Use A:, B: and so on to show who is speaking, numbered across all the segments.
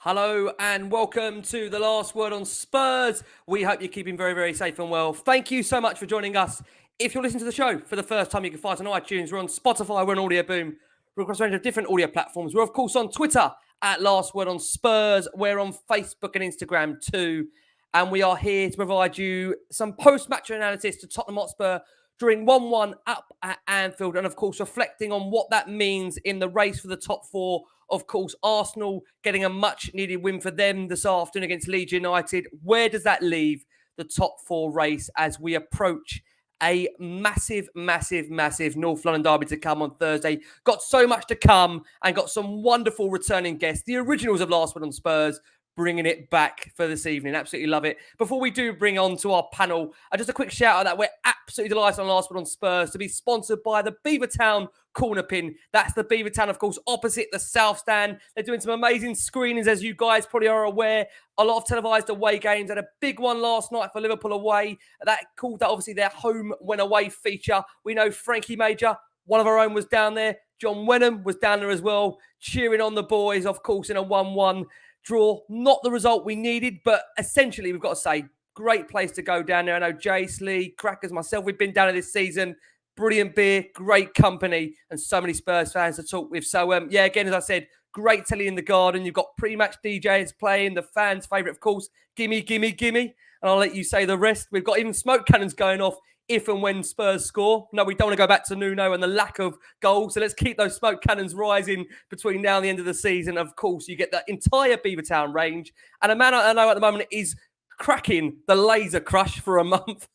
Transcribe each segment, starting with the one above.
A: Hello and welcome to the Last Word on Spurs. We hope you're keeping very, very safe and well. Thank you so much for joining us. If you're listening to the show for the first time, you can find us on iTunes. We're on Spotify. We're on Audio Boom. We're across a range of different audio platforms. We're, of course, on Twitter at Last Word on Spurs. We're on Facebook and Instagram too. And we are here to provide you some post-match analysis to Tottenham Hotspur during 1-1 up at Anfield. And, of course, reflecting on what that means in the race for the top four. Of course, Arsenal getting a much-needed win for them this afternoon against Leeds United. Where does that leave the top four race as we approach a massive North London derby to come on Thursday? Got so much to come and got some wonderful returning guests. The originals of Last Word on Spurs bringing it back for this evening. Absolutely love it. Before we do bring on to our panel, just a quick shout out that we're absolutely delighted on Last Word on Spurs to be sponsored by the Beavertown Corner Pin. That's the Beavertown, of course, opposite the South Stand. They're doing some amazing screenings, as you guys probably are aware. A lot of televised away games. Had a big one last night for Liverpool away. That called that obviously their home when away feature. We know Frankie Major, one of our own, was down there. John Wenham was down there as well, cheering on the boys, of course, in a 1-1 draw. Not the result we needed, but essentially, we've got to say, great place to go down there. I know Jace, Lee, Crackers, myself, we've been down there this season. Brilliant beer, great company, and so many Spurs fans to talk with. So, again, as I said, great telly in the garden. You've got pre-match DJs playing, the fans' favourite, of course, Gimme, Gimme, Gimme. And I'll let you say the rest. We've got even smoke cannons going off if and when Spurs score. No, we don't want to go back to Nuno and the lack of goals. So let's keep those smoke cannons rising between now and the end of the season. Of course, you get the entire Beavertown range. And a man I know at the moment is cracking the laser crush for a month.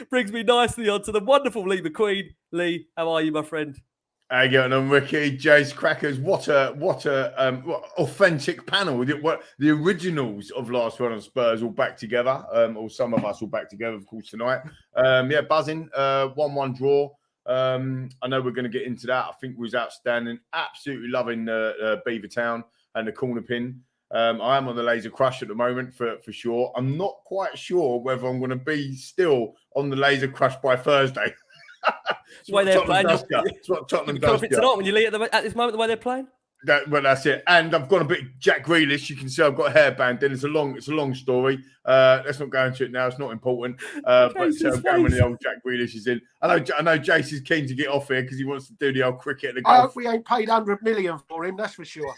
A: Brings me nicely on to the wonderful Lee McQueen. Lee, how are you, my friend?
B: How you going on, Ricky? Jace, Crackers, what authentic panel. What the originals of Last Word on Spurs all back together, or some of us all back together, of course, tonight. Buzzing, 1-1 draw. I know we're going to get into that. I think it was outstanding. Absolutely loving Beavertown and the corner pin. I am on the laser crush at the moment for sure. I'm not quite sure whether I'm going to be still on the laser crush by Thursday.
A: It's what they're playing.
B: It's what Tottenham does.
A: Tonight when you leave at this moment, the way they're playing.
B: That's it. And I've got a bit Jack Grealish. You can see I've got a hairband in. It's a long story. Let's not go into it now. It's not important. But going when the old Jack Grealish is in. I know Jace is keen to get off here because he wants to do the old cricket.
C: I hope we ain't paid 100 million for him. That's for sure.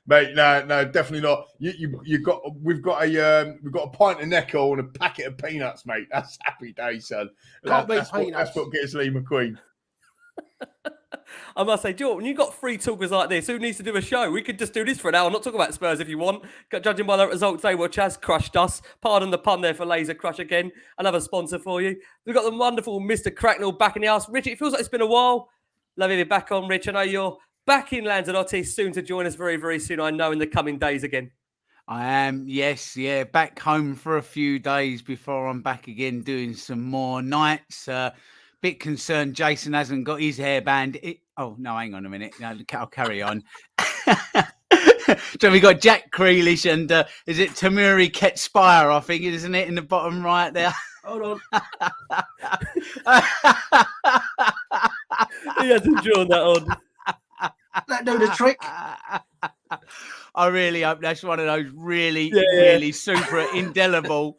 B: Mate, no, definitely not. We've got a pint of Necco and a packet of peanuts, mate. That's happy days, son. That's what gets Lee McQueen.
A: I must say, Joe, when you've got three talkers like this, who needs to do a show? We could just do this for an hour, not talk about Spurs if you want. Judging by the results today, well, Chaz crushed us. Pardon the pun there for Laser Crush again. Another sponsor for you. We've got the wonderful Mr. Cracknell back in the house. Rich, it feels like it's been a while. Love you back on, Rich. I know you're back in Lanzarote, soon to join us very, very soon, I know, in the coming days again.
D: I am, yes, back home for a few days before I'm back again doing some more nights. Bit concerned Jason hasn't got his hairband. Oh, no, hang on a minute. No, I'll carry on. So we got Jack Grealish and is it Tamuri Ketspire, I think, isn't it, in the bottom right there?
A: Hold on. He hasn't drawn that on.
C: That do the trick.
D: I really hope that's one of those really super indelible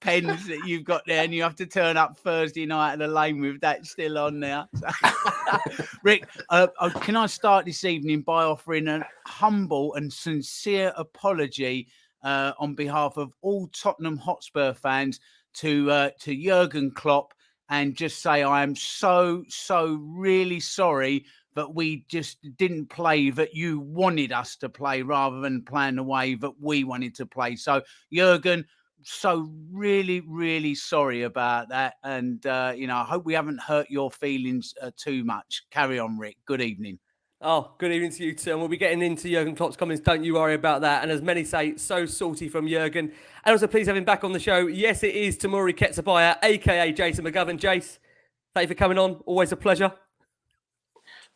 D: pens that you've got there, and you have to turn up Thursday night at the lane with that still on there. Rick, can I start this evening by offering a humble and sincere apology on behalf of all Tottenham Hotspur fans to Jurgen Klopp, and just say I am so really sorry that we just didn't play that you wanted us to play rather than playing the way that we wanted to play. So, Jurgen, so really sorry about that. And, I hope we haven't hurt your feelings too much. Carry on, Rick. Good evening.
A: Oh, good evening to you too. And we'll be getting into Jurgen Klopp's comments. Don't you worry about that. And as many say, so salty from Jurgen. And also, please have him back on the show. Yes, it is Tamuri Ketspire, a.k.a. Jason McGovern. Jace, thank you for coming on. Always a pleasure.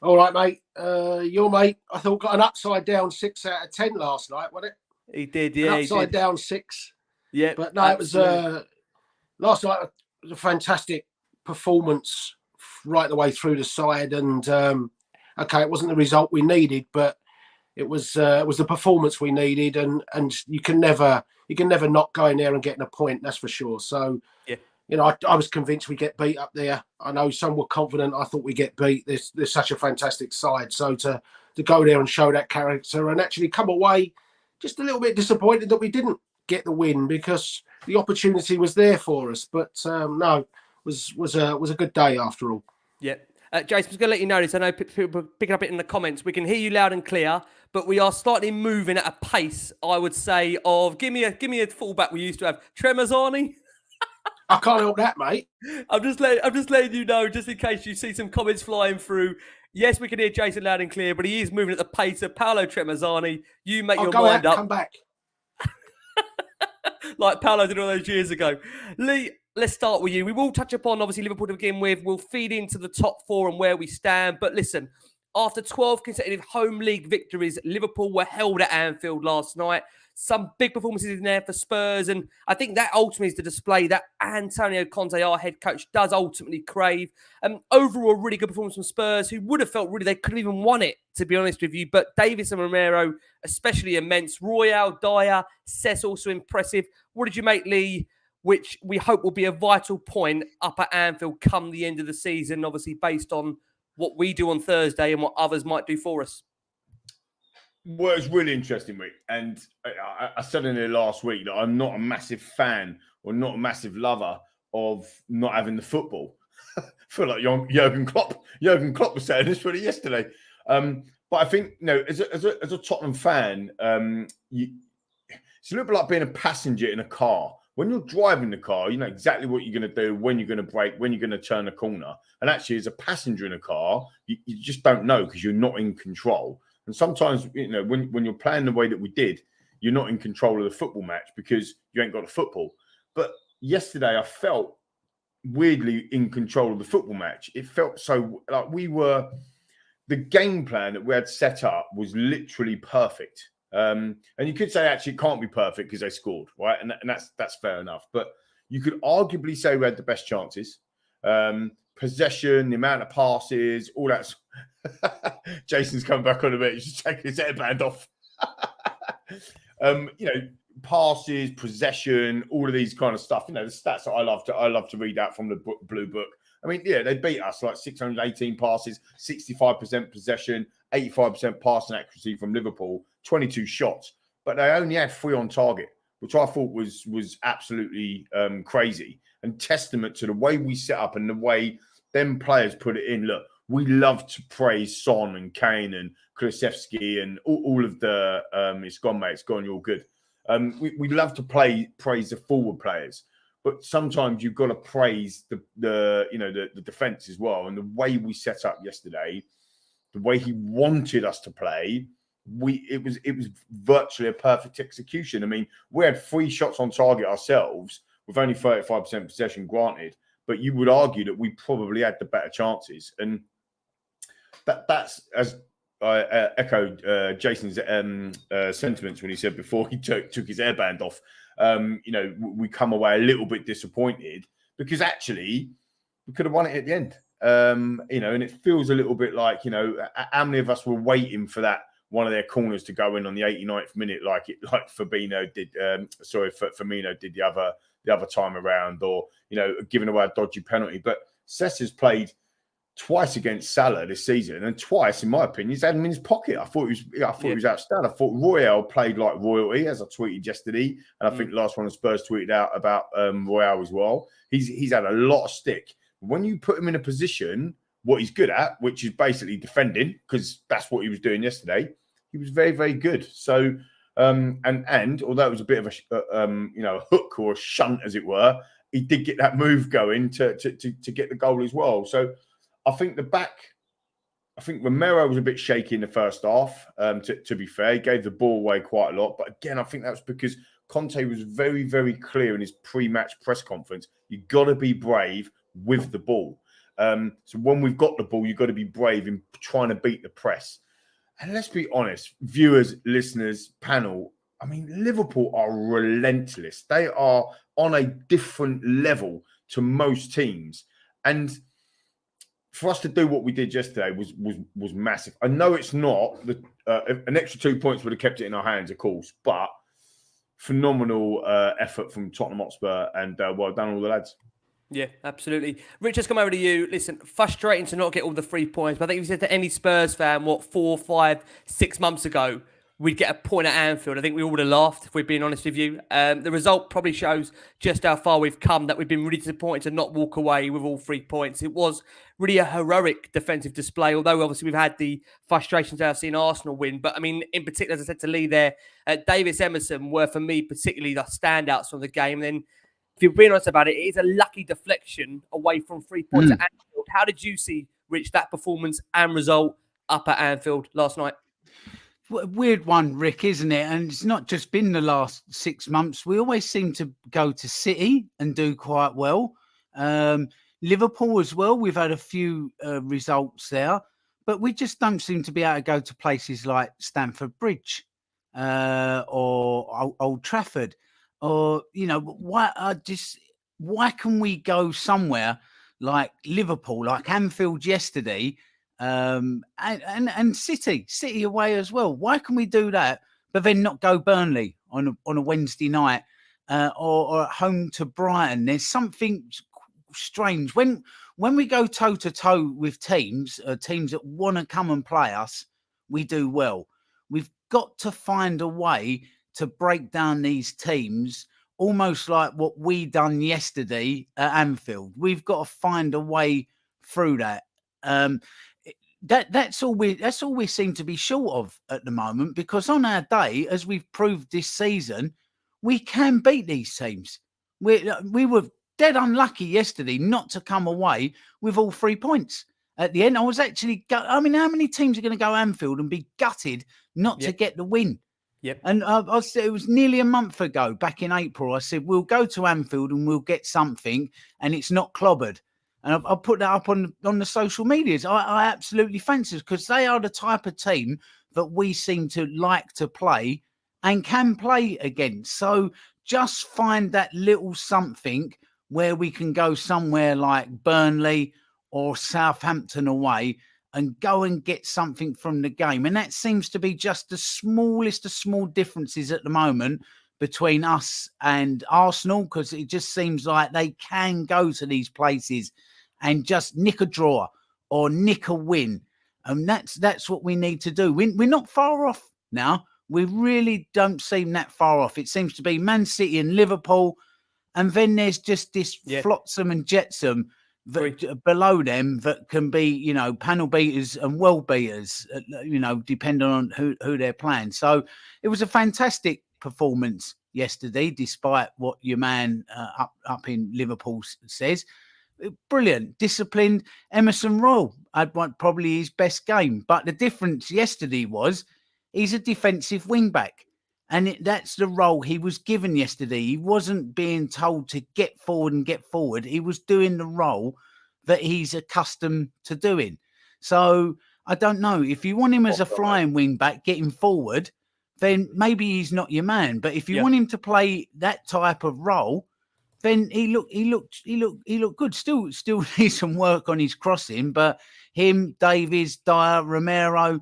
C: All right, mate. Your mate, I thought, got an upside down 6 out of 10 last night, wasn't it?
A: He did, yeah.
C: An upside down 6.
A: Yeah.
C: But no, absolutely. It was last night was a fantastic performance right the way through the side. And okay, it wasn't the result we needed, but it was the performance we needed, and you can never not go in there and getting a point. That's for sure. So,
A: Yeah.
C: you know, I was convinced we get beat up there. I know some were confident. I thought we get beat. There's such a fantastic side. So to go there and show that character and actually come away just a little bit disappointed that we didn't get the win, because the opportunity was there for us. But no, was a good day after all.
A: Yeah. Jason, I'm just going to let you know this. I know people are picking up it in the comments. We can hear you loud and clear, but we are slightly moving at a pace, I would say, of give me a fullback we used to have. Tremazzani.
C: I can't help that, mate.
A: I'm just letting you know, just in case you see some comments flying through. Yes, we can hear Jason loud and clear, but he is moving at the pace of Paolo Tremazzani. You make your mind up.
C: Come back.
A: Like Paolo did all those years ago. Lee, let's start with you. We will touch upon, obviously, Liverpool to begin with. We'll feed into the top four and where we stand. But listen, after 12 consecutive home league victories, Liverpool were held at Anfield last night. Some big performances in there for Spurs. And I think that ultimately is the display that Antonio Conte, our head coach, does ultimately crave. Overall, a really good performance from Spurs, who would have felt really they couldn't even won it, to be honest with you. But Davis and Romero, especially immense. Royale, Dyer, Cess also impressive. What did you make, Lee, which we hope will be a vital point up at Anfield come the end of the season, obviously based on what we do on Thursday and what others might do for us?
B: Well, it's really interesting, Rick. And I said in there last week that I'm not a massive fan or not a massive lover of not having the football. I feel like Jurgen Klopp was saying this really yesterday. But I think, you know, as a Tottenham fan, it's a little bit like being a passenger in a car. When you're driving the car, you know exactly what you're going to do, when you're going to brake, when you're going to turn a corner. And actually, as a passenger in a car, you just don't know because you're not in control. And sometimes, you know, when you're playing the way that we did, you're not in control of the football match because you ain't got the football. But yesterday, I felt weirdly in control of the football match. It felt so like the game plan that we had set up was literally perfect. And you could say actually it can't be perfect because they scored, right? And that's fair enough. But you could arguably say we had the best chances. Possession, the amount of passes, all that. Jason's come back on a bit. He's just taking his hairband off. You know, passes, possession, all of these kind of stuff. You know, the stats that I love to read out from the blue book. I mean, yeah, they beat us like 618 passes, 65% possession, 85% passing accuracy from Liverpool, 22 shots, but they only had 3 on target, which I thought was absolutely crazy and testament to the way we set up and the way them players put it in. Look, we love to praise Son and Kane and Kulusevski and all of the it's gone, mate, it's gone, you're good. We love to praise the forward players, but sometimes you've got to praise the defense as well. And the way we set up yesterday, the way he wanted us to play, it was virtually a perfect execution. I mean, we had 3 shots on target ourselves with only 35% possession granted, but you would argue that we probably had the better chances. And that's as I echoed Jason's sentiments when he said before he took his hairband off. You know, we come away a little bit disappointed because actually we could have won it at the end. You know, and it feels a little bit like, you know, how many of us were waiting for that one of their corners to go in on the 89th minute, like Firmino did. Firmino did the other time around, or you know, giving away a dodgy penalty. But Cess has played twice against Salah this season, and twice, in my opinion, he's had him in his pocket. I thought he was outstanding. I thought Royale played like royalty, as I tweeted yesterday, and I think last one the Spurs tweeted out about Royale as well. He's had a lot of stick. When you put him in a position, what he's good at, which is basically defending, because that's what he was doing yesterday, he was very, very good. So, and although it was a bit of a hook or a shunt, as it were, he did get that move going to get the goal as well. So, I think Romero was a bit shaky in the first half. To be fair, he gave the ball away quite a lot. But again, I think that was because Conte was very, very clear in his pre-match press conference. You've got to be brave with the ball. So when we've got the ball, you've got to be brave in trying to beat the press. And let's be honest, viewers, listeners, panel, I mean, Liverpool are relentless. They are on a different level to most teams. And for us to do what we did yesterday was massive. I know it's not an extra 2 points would have kept it in our hands, of course, but phenomenal effort from Tottenham Hotspur, and well done all the lads.
A: Yeah, absolutely. Rich, let's come over to you. Listen, frustrating to not get all the 3 points, but I think if you said to any Spurs fan, 4, 5, 6 months ago, we'd get a point at Anfield, I think we all would have laughed, if we're being honest with you. The result probably shows just how far we've come, that we've been really disappointed to not walk away with all 3 points. It was really a heroic defensive display, although obviously we've had the frustrations of seeing Arsenal win. But I mean, in particular, as I said to Lee there, Davis, Emerson were for me particularly the standouts from the game. And then, if you're being honest about it, it is a lucky deflection away from 3 points at Anfield. How did you see, Rich, that performance and result up at Anfield last night?
D: Weird one, Rick, isn't it? And it's not just been the last 6 months. We always seem to go to City and do quite well. Liverpool as well. We've had a few results there, but we just don't seem to be able to go to places like Stamford Bridge or Old Trafford. Or, why can we go somewhere like Liverpool, like Anfield yesterday, and City away as well? Why can we do that, but then not go Burnley on a Wednesday night or at home to Brighton? There's something strange when we go toe to toe with teams that want to come and play us. We do well. We've got to find a way to break down these teams, almost like what we done yesterday at Anfield. We've got to find a way through that. That's all we seem to be short of at the moment, because on our day, as we've proved this season, we can beat these teams. We were dead unlucky yesterday not to come away with all 3 points. At the end, I was actually how many teams are going to go Anfield and be gutted not to get the win?
A: Yep.
D: And I said, it was nearly a month ago, back in April, I said, we'll go to Anfield and we'll get something, and it's not clobbered. And I put that up on the social medias. I absolutely fancy it, because they are the type of team that we seem to like to play and can play against. So just find that little something where we can go somewhere like Burnley or Southampton away and go and get something from the game. And that seems to be just the smallest of small differences at the moment between us and Arsenal, because it just seems like they can go to these places and just nick a draw or nick a win. And that's what we need to do. We're not far off now. We really don't seem that far off. It seems to be Man City and Liverpool. And then there's just this flotsam and jetsam below them that can be, panel beaters and world beaters, depending on who they're playing. So it was a fantastic performance yesterday, despite what your man up in Liverpool says. Brilliant, disciplined. Emerson Royal had probably his best game, but the difference yesterday was he's a defensive wing back. And that's the role he was given yesterday. He wasn't being told to get forward. He was doing the role that he's accustomed to doing. So I don't know. If you want him as a flying wing back, getting forward, then maybe he's not your man. But if you want him to play that type of role, then he looked good. Still needs some work on his crossing. But him, Davies, Dyer, Romero,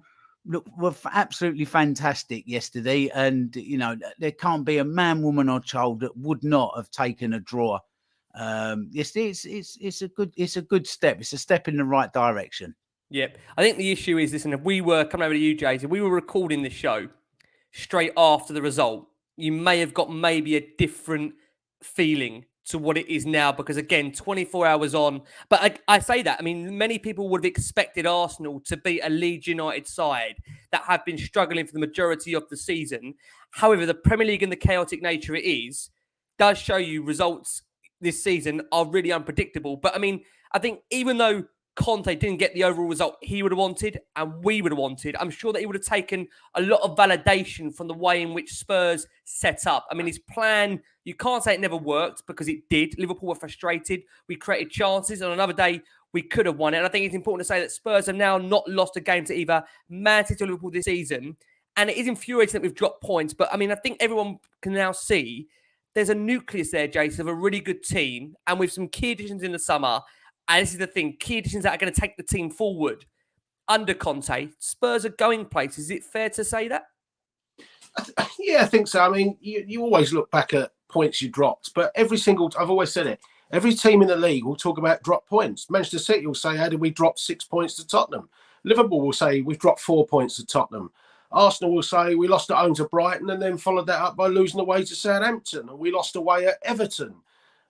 D: were absolutely fantastic yesterday, and there can't be a man, woman, or child that would not have taken a draw. It's a good step. It's a step in the right direction.
A: Yep. I think the issue is, listen, if we were coming over to you, Jason, we were recording this show straight after the result, you may have got maybe a different feeling to what it is now, because again, 24 hours on. But I say that, many people would have expected Arsenal to beat a Leeds United side that have been struggling for the majority of the season. However, the Premier League and the chaotic nature it is does show you results this season are really unpredictable. But I think even though Conte didn't get the overall result he would have wanted and we would have wanted, I'm sure that he would have taken a lot of validation from the way in which Spurs set up. His plan, you can't say it never worked, because it did. Liverpool were frustrated. We created chances. On another day, we could have won it. And I think it's important to say that Spurs have now not lost a game to either Man City or Liverpool this season. And it is infuriating that we've dropped points. But I think everyone can now see there's a nucleus there, Jason, of a really good team. And with some key additions in the summer, And this is the thing, key additions that are going to take the team forward. Under Conte, Spurs are going places. Is it fair to say that?
C: Yeah, I think so. I mean, you always look back at points you dropped, but I've always said it, every team in the league will talk about drop points. Manchester City will say, how did we drop 6 points to Tottenham? Liverpool will say, we've dropped 4 points to Tottenham. Arsenal will say, we lost at home to Brighton and then followed that up by losing away to Southampton, and we lost away at Everton.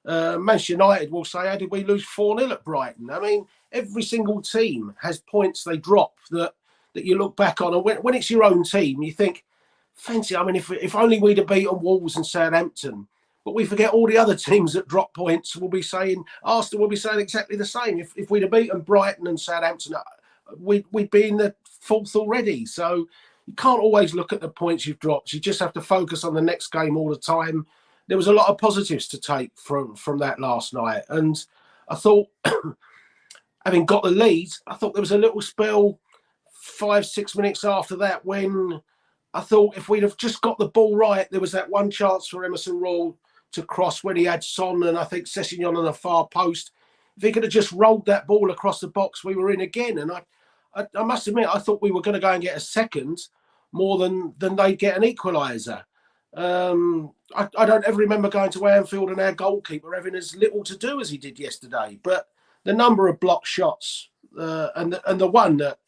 C: Manchester United will say, how did we lose 4-0 at Brighton? I mean, every single team has points they drop that you look back on. And when it's your own team, you think, fancy, I mean, if only we'd have beaten Wolves and Southampton. But we forget all the other teams that drop points will be saying, Arsenal will be saying exactly the same. If we'd have beaten Brighton and Southampton, we'd be in the fourth already. So you can't always look at the points you've dropped. You just have to focus on the next game all the time. There was a lot of positives to take from that last night. And I thought, having got the lead, I thought there was a little spell 5-6 minutes after that when I thought if we'd have just got the ball right, there was that one chance for Emerson Royal to cross when he had Son and I think Sessegnon on the far post. If he could have just rolled that ball across the box, we were in again. And I must admit, I thought we were going to go and get a second more than they'd get an equaliser. I don't ever remember going to Anfield and our goalkeeper having as little to do as he did yesterday. But the number of blocked shots and the one that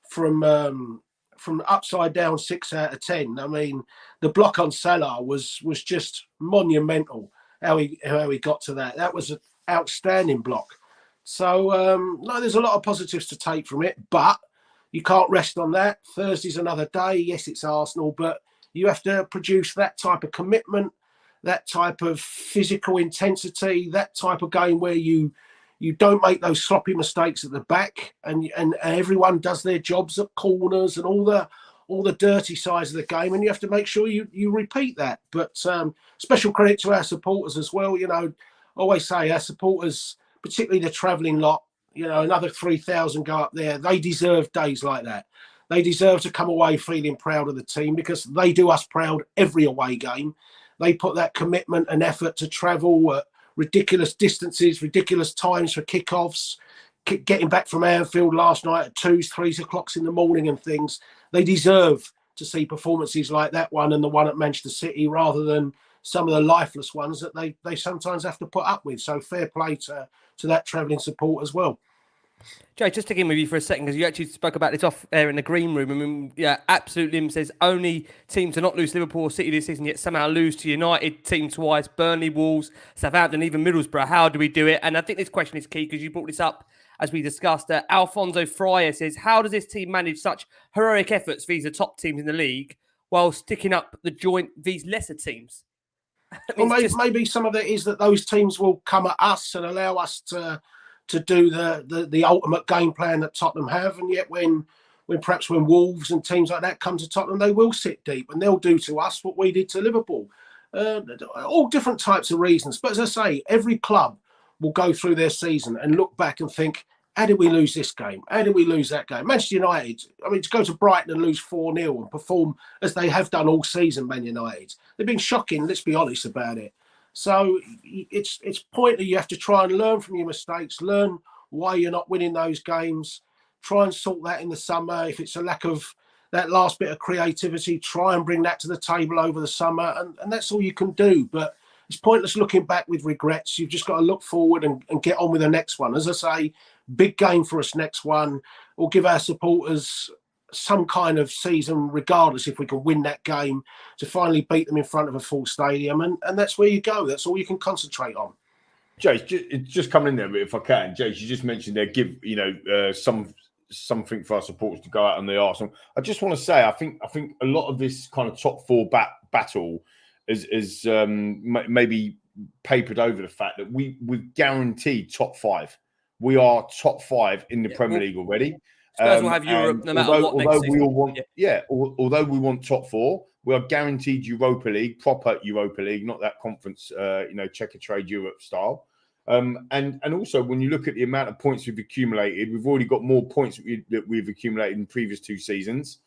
C: from upside down 6 out of 10. I mean, the block on Salah was just monumental. How he got to that. That was an outstanding block. So no, there's a lot of positives to take from it, but you can't rest on that. Thursday's another day. Yes, it's Arsenal, but you have to produce that type of commitment, that type of physical intensity, that type of game where you don't make those sloppy mistakes at the back, and everyone does their jobs at corners and all the dirty sides of the game, and you have to make sure you repeat that. But special credit to our supporters as well. You know, I always say our supporters, particularly the travelling lot, you know, another 3,000 go up there. They deserve days like that. They deserve to come away feeling proud of the team because they do us proud every away game. They put that commitment and effort to travel at ridiculous distances, ridiculous times for kickoffs, getting back from Anfield last night at 2s, 3 o'clock in the morning and things. They deserve to see performances like that one and the one at Manchester City rather than some of the lifeless ones that they sometimes have to put up with. So fair play to that travelling support as well.
A: Jay, just sticking with you for a second, because you actually spoke about this off air in the green room. I mean, yeah, Absolute Lim says only team to not lose Liverpool or City this season, yet somehow lose to United team twice, Burnley, Wolves, Southampton, even Middlesbrough. How do we do it? And I think this question is key because you brought this up as we discussed. Alfonso Fryer says, how does this team manage such heroic efforts for these top teams in the league while sticking up the joint these lesser teams?
C: Well, maybe some of it is that those teams will come at us and allow us to do the ultimate game plan that Tottenham have, and yet when Wolves and teams like that come to Tottenham, they will sit deep and they'll do to us what we did to Liverpool. All different types of reasons, but as I say, every club will go through their season and look back and think, how did we lose this game? How did we lose that game? Manchester United, I mean, to go to Brighton and lose 4-0 and perform as they have done all season, Man United, they've been shocking, let's be honest about it. So it's pointless. You have to try and learn from your mistakes, learn why you're not winning those games, try and sort that in the summer. If it's a lack of that last bit of creativity, try and bring that to the table over the summer. And that's all you can do. But it's pointless looking back with regrets. You've just got to look forward and get on with the next one. As I say, big game for us next one. We'll give our supporters some kind of season, regardless if we can win that game, to finally beat them in front of a full stadium. And that's where you go. That's all you can concentrate on.
B: Jace, just coming in there, but if I can, Jace, you just mentioned there, give something for our supporters to go out on the Arsenal. I just want to say, I think a lot of this kind of top four battle is maybe papered over the fact that we've guaranteed top five. We are top five in the Premier League already.
A: Spurs will have Europe no matter what next season.
B: Although we want top four, we are guaranteed Europa League, proper Europa League, not that conference, checker trade Europe style. And also, when you look at the amount of points we've accumulated, we've already got more points that we've accumulated in previous 2 seasons.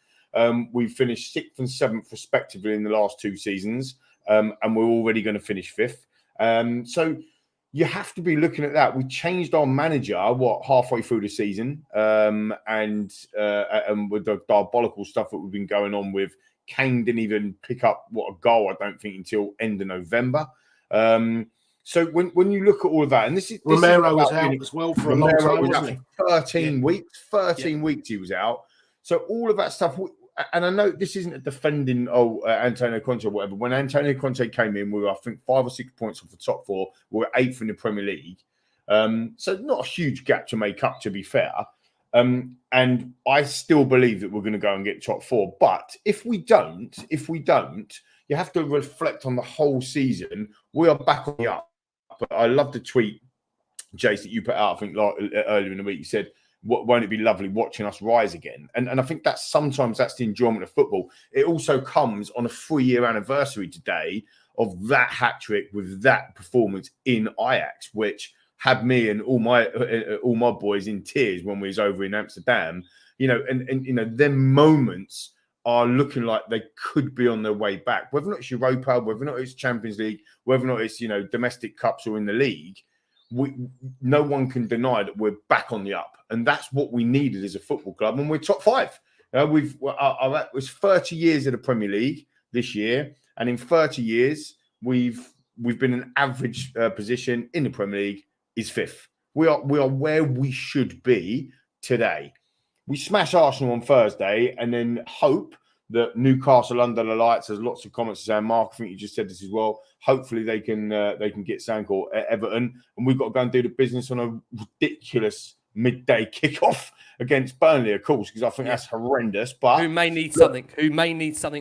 B: We've finished 6th and 7th respectively in the last 2 seasons, and we're already going to finish 5th. So you have to be looking at that. We changed our manager halfway through the season, and with the diabolical stuff that we've been going on with. Kane didn't even pick up a goal, I don't think, until end of November. So when you look at all of that, and this is
C: Romero was out as well for a long time, wasn't he?
B: 13 weeks. 13 weeks he was out. So all of that stuff. And I know this isn't a defending Antonio Conte or whatever. When Antonio Conte came in, we were, I think, 5 or 6 points off the top 4. We were 8th in the Premier League. So not a huge gap to make up, to be fair. And I still believe that we're going to go and get top 4. But if we don't, you have to reflect on the whole season. We are back on the up. But I love the tweet, Jace, that you put out, I think, earlier in the week. You said, won't it be lovely watching us rise again? And I think sometimes that's the enjoyment of football. It also comes on a 3-year anniversary today of that hat-trick with that performance in Ajax, which had me and all my boys in tears when we was over in Amsterdam. And them moments are looking like they could be on their way back. Whether or not it's Europa, whether or not it's Champions League, whether or not it's domestic cups or in the league, no one can deny that we're back on the up, and that's what we needed as a football club. And we're top 5. It was 30 years of the Premier League this year, and in 30 years we've been an average position in the Premier League is 5th. We are where we should be today. We smash Arsenal on Thursday, and then hope that Newcastle under the lights. There's lots of comments saying, Mark, I think you just said this as well. Hopefully they can get Sanko at Everton, and we've got to go and do the business on a ridiculous midday kickoff against Burnley, of course, because I think that's horrendous. But
A: who may need something?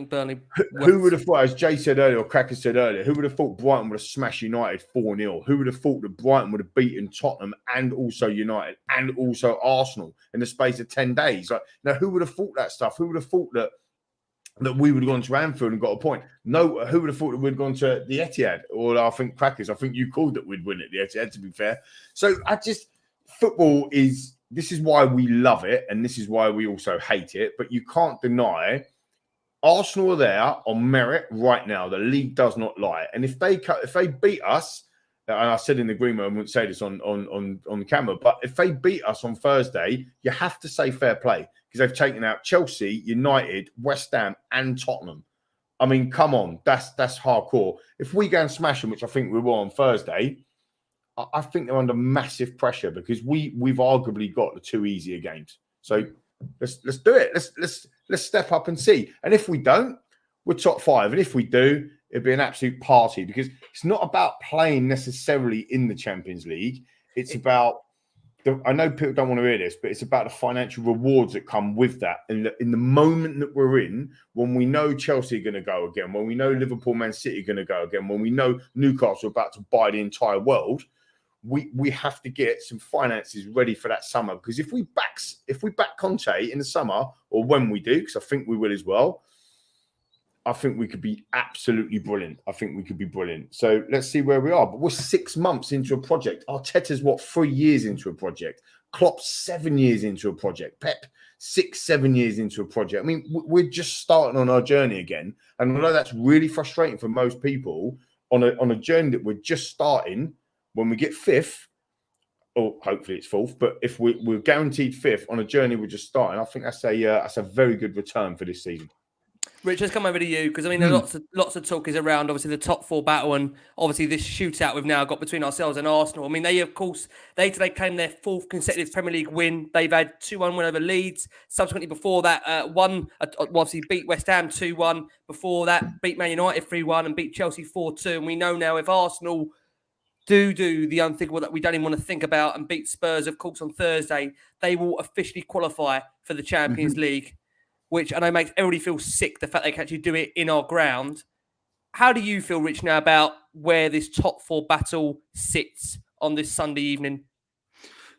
A: Burnley.
B: Who would have thought, as Jay said earlier, or Cracker said earlier, who would have thought Brighton would have smashed United 4-0? Who would have thought that Brighton would have beaten Tottenham and also United and also Arsenal in the space of 10 days? Now, who would have thought that stuff? Who would have thought that we would have gone to Anfield and got a point? No, who would have thought that we'd have gone to the Etihad? Or I think Crackers, I think you called that we'd win at the Etihad, to be fair. So football this is why we love it, and this is why we also hate it. But you can't deny Arsenal are there on merit right now. The league does not lie. And if they beat us, and I said in the green room, I wouldn't say this on the camera, but if they beat us on Thursday, you have to say fair play, because they've taken out Chelsea, United, West Ham, and Tottenham. I mean, come on, that's hardcore. If we go and smash them, which I think we will on Thursday, I think they're under massive pressure, because we've arguably got the 2 easier games. So let's do it. Let's step up and see. And if we don't, we're top 5. And if we do, it'd be an absolute party, because it's not about playing necessarily in the Champions League. It's about I know people don't want to hear this, but it's about the financial rewards that come with that. And in the moment that we're in, when we know Chelsea are going to go again, when we know Liverpool, Man City are going to go again, when we know Newcastle are about to buy the entire world, we have to get some finances ready for that summer. Because if we back Conte in the summer, or when we do, because I think we will as well, I think we could be absolutely brilliant. So let's see where we are. But we're 6 months into a project. Arteta's 3 years into a project. Klopp 7 years into a project. Pep 6-7 years into a project. I mean, we're just starting on our journey again. And I know that's really frustrating for most people on a journey that we're just starting. When we get 5th, or hopefully it's 4th, but if we're guaranteed 5th on a journey we're just starting, I think that's a very good return for this season.
A: Rich, let's come over to you, because I mean, there's lots of talk is around obviously the top 4 battle, and obviously this shootout we've now got between ourselves and Arsenal. I mean, they today claim their 4th consecutive Premier League win. They've had 2-1 win over Leeds. Subsequently, before that, obviously beat West Ham 2-1. Before that, beat Man United 3-1 and beat Chelsea 4-2. And we know now if Arsenal do the unthinkable that we don't even want to think about and beat Spurs, of course, on Thursday, they will officially qualify for the Champions League, which I know makes everybody feel sick, the fact they can actually do it in our ground. How do you feel, Rich, now about where this top 4 battle sits on this Sunday evening?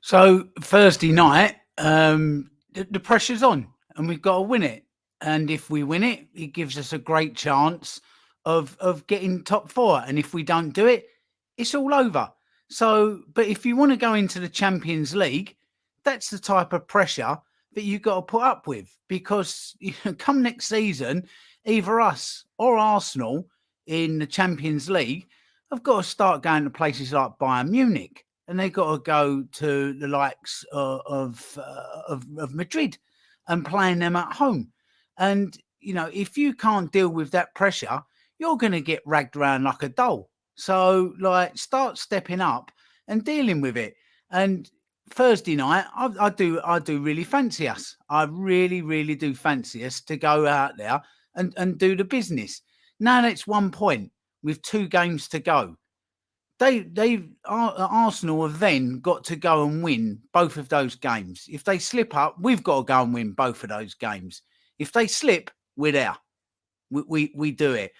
D: So Thursday night, the pressure's on and we've got to win it. And if we win it, it gives us a great chance of getting top 4. And if we don't do it, it's all over. So, but if you want to go into the Champions League, that's the type of pressure that you've got to put up with, because come next season, either us or Arsenal in the Champions League have got to start going to places like Bayern Munich, and they've got to go to the likes of Madrid and playing them at home. And, you know, if you can't deal with that pressure, you're going to get ragged around like a doll. So, like, start stepping up and dealing with it. And Thursday night, I do really fancy us. I really, really do fancy us to go out there and do the business. Now that's 1 point with 2 games to go. Arsenal have then got to go and win both of those games. If they slip up, we've got to go and win both of those games. If they slip, we're there. We do it.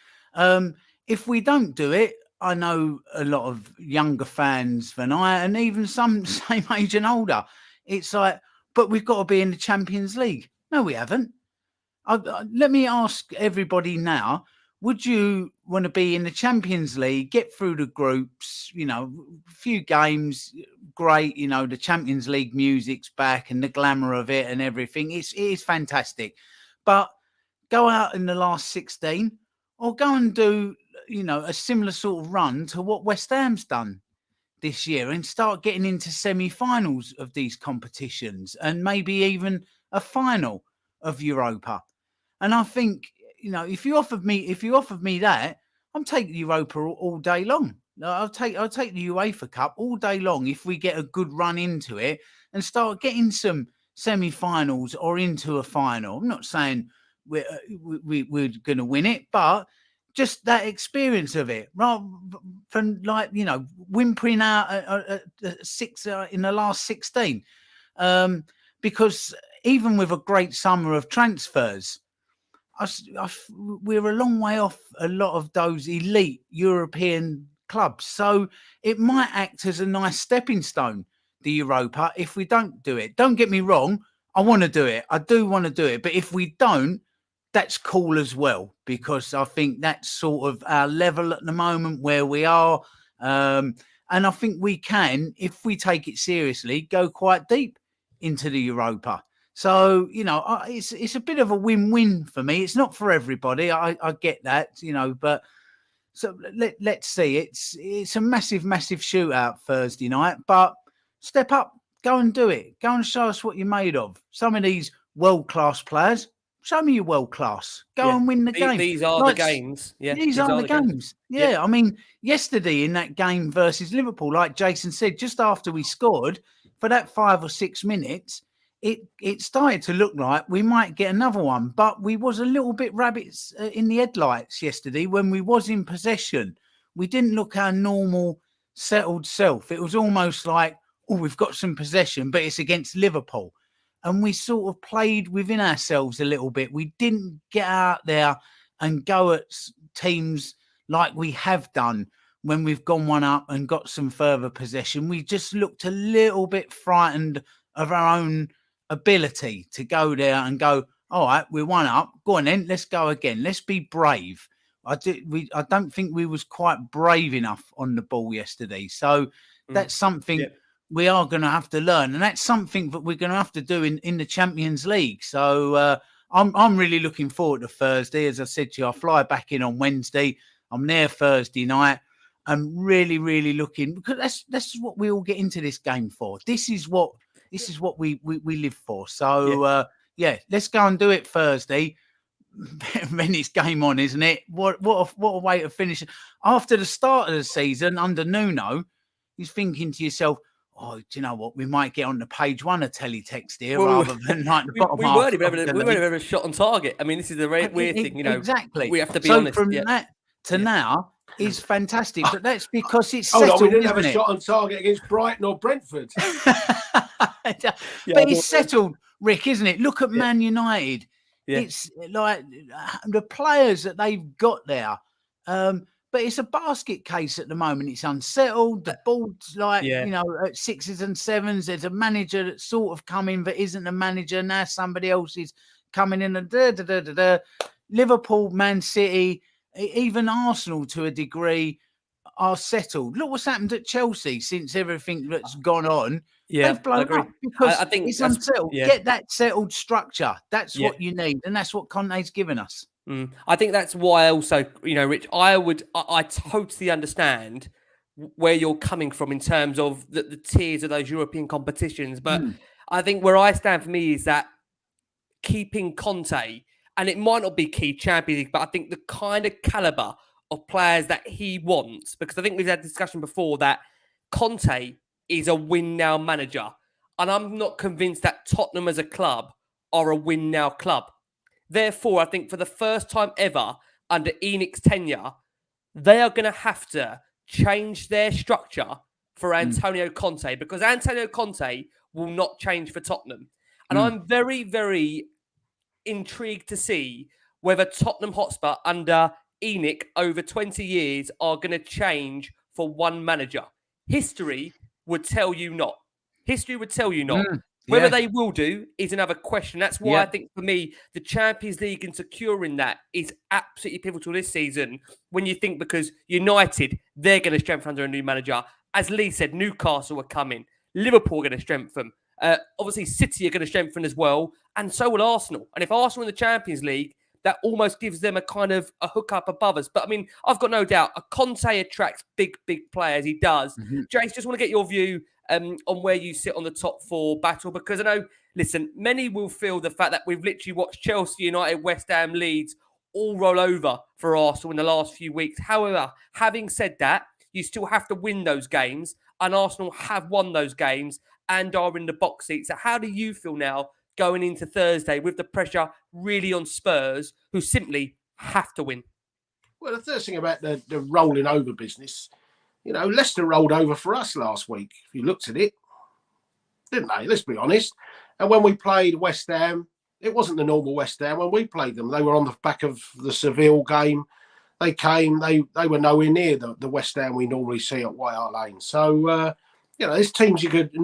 D: If we don't do it, I know a lot of younger fans than I, and even some same age and older. It's like, but we've got to be in the Champions League. No, we haven't. Let me ask everybody now. Would you want to be in the Champions League, get through the groups, you know, a few games, great, you know, the Champions League music's back and the glamour of it and everything. It is fantastic. But go out in the last 16 or go and do, you know, a similar sort of run to what West Ham's done this year and start getting into semi-finals of these competitions and maybe even a final of Europa. And I think, you know, if you offered me that, I'm taking Europa all day long. I'll take the UEFA Cup all day long if we get a good run into it and start getting some semi-finals or into a final. I'm not saying we're going to win it, but just that experience of it, rather than, like, you know, whimpering out six in the last 16. Because even with a great summer of transfers, we're a long way off a lot of those elite European clubs. So it might act as a nice stepping stone, the Europa, if we don't do it. Don't get me wrong. I want to do it. I do want to do it. But if we don't, that's cool as well, because I think that's sort of our level at the moment where we are. And I think we can, if we take it seriously, go quite deep into the Europa. So, you know, it's a bit of a win-win for me. It's not for everybody. I get that, you know, but so let's see. It's a massive, massive shootout Thursday night, but step up, go and do it. Go and show us what you're made of. Some of these world-class players, show me you're world-class. Go and win the game.
A: These are the games. Yeah,
D: these are the games. Yeah, I mean, yesterday in that game versus Liverpool, like Jason said, just after we scored, for that 5 or 6 minutes, it started to look like we might get another one, but we was a little bit rabbits in the headlights yesterday when we was in possession. We didn't look our normal settled self. It was almost like, oh, we've got some possession, but it's against Liverpool. And we sort of played within ourselves a little bit. We didn't get out there and go at teams like we have done when we've gone one up and got some further possession. We just looked a little bit frightened of our own ability to go there and go, all right, we're one up. Go on then, let's go again. Let's be brave. I don't think we was quite brave enough on the ball yesterday. So that's something we are going to have to learn, and that's something that we're going to have to do in the Champions League. So I'm really looking forward to Thursday. As I said to you, I fly back in on Wednesday. I'm there Thursday night. I'm really, really looking, because that's what we all get into this game for. This is what we live for. So let's go and do it Thursday. Then it's game on, isn't it? What a way to finish after the start of the season under Nuno. You're thinking to yourself, oh, do you know what? We might get on the page one of teletext here rather than like the bottom half. We weren't
A: even a shot on target. I mean, this is the weird thing, you know.
D: Exactly.
A: We have to be honest.
D: From that to now is fantastic, but that's because it's settled.
C: We didn't have a shot on target against Brighton or Brentford.
D: But it's settled, Rick, isn't it? Look at Man United. Yeah. It's like the players that they've got there. But it's a basket case at the moment. It's unsettled. The ball's like, you know, at 6s and 7s. There's a manager that's sort of coming that isn't a manager. Now somebody else is coming in. And Liverpool, Man City, even Arsenal to a degree are settled. Look what's happened at Chelsea since everything that's gone on.
A: Yeah,
D: They've blown
A: I agree.
D: up because
A: I think
D: it's
A: that's-
D: unsettled.
A: yeah.
D: Get that settled structure. That's
A: Yeah.
D: what you need, and that's what Conte's given us.
A: I think that's why also, Rich, I totally understand where you're coming from in terms of the tiers of those European competitions. But I think where I stand for me is that keeping Conte, and it might not be key Champions League, but I think the kind of caliber of players that he wants, because I think we've had a discussion before that Conte is a win now manager. And I'm not convinced that Tottenham as a club are a win now club. Therefore, I think for the first time ever under ENIC's tenure, they are going to have to change their structure for Antonio Conte, because Antonio Conte will not change for Tottenham. And I'm very, very intrigued to see whether Tottenham Hotspur under ENIC over 20 years are going to change for one manager. History would tell you not. History would tell you not. Whether they will do is another question. That's why I think for me, the Champions League and securing that is absolutely pivotal this season. When you think, because United, they're going to strengthen under a new manager. As Lee said, Newcastle are coming. Liverpool are going to strengthen. Obviously, City are going to strengthen as well. And so will Arsenal. And if Arsenal in the Champions League, that almost gives them a kind of a hook up above us. But I mean, I've got no doubt, a Conte attracts big, big players. He does. Jace, just want to get your view on where you sit on the top four battle, because I know, listen, many will feel the fact that we've literally watched Chelsea, United, West Ham, Leeds all roll over for Arsenal in the last few weeks. However, having said that, you still have to win those games, and Arsenal have won those games and are in the box seat. So how do you feel now going into Thursday with the pressure really on Spurs, who simply have to win?
C: Well, the first thing about the rolling over business, Leicester rolled over for us last week. If you looked at it, didn't they? Let's be honest. And when we played West Ham, it wasn't the normal West Ham. When we played them, they were on the back of the Seville game. They came, they were nowhere near the West Ham we normally see at White Hart Lane. So, there's teams you could... Did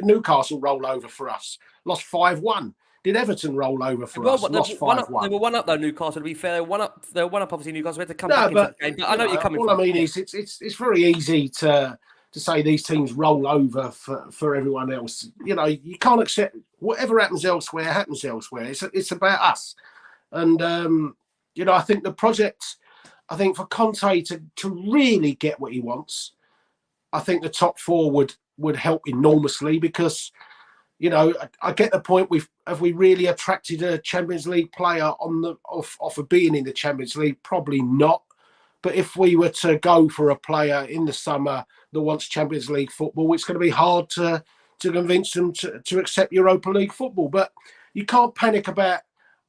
C: Newcastle roll over for us? Lost 5-1. Did Everton roll over for us? Lost 5-1.
A: They were one up though, Newcastle, to be fair. They were one up, obviously, Newcastle. We had to come back into the game. But I know you're coming from.
C: All I mean is it's very easy to say these teams roll over for everyone else. You can't accept whatever happens elsewhere happens elsewhere. It's about us. And, I think the project, for Conte to really get what he wants, I think the top four would help enormously, because I get the point. Have we really attracted a Champions League player off of being in the Champions League? Probably not. But if we were to go for a player in the summer that wants Champions League football, it's going to be hard to convince them to accept Europa League football. But you can't panic about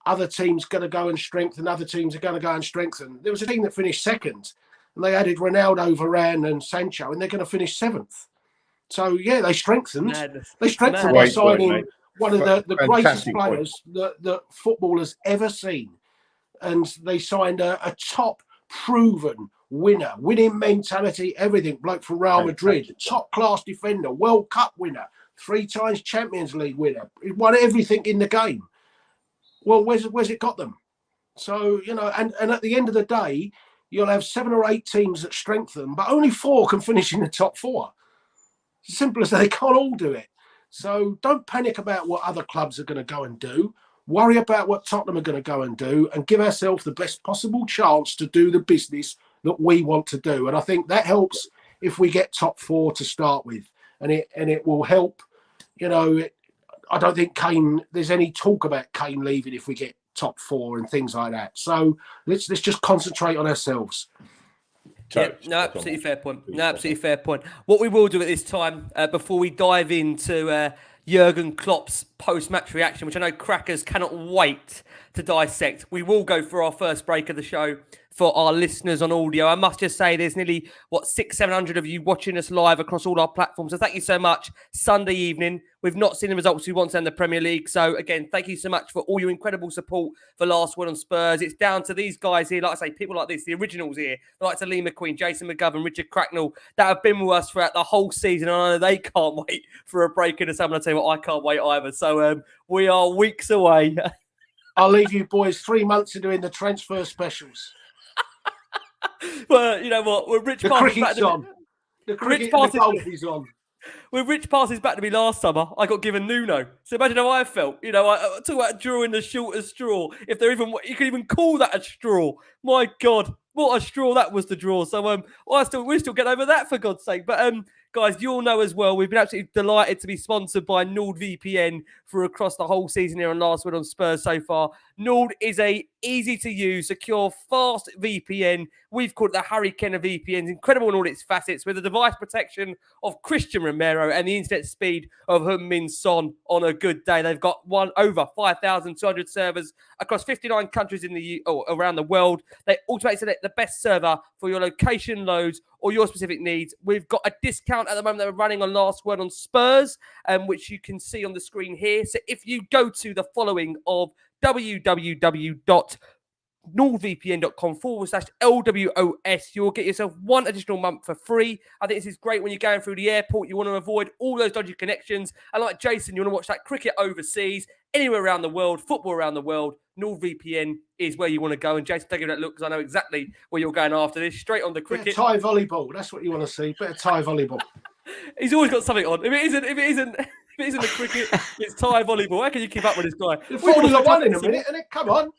C: other teams going to go and strengthen. Other teams are going to go and strengthen. There was a team that finished second, and they added Ronaldo, Varane, and Sancho, and they're going to finish seventh. So, they strengthened.
A: Madness.
C: They strengthened by signing one of the greatest players that football has ever seen. And they signed a top proven winner, winning mentality, everything. Bloke from Real Madrid, top class defender, World Cup winner, 3 times Champions League winner. He won everything in the game. Well, where's it got them? So, and at the end of the day, you'll have 7 or 8 teams that strengthen, but only 4 can finish in the top 4. It's as simple as that. They can't all do it. So don't panic about what other clubs are going to go and do. Worry about what Tottenham are going to go and do, and give ourselves the best possible chance to do the business that we want to do. And I think that helps if we get top 4 to start with, and it will help. I don't think there's any talk about Kane leaving if we get top 4 and things like that. So let's just concentrate on ourselves.
A: Yeah, absolutely fair point. What we will do at this time, before we dive into Jurgen Klopp's post-match reaction, which I know crackers cannot wait to dissect, we will go for our first break of the show for our listeners on audio. I must just say there's nearly, 600-700 of you watching us live across all our platforms. So thank you so much. Sunday evening. We've not seen the results we want to end the Premier League. So again, thank you so much for all your incredible support for Last Word on Spurs. It's down to these guys here, like I say, people like this, the originals here, like to Lee McQueen, Jason McGovern, Richard Cracknell, that have been with us throughout the whole season. And I know they can't wait for a break in the summer. I'll tell you what, I can't wait either. So we are weeks away.
C: I'll leave you boys 3 months to doing the transfer specials.
A: Well, you know what? When Rich
C: The
A: passes back
C: cricket's
A: to
C: on.
A: me,
C: The
A: Rich
C: cricket and the
A: passes.
C: golf is on.
A: When Rich passes back to me last summer, I got given Nuno. So imagine how I felt. You know, I talk about drawing the shortest straw. If they're even, you can even call that a straw. My God, what a straw that was to draw. So we're still getting over that for God's sake. But guys, you all know as well, we've been absolutely delighted to be sponsored by NordVPN for across the whole season here on Last Word on Spurs so far. Nord is a easy to use, secure, fast VPN. We've called it the hurricane of VPNs, incredible in all its facets, with the device protection of Christian Romero and the internet speed of Heung-min Son on a good day. They've got over 5,200 servers across 59 countries around the world. They automatically select the best server for your location loads or your specific needs. We've got a discount at the moment that we're running on Last Word on Spurs, which you can see on the screen here. So if you go to the following of www.nordvpn.com/LWOS, you'll get yourself one additional month for free. I think this is great when you're going through the airport. You want to avoid all those dodgy connections. And like Jason, you want to watch that cricket overseas, anywhere around the world, football around the world. NordVPN is where you want to go. And Jason, take that look because I know exactly where you're going after this. Straight on the cricket.
C: Bit of Thai volleyball. That's what you want to see. Bit of Thai volleyball.
A: He's always got something on. If it isn't the cricket, it's Thai volleyball. How can you keep up with this guy?
C: You're Formula One in a minute, and come on.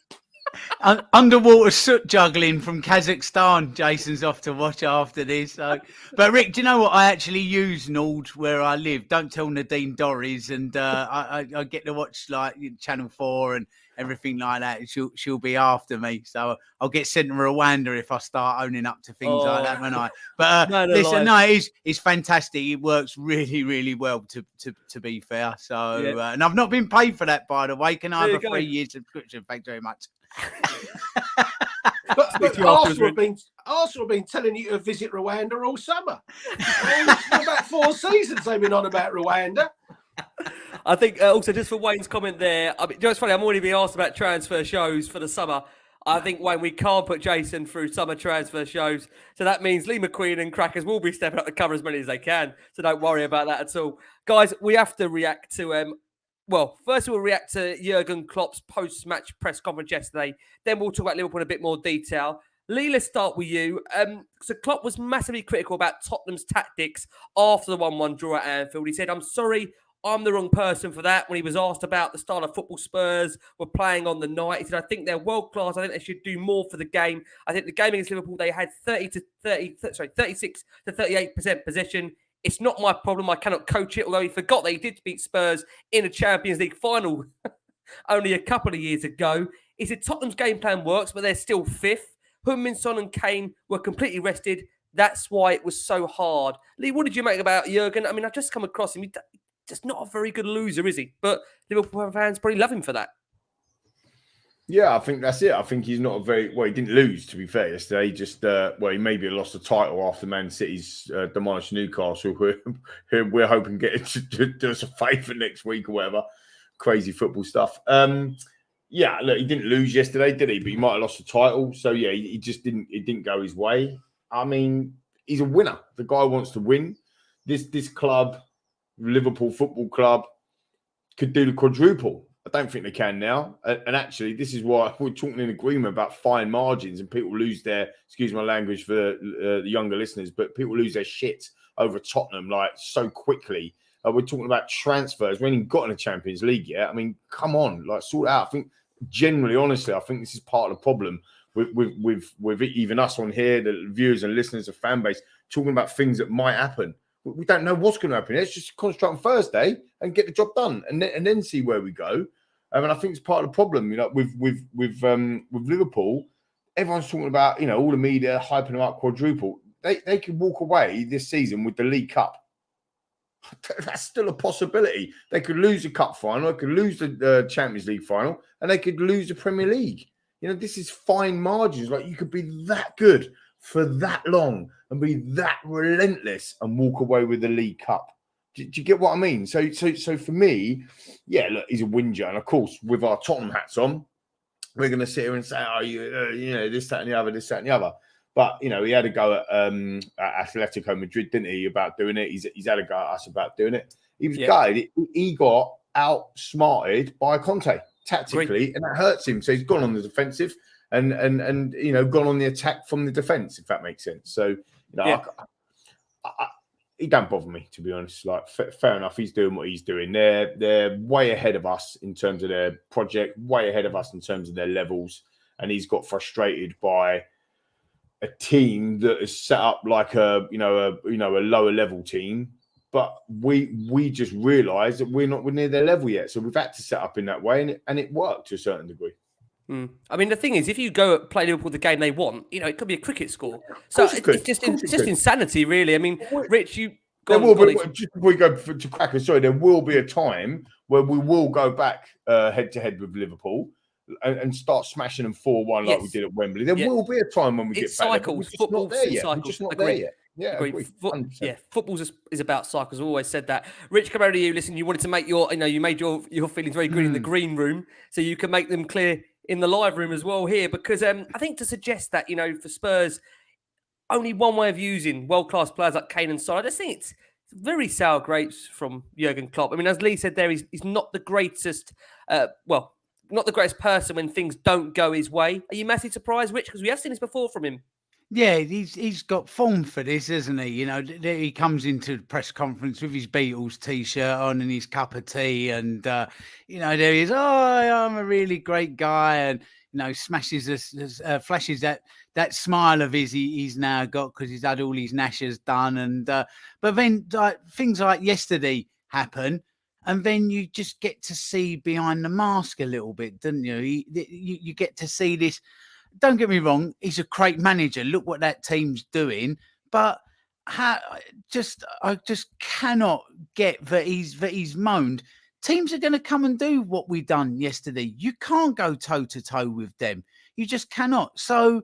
D: Underwater soot juggling from Kazakhstan. Jason's off to watch after this. So. But Rick, do you know what? I actually use Nord where I live. Don't tell Nadine Dorries, and I get to watch like Channel 4 and everything like that. She'll be after me, so I'll get sent to Rwanda if I start owning up to things like that, won't I? But listen, it's fantastic. It works really, really well. To be fair, so
A: yeah.
D: And I've not been paid for that, by the way. Can I have a 3-year subscription? Thanks very much.
C: But Arsenal have been telling you to visit Rwanda all summer. For about 4 seasons they've been on about Rwanda.
A: I think also just for Wayne's comment there, I mean, it's funny, I'm already being asked about transfer shows for the summer. I think, Wayne, we can't put Jason through summer transfer shows. So that means Lee McQueen and Crackers will be stepping up to cover as many as they can. So don't worry about that at all. Guys, we have to react to first we'll react to Jurgen Klopp's post-match press conference yesterday. Then we'll talk about Liverpool in a bit more detail. Lee, let's start with you. So Klopp was massively critical about Tottenham's tactics after the 1-1 draw at Anfield. He said, "I'm sorry, I'm the wrong person for that." When he was asked about the style of football Spurs were playing on the night, he said, "I think they're world-class. I think they should do more for the game. I think the game against Liverpool, they had 36 to 38% possession. It's not my problem. I cannot coach it," although he forgot that he did beat Spurs in a Champions League final only a couple of years ago. He said Tottenham's game plan works, but they're still fifth. Heung-min Son and Kane were completely rested. That's why it was so hard. Lee, what did you make about Jurgen? I mean, I've just come across him. He's just not a very good loser, is he? But Liverpool fans probably love him for that.
B: Yeah, I think that's it. I think he's not he didn't lose, to be fair, yesterday. He just, he maybe lost the title after Man City's demolished Newcastle. We're hoping to do us a favour next week or whatever. Crazy football stuff. Yeah, look, he didn't lose yesterday, did he? But he might have lost the title. So, yeah, he just didn't. It didn't go his way. I mean, he's a winner. The guy wants to win. This club, Liverpool Football Club, could do the quadruple. I don't think they can now. And actually, this is why we're talking in agreement about fine margins and people lose their, excuse my language for the younger listeners, but people lose their shit over Tottenham like so quickly. We're talking about transfers. We ain't got in the Champions League yet. I mean, come on, like sort it out. I think generally, honestly, I think this is part of the problem with even us on here, the viewers and listeners of fan base, talking about things that might happen. We don't know what's going to happen. Let's just concentrate on Thursday and get the job done, and then see where we go. And I think it's part of the problem, you know, with Liverpool. Everyone's talking about, you know, all the media hyping them up quadruple. They could walk away this season with the League Cup. That's still a possibility. They could lose the Cup final, they could lose the Champions League final, and they could lose the Premier League. You know, this is fine margins. Like, you could be that good for that long and be that relentless and walk away with the League Cup. Do you get what I mean? So for me, yeah, look, he's a whinger. And of course, with our Tottenham hats on, we're going to sit here and say, oh, you know, this, that, and the other, this, that, and the other. But, you know, he had a go at Atletico Madrid, didn't he, about doing it? He's had a go at us about doing it. He was gutted. He got outsmarted by Conte tactically, and that hurts him. So he's gone on the defensive. and gone on the attack from the defence, if that makes sense. So he don't bother me, to be honest. Like, fair enough, he's doing what he's doing. They're way ahead of us in terms of their project, way ahead of us in terms of their levels, and he's got frustrated by a team that is set up like a lower level team. But we just realised that we're not near their level yet, so we've had to set up in that way, and it worked to a certain degree.
A: I mean, the thing is, if you go play Liverpool the game they want, it could be a cricket score. So it's just insanity, really. I mean, Rich,
B: just before we go to Cracker, sorry, there will be a time where we will go back head to head with Liverpool and start smashing them 4-1 like we did at Wembley. There will be a time when we get back.
A: Cycles. Football's cycles.
B: We're just not there yet. Yeah,
A: Football is about cycles. I've always said that. Rich, come over to you. Listen, you wanted to make you made your feelings very green in the green room, so you can make them clear in the live room as well here. Because I think to suggest that for Spurs, only one way of using world-class players like Kane and Son, I just think it's very sour grapes from Jurgen Klopp. I mean, as Lee said there, he's not the greatest. Not the greatest person when things don't go his way. Are you massively surprised, Rich? Because we have seen this before from him.
D: Yeah, he's got form for this, hasn't he? He comes into the press conference with his Beatles T-shirt on and his cup of tea, and there he is. Oh, I'm a really great guy, and smashes flashes that smile of his he's now got because he's had all his Nashers done, and but then things like yesterday happen. And then you just get to see behind the mask a little bit, don't you? You get to see this. Don't get me wrong, he's a great manager. Look what that team's doing. But I just cannot get that he's moaned. Teams are going to come and do what we done yesterday. You can't go toe-to-toe with them. You just cannot. So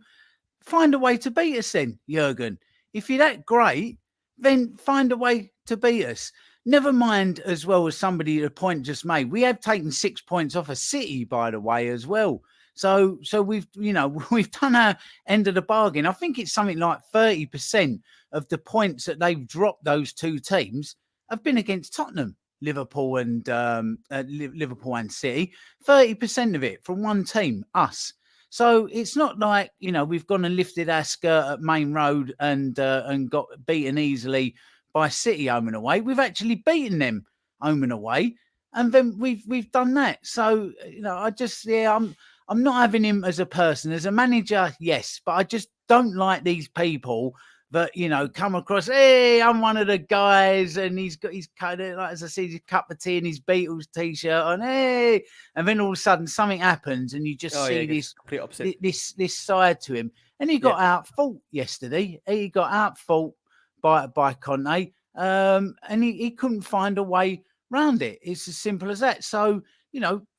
D: find a way to beat us then, Jurgen. If you're that great, then find a way to beat us. Never mind, as well as somebody, the point just made, we have taken 6 points off a City, by the way, as well. So we've done our end of the bargain. I think it's something like 30% of the points that they've dropped, those two teams, have been against Tottenham, Liverpool and City. 30% of it from one team, us. So it's not like we've gone and lifted our skirt at Main Road and got beaten easily by City home and away. We've actually beaten them home and away, and then we've done that. So I'm not having him as a person. As a manager, yes, but I just don't like these people that come across. Hey, I'm one of the guys, and he's kind of like, as I said, his cup of tea and his Beatles T-shirt on. Hey, and then all of a sudden something happens, and you just see this complete opposite. This side to him, and he got out-fought yesterday. He got out-fought by Conte, and he couldn't find a way round it. It's as simple as that. So,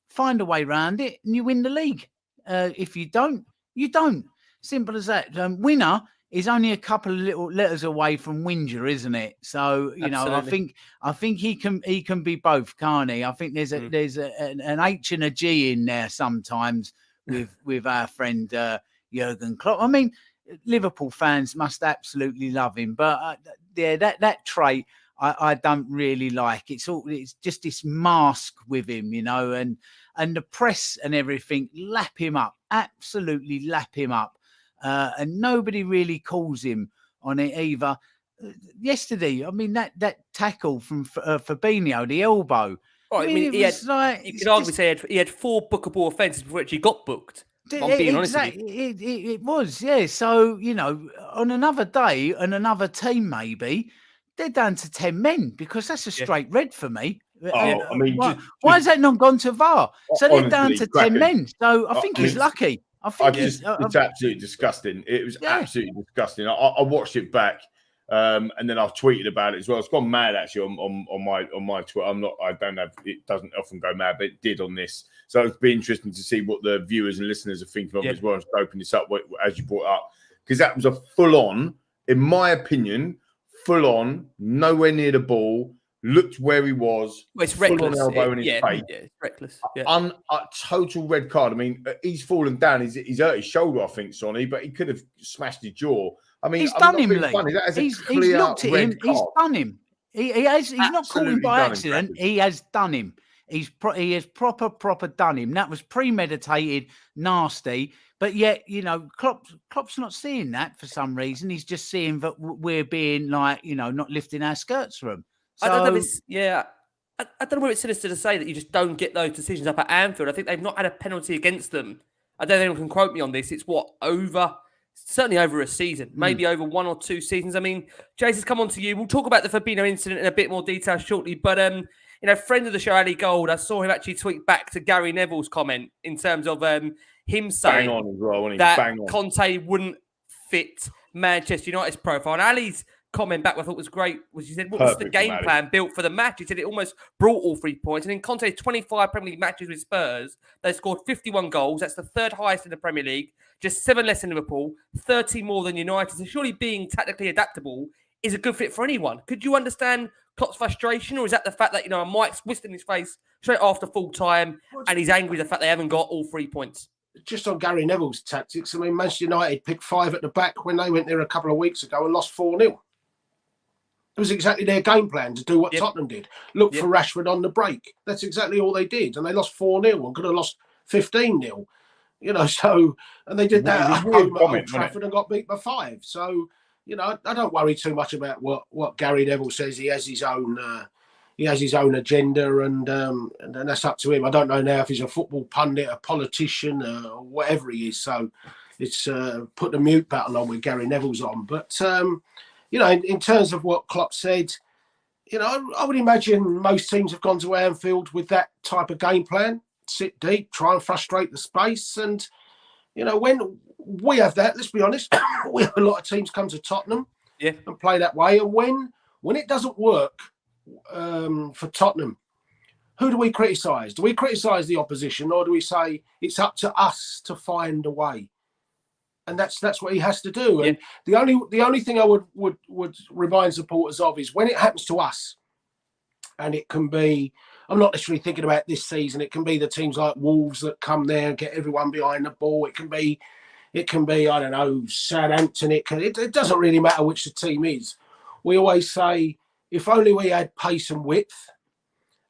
D: find a way round it and you win the league. If you don't, you don't. Simple as that. Winner is only a couple of little letters away from Winger, isn't it? So, I think he can be both, can't he? I think there's an H and a G in there sometimes with our friend Jurgen Klopp. I mean, Liverpool fans must absolutely love him, but that trait I don't really like. It's just this mask with him, and the press and everything lap him up, absolutely lap him up, and nobody really calls him on it either. Yesterday, I mean that tackle from Fabinho, the elbow.
A: Right, you could argue say he had 4 bookable offences before he got booked. I'm being honest with you.
D: It was, yeah. So, on another day and another team, maybe, they're down to 10 men because that's a straight red for me.
B: I mean,
D: why has that not gone to VAR? So they're down to 10 men. So I think he's lucky.
B: It's absolutely disgusting. It was absolutely disgusting. I watched it back. And then I've tweeted about it as well. It's gone mad actually on my Twitter. It doesn't often go mad, but it did on this. So it'd be interesting to see what the viewers and listeners are thinking of as well. Just open this up as you brought it up, because that was a full on, in my opinion, full on, nowhere near the ball. Looked where he was.
A: Well, it's reckless.
B: Full on elbow in his face.
A: Yeah, it's reckless.
B: A total red card. I mean, he's fallen down. He's hurt his shoulder, I think, Sonny, but he could have smashed his jaw. I mean,
D: he's done him, Lee.
B: He's
D: looked at him. He's done him. He's not caught him by accident. He has done him. he has proper done him. That was premeditated, nasty. But yet, Klopp's not seeing that for some reason. He's just seeing that we're being like, not lifting our skirts for him. So,
A: I don't know if it's, I don't know whether it's sinister to say that you just don't get those decisions up at Anfield. I think they've not had a penalty against them. I don't think anyone can quote me on this. It's certainly over a season, maybe over 1 or 2 seasons. I mean, Jason's come on to you. We'll talk about the Fabinho incident in a bit more detail shortly. But, friend of the show, Ali Gold, I saw him actually tweet back to Gary Neville's comment in terms of him saying that Conte wouldn't fit Manchester United's profile. And Ali's comment back, I thought was great, was he said, what was the game plan built for the match? He said it almost brought all 3 points. And in Conte's 25 Premier League matches with Spurs, they scored 51 goals. That's the 3rd highest in the Premier League, just 7 less than Liverpool, 30 more than United. So surely being tactically adaptable is a good fit for anyone. Could you understand Klopp's frustration, or is that the fact that, Mike's whisked in his face straight after full time and he's angry at the fact they haven't got all 3 points?
C: Just on Gary Neville's tactics, I mean, Manchester United picked 5 at the back when they went there a couple of weeks ago and lost 4-0. It was exactly their game plan to do what Tottenham did. Look for Rashford on the break. That's exactly all they did. And they lost 4-0 and could have lost 15-0. And they did that at home at Old Trafford and got beat by 5. So, I don't worry too much about what Gary Neville says. He has his own agenda, and that's up to him. I don't know now if he's a football pundit, a politician, or whatever he is. So it's put the mute button on with Gary Neville's on. But in terms of what Klopp said, I would imagine most teams have gone to Anfield with that type of game plan. Sit deep, try and frustrate the space. And, when we have that, let's be honest, we have a lot of teams come to Tottenham and play that way. And when it doesn't work for Tottenham, who do we criticise? Do we criticise the opposition, or do we say it's up to us to find a way? And that's what he has to do. And the only thing I would remind supporters of is when it happens to us, and it can be, I'm not necessarily thinking about this season, it can be the teams like Wolves that come there and get everyone behind the ball. It can be, I don't know, Southampton. It doesn't really matter which the team is. We always say, if only we had pace and width,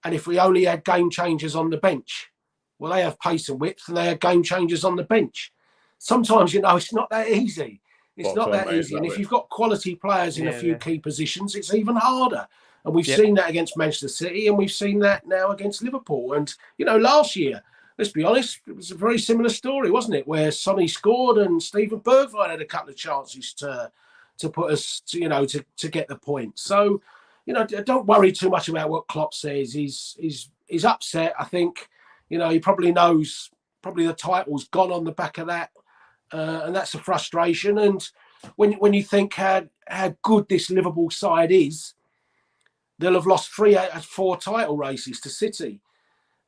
C: and if we only had game changers on the bench. Well, they have pace and width, and they have game changers on the bench. Sometimes, it's not that easy. It's not that easy. And if you've got quality players in a few key positions, it's even harder. And we've seen that against Manchester City, and we've seen that now against Liverpool. And, last year, let's be honest, it was a very similar story, wasn't it? Where Sonny scored and Steven Bergwijn had a couple of chances to put us, to get the point. So, don't worry too much about what Klopp says. He's upset. I think, he probably knows the title's gone on the back of that. And that's a frustration. And when you think how good this Liverpool side is, they'll have lost 3 out of 4 title races to City.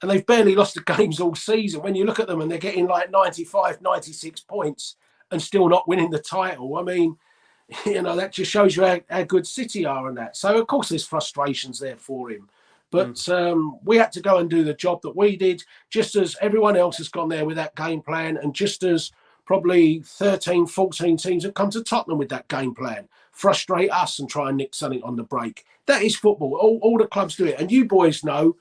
C: And they've barely lost the games all season. When you look at them and they're getting like 95, 96 points and still not winning the title, I mean, that just shows you how good City are and that. So, of course, there's frustrations there for him. But we had to go and do the job that we did, just as everyone else has gone there with that game plan, and just as probably 13, 14 teams have come to Tottenham with that game plan. Frustrate us and try and nick something on the break. That is football. All the clubs do it. And you boys know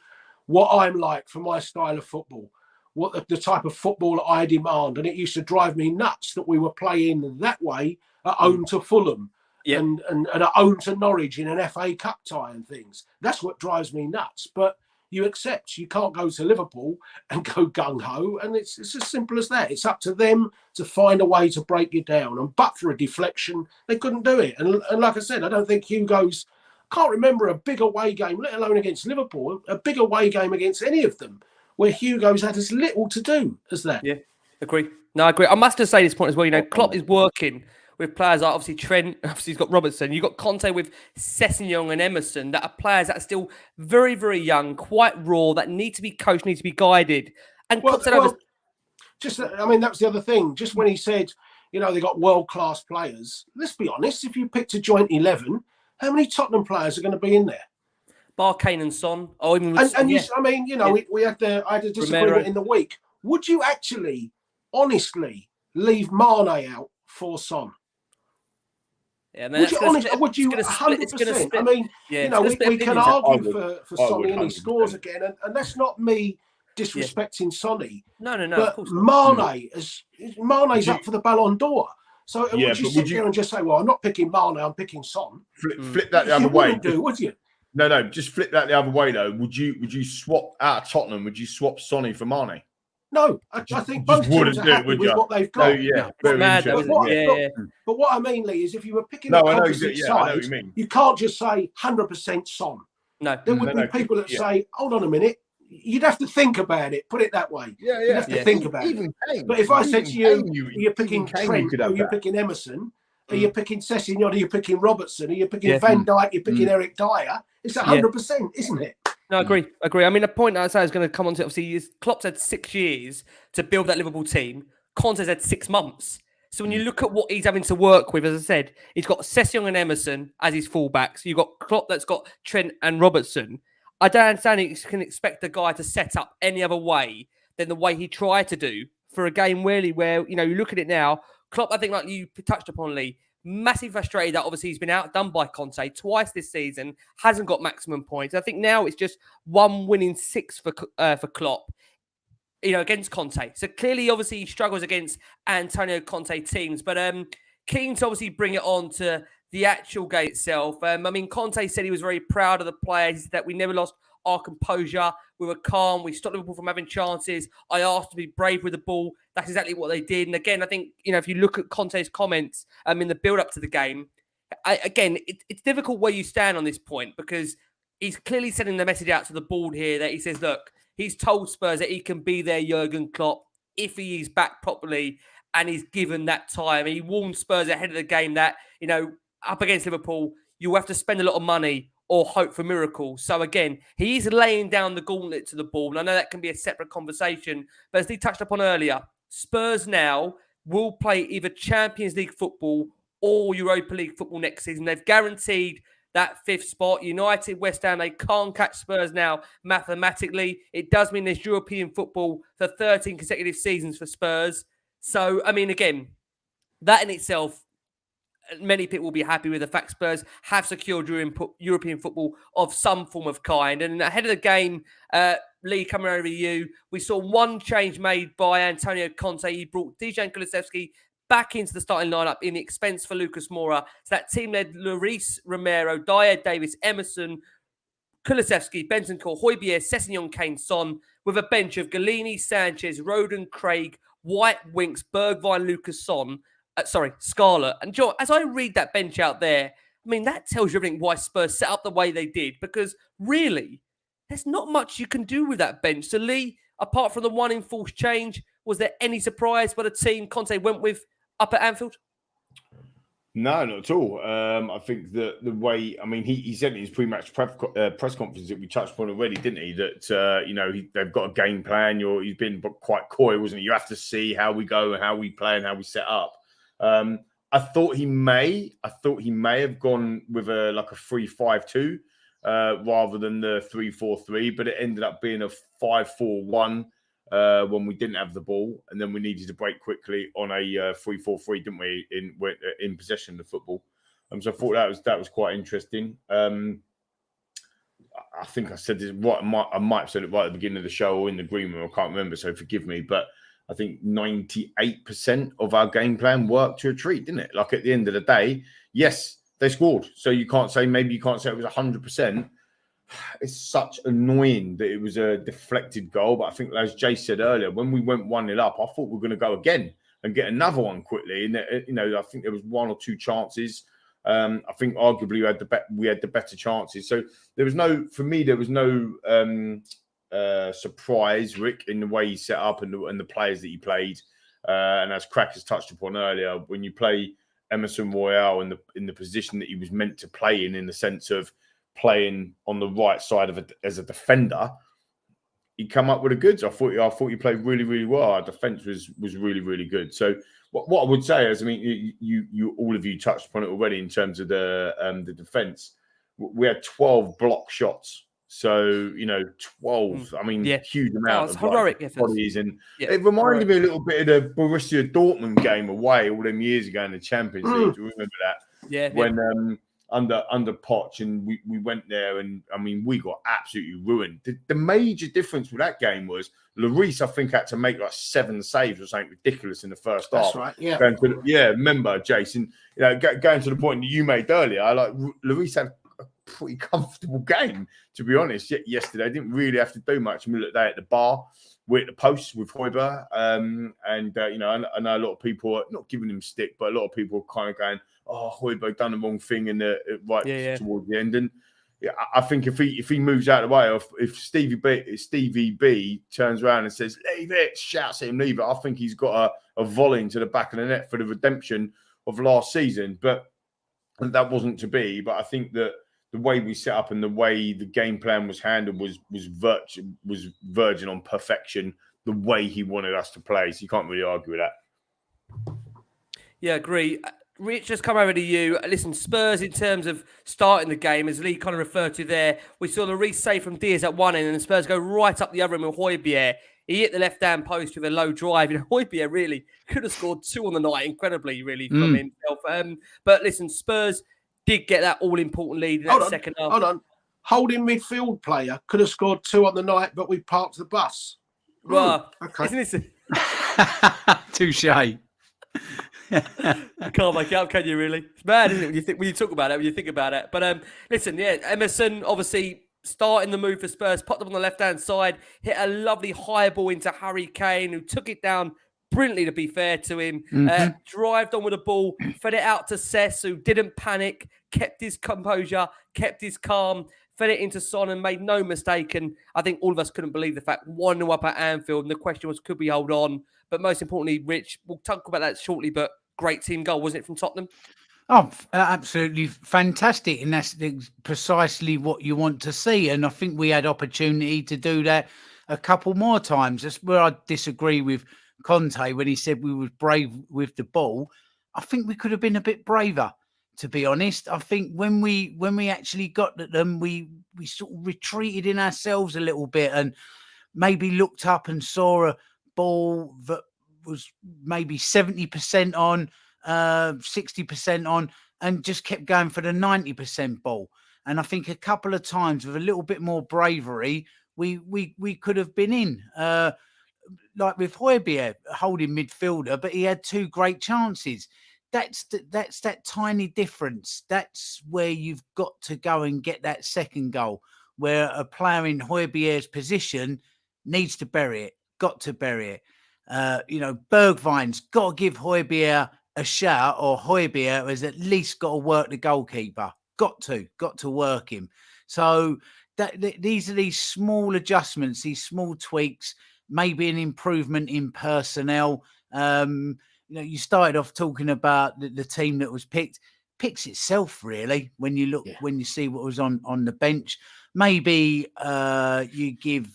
C: what I'm like for my style of football, what the type of football that I demand. And it used to drive me nuts that we were playing that way at home to Fulham and at home to Norwich in an FA Cup tie and things. That's what drives me nuts. But you accept you can't go to Liverpool and go gung-ho, and it's as simple as that. It's up to them to find a way to break you down. And but for a deflection, they couldn't do it. And like I said, I don't think Hugo's, can't remember a big away game, let alone against Liverpool, a big away game against any of them, where Hugo's had as little to do as that.
A: Yeah, agree. No, I agree. I must just say this point as well, Klopp is working with players like obviously Trent, obviously he's got Robertson. You've got Conte with Sessegnon and Emerson that are players that are still very, very young, quite raw, that need to be coached, need to be guided. And
C: that was the other thing. Just when he said, they got world-class players, let's be honest, if you picked a joint 11, how many Tottenham players are going to be in there?
A: Bar Kane and Son.
C: We had a disagreement Romero in the week. Would you actually, honestly, leave Mane out for Son?
A: Yeah, man,
C: Would
A: that's
C: you
A: gonna
C: honest?
A: split-
C: Would you
A: it's gonna split- it's gonna
C: 100%? I
A: split-
C: mean,
A: Yeah,
C: you
A: it's
C: know,
A: gonna split
C: we can
A: opinions.
C: argue
B: I
C: for
B: would
C: Sonny and he
B: 100%.
C: scores again, and that's not me disrespecting Sonny.
A: No, of
C: But
A: course not.
C: Mane's up for the Ballon d'Or. So
B: Yeah,
C: would you
B: but
C: sit there and just say, "Well, I'm not picking Mane, I'm picking Son"?
B: Flip that the other
C: You
B: way.
C: wouldn't do, would you?
B: No, just flip that the other way though. Would you swap out of Tottenham? Would you swap Sonny for Mane?
C: No, I think both teams are happy with what they've got.
B: No, yeah, very
A: mad, though,
B: interesting.
A: isn't it?
C: But what I mean, Lee, is if you were picking
B: No,
C: an
B: I know.
C: opposite
B: Yeah, I know what
C: side,
B: you mean.
C: you can't just say 100% Son.
A: No.
C: There would be people that say, "Hold on a minute." You'd have to think about it. Put it that way.
B: Yeah,
C: You'd have to think about it.
B: Kane,
C: but if I said to you,
B: Kane,
C: you're picking Trent, or you're picking Emerson, or you're picking Sessegnon, or you're picking Robertson, or you're picking Van Dijk, you're picking Eric Dyer, it's 100%, isn't it?
A: No, I agree. I mean, the point I say is going to come on to, obviously, is Klopp's had 6 years to build that Liverpool team. Conte's had 6 months. So when you look at what he's having to work with, as I said, he's got Sessegnon and Emerson as his fullbacks. You've got Klopp that's got Trent and Robertson. I don't understand you can expect the guy to set up any other way than the way he tried to do for a game really where, you look at it now, Klopp, I think like you touched upon, Lee, massively frustrated that obviously he's been outdone by Conte twice this season, hasn't got maximum points. I think now it's just 1 win in 6 for Klopp, against Conte. So clearly, obviously, he struggles against Antonio Conte teams, but keen to obviously bring it on to the actual game itself. I mean, Conte said he was very proud of the players, that we never lost our composure. We were calm. We stopped Liverpool from having chances. I asked to be brave with the ball. That's exactly what they did. And again, I think, if you look at Conte's comments in the build-up to the game, it's difficult where you stand on this point because he's clearly sending the message out to the board here that he says, look, he's told Spurs that he can be their Jurgen Klopp if he is back properly and he's given that time. And he warned Spurs ahead of the game that, up against Liverpool, you have to spend a lot of money or hope for miracles. So again, he is laying down the gauntlet to the ball. And I know that can be a separate conversation, but as he touched upon earlier, Spurs now will play either Champions League football or Europa League football next season. They've guaranteed that 5th spot. United, West Ham, they can't catch Spurs now mathematically. It does mean there's European football for 13 consecutive seasons for Spurs. So, I mean, again, that in itself, many people will be happy with the fact Spurs have secured European football of some form of kind. And ahead of the game, Lee, coming over to you, we saw one change made by Antonio Conte. He brought Dejan Kulusevski back into the starting lineup in the expense for Lucas Moura. So that team led Lloris, Romero, Dyer, Davis, Emerson, Kulusevski, Bentancur, Højbjerg, Sessegnon, Kane, Son, with a bench of Galini, Sanchez, Roden, Craig, White, Winks, Bergwijn, Lucas Scarlett. And John, as I read that bench out there, I mean, that tells you everything why Spurs set up the way they did, because really, there's not much you can do with that bench. So Lee, apart from the one enforced change, was there any surprise by the team Conte went with up at Anfield?
B: No, not at all. I think that the way, I mean, he said in his pre-match press conference that we touched upon already, didn't he? That, they've got a game plan. He's been quite coy, wasn't he? You have to see how we go and how we play and how we set up. I thought he may have gone with a 3-5-2 rather than the 3-4-3, but it ended up being a 5-4-1 when we didn't have the ball, and then we needed to break quickly on a 3-4-3, didn't we? In possession of the football, so I thought that was quite interesting. I think I said this right. I might have said it right at the beginning of the show or in the green room. I can't remember, so forgive me. But I think 98% of our game plan worked to a treat, didn't it? Like at the end of the day, yes, they scored. So you can't say it was 100%. It's such annoying that it was a deflected goal. But I think, as Jay said earlier, when we went 1-0 up, I thought we were going to go again and get another one quickly. And I think there was 1 or 2 chances. I think arguably we had the better chances. So there was no surprise, Rick, in the way he set up and the players that he played. And as Crack has touched upon earlier, when you play Emerson Royale in the position that he was meant to play in the sense of playing on the right side as a defender, he come up with the goods. I thought he played really, really well. Our defence was really, really good. So what I would say is, I mean, you all of you touched upon it already in terms of the defence. We had 12 block shots. So 12. I mean, huge amount of
A: heroic
B: bodies, and it reminded me a little bit of the Borussia Dortmund game away all them years ago in the Champions League. Do you remember that?
A: Yeah.
B: when under Poch, and we went there, and I mean we got absolutely ruined. The major difference with that game was Lloris, I think, had to make like 7 saves or something ridiculous in the first half.
C: That's right. Yeah.
B: Remember, Jason, going to the point that you made earlier, like Lloris had a pretty comfortable game, to be honest. Yesterday, didn't really have to do much. I mean, look, they at the bar, we're at the post with Højbjerg, and I know a lot of people are not giving him stick, but a lot of people are kind of going, "Oh, Højbjerg done the wrong thing in towards the end." And I think if he moves out of the way, or if Stevie B turns around and says "Leave it," shouts at him "Leave it," I think he's got a volley into the back of the net for the redemption of last season. But that wasn't to be. But I think that the way we set up and the way the game plan was handled was verging on perfection. The way he wanted us to play, so you can't really argue with that.
A: Yeah, agree. Rich, just come over to you. Listen, Spurs, in terms of starting the game, as Lee kind of referred to there, we saw the save from Diaz at one end, and the Spurs go right up the other end with Højbjerg. He hit the left-hand post with a low drive. Højbjerg really could have scored 2 on the night, incredibly, really, from himself. But listen, Spurs did get that all-important lead in that second half.
C: Hold on. Holding midfield player could have scored 2 on the night, but we parked the bus.
A: Well,
C: okay.
A: Isn't it?
D: Touche.
A: You can't make it up, can you, really? It's mad, isn't it, when you talk about it, when you think about it. But listen, Emerson, obviously, starting the move for Spurs, popped up on the left-hand side, hit a lovely high ball into Harry Kane, who took it down brilliantly, to be fair to him. Drived on with the ball, fed it out to Cess, who didn't panic, kept his composure, kept his calm, fed it into Son and made no mistake. And I think all of us couldn't believe the fact 1-0 up at Anfield. And the question was, could we hold on? But most importantly, Rich, we'll talk about that shortly, but great team goal, wasn't it, from Tottenham?
D: Oh, absolutely fantastic. And that's precisely what you want to see. And I think we had opportunity to do that a couple more times. That's where I disagree with Conte when he said we were brave with the ball. I think we could have been a bit braver, to be honest. I think when we actually got at them, we sort of retreated in ourselves a little bit and maybe looked up and saw a ball that was maybe 70% on, 60% on, and just kept going for the 90% ball. And I think a couple of times with a little bit more bravery, we could have been in. Like with Højbjerg holding midfielder, but he had 2 great chances. That's that tiny difference. That's where you've got to go and get that second goal, where a player in Højbjerg's position needs to bury it, got to bury it. Bergwijn's got to give Højbjerg a shout, or Højbjerg has at least got to work the goalkeeper. Got to work him. So these are these small adjustments, these small tweaks, maybe an improvement in personnel. You started off talking about the team that was picked. Picks itself, really, when you look, when you see what was on the bench. Maybe you give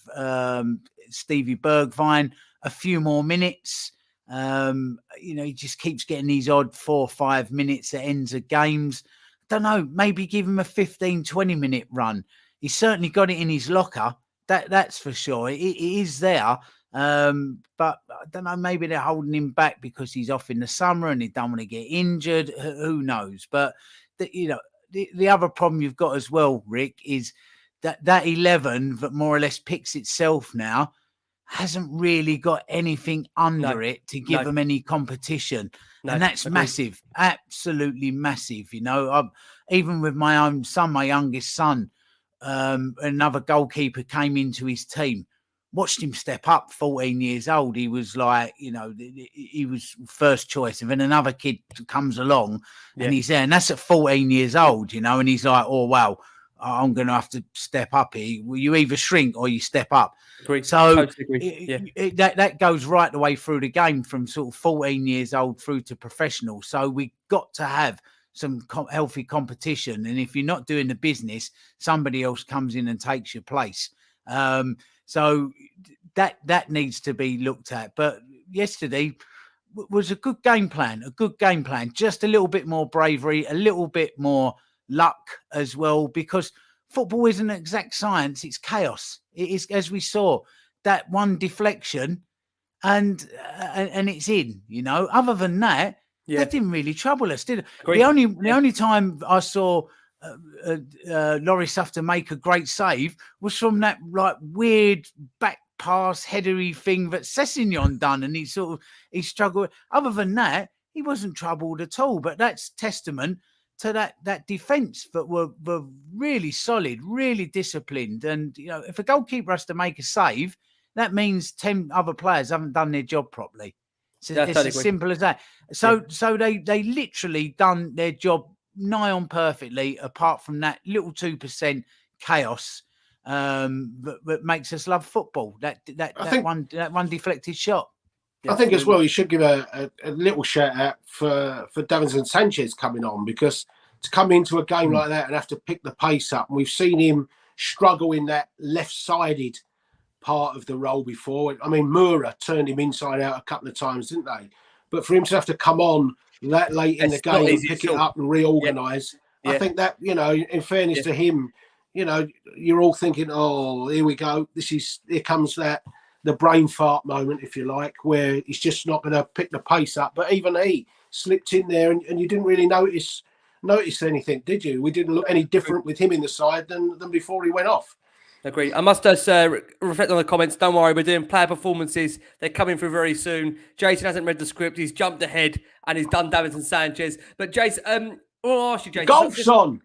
D: Stevie Bergwijn a few more minutes. He just keeps getting these odd 4 or 5 minutes at ends of games. Don't know, maybe give him a 15-20 minute run. He's certainly got it in his locker. That's for sure. It is there. But I don't know, maybe they're holding him back because he's off in the summer and he don't want to get injured. Who knows? But the other problem you've got as well, Rick, is that 11 that more or less picks itself now hasn't really got anything under it to give them any competition. And that's massive, absolutely massive. Even with my own son, my youngest son, another goalkeeper came into his team. Watched him step up, 14 years old. He was like, he was first choice. And then another kid comes along and he's there. And that's at 14 years old, and he's like, oh, wow, I'm going to have to step up here. You either shrink or you step up.
A: Agreed.
D: So
A: totally agree.
D: That goes right the way through the game from sort of 14 years old through to professional. So we got to have some healthy competition. And if you're not doing the business, somebody else comes in and takes your place. So that needs to be looked at. But yesterday was a good game plan, just a little bit more bravery, a little bit more luck as well, because football isn't an exact science. It's chaos. It is, as we saw, that one deflection and it's in, Other than that, That didn't really trouble us, did it?
A: Agreed.
D: The only time I saw Loris have to make a great save was from that like weird back pass headery thing that Sessegnon done, and he struggled. Other than that, he wasn't troubled at all. But that's testament to that defence that were really solid, really disciplined. And if a goalkeeper has to make a save, that means 10 other players haven't done their job properly. It's as simple as that. So they literally done their job nigh on perfectly, apart from that little 2% chaos that makes us love football. That one deflected shot.
C: I think as well, you should give a little shout out for Davinson Sanchez coming on, because to come into a game like that and have to pick the pace up, and we've seen him struggle in that left-sided part of the role before. I mean, Moura turned him inside out a couple of times, didn't they? But for him to have to come on that late in the game and pick it up and reorganise, I think that, in fairness to him, you're all thinking, oh, here we go. Here comes the brain fart moment, if you like, where he's just not going to pick the pace up. But even he slipped in there, and you didn't really notice anything, did you? We didn't look any different with him in the side than before he went off.
A: Agree. I must just reflect on the comments. Don't worry, we're doing player performances. They're coming through very soon. Jason hasn't read the script. He's jumped ahead and he's done Davinson Sanchez. But Jason, I'll ask you, Jason.
C: Golf's on.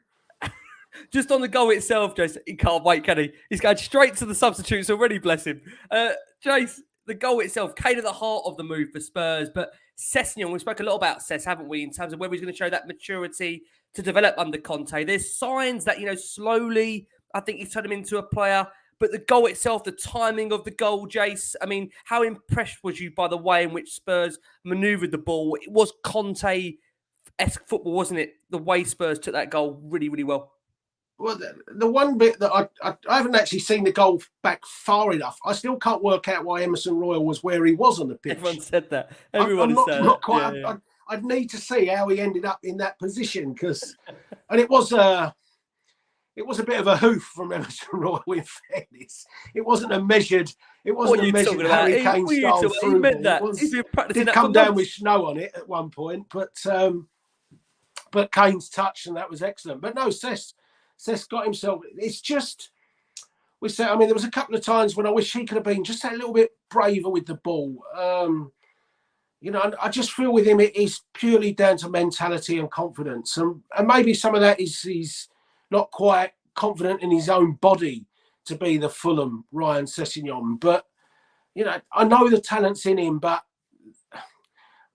A: Just on the goal itself, Jason, he can't wait, can he? He's going straight to the substitutes already, bless him. Jace, the goal itself came at the heart of the move for Spurs, but Sessegnon, we spoke a lot about Sess, haven't we, in terms of whether he's going to show that maturity to develop under Conte. There's signs that, slowly, I think he's turned him into a player, but the goal itself, the timing of the goal, Jace, I mean, how impressed was you by the way in which Spurs manoeuvred the ball? It was Conte-esque football, wasn't it? The way Spurs took that goal really, really well.
C: Well, the one bit that I haven't actually seen the goal back far enough. I still can't work out why Emerson Royal was where he was on the pitch.
A: Everyone said that. Everyone said
C: not quite. Yeah. I'd need to see how he ended up in that position, and it was a bit of a hoof from Emerson Royal. In fairness, it wasn't a measured. It wasn't a measured Harry Kane style through. He meant that. He's been practicing that. Did come down with snow on it at one point, but Kane's touch, and that was excellent. But no, Cess got himself. It's just, there was a couple of times when I wish he could have been just a little bit braver with the ball. I just feel with him it is purely down to mentality and confidence, and maybe some of that is he's not quite confident in his own body to be the Fulham Ryan Sessegnon. But I know the talent's in him, but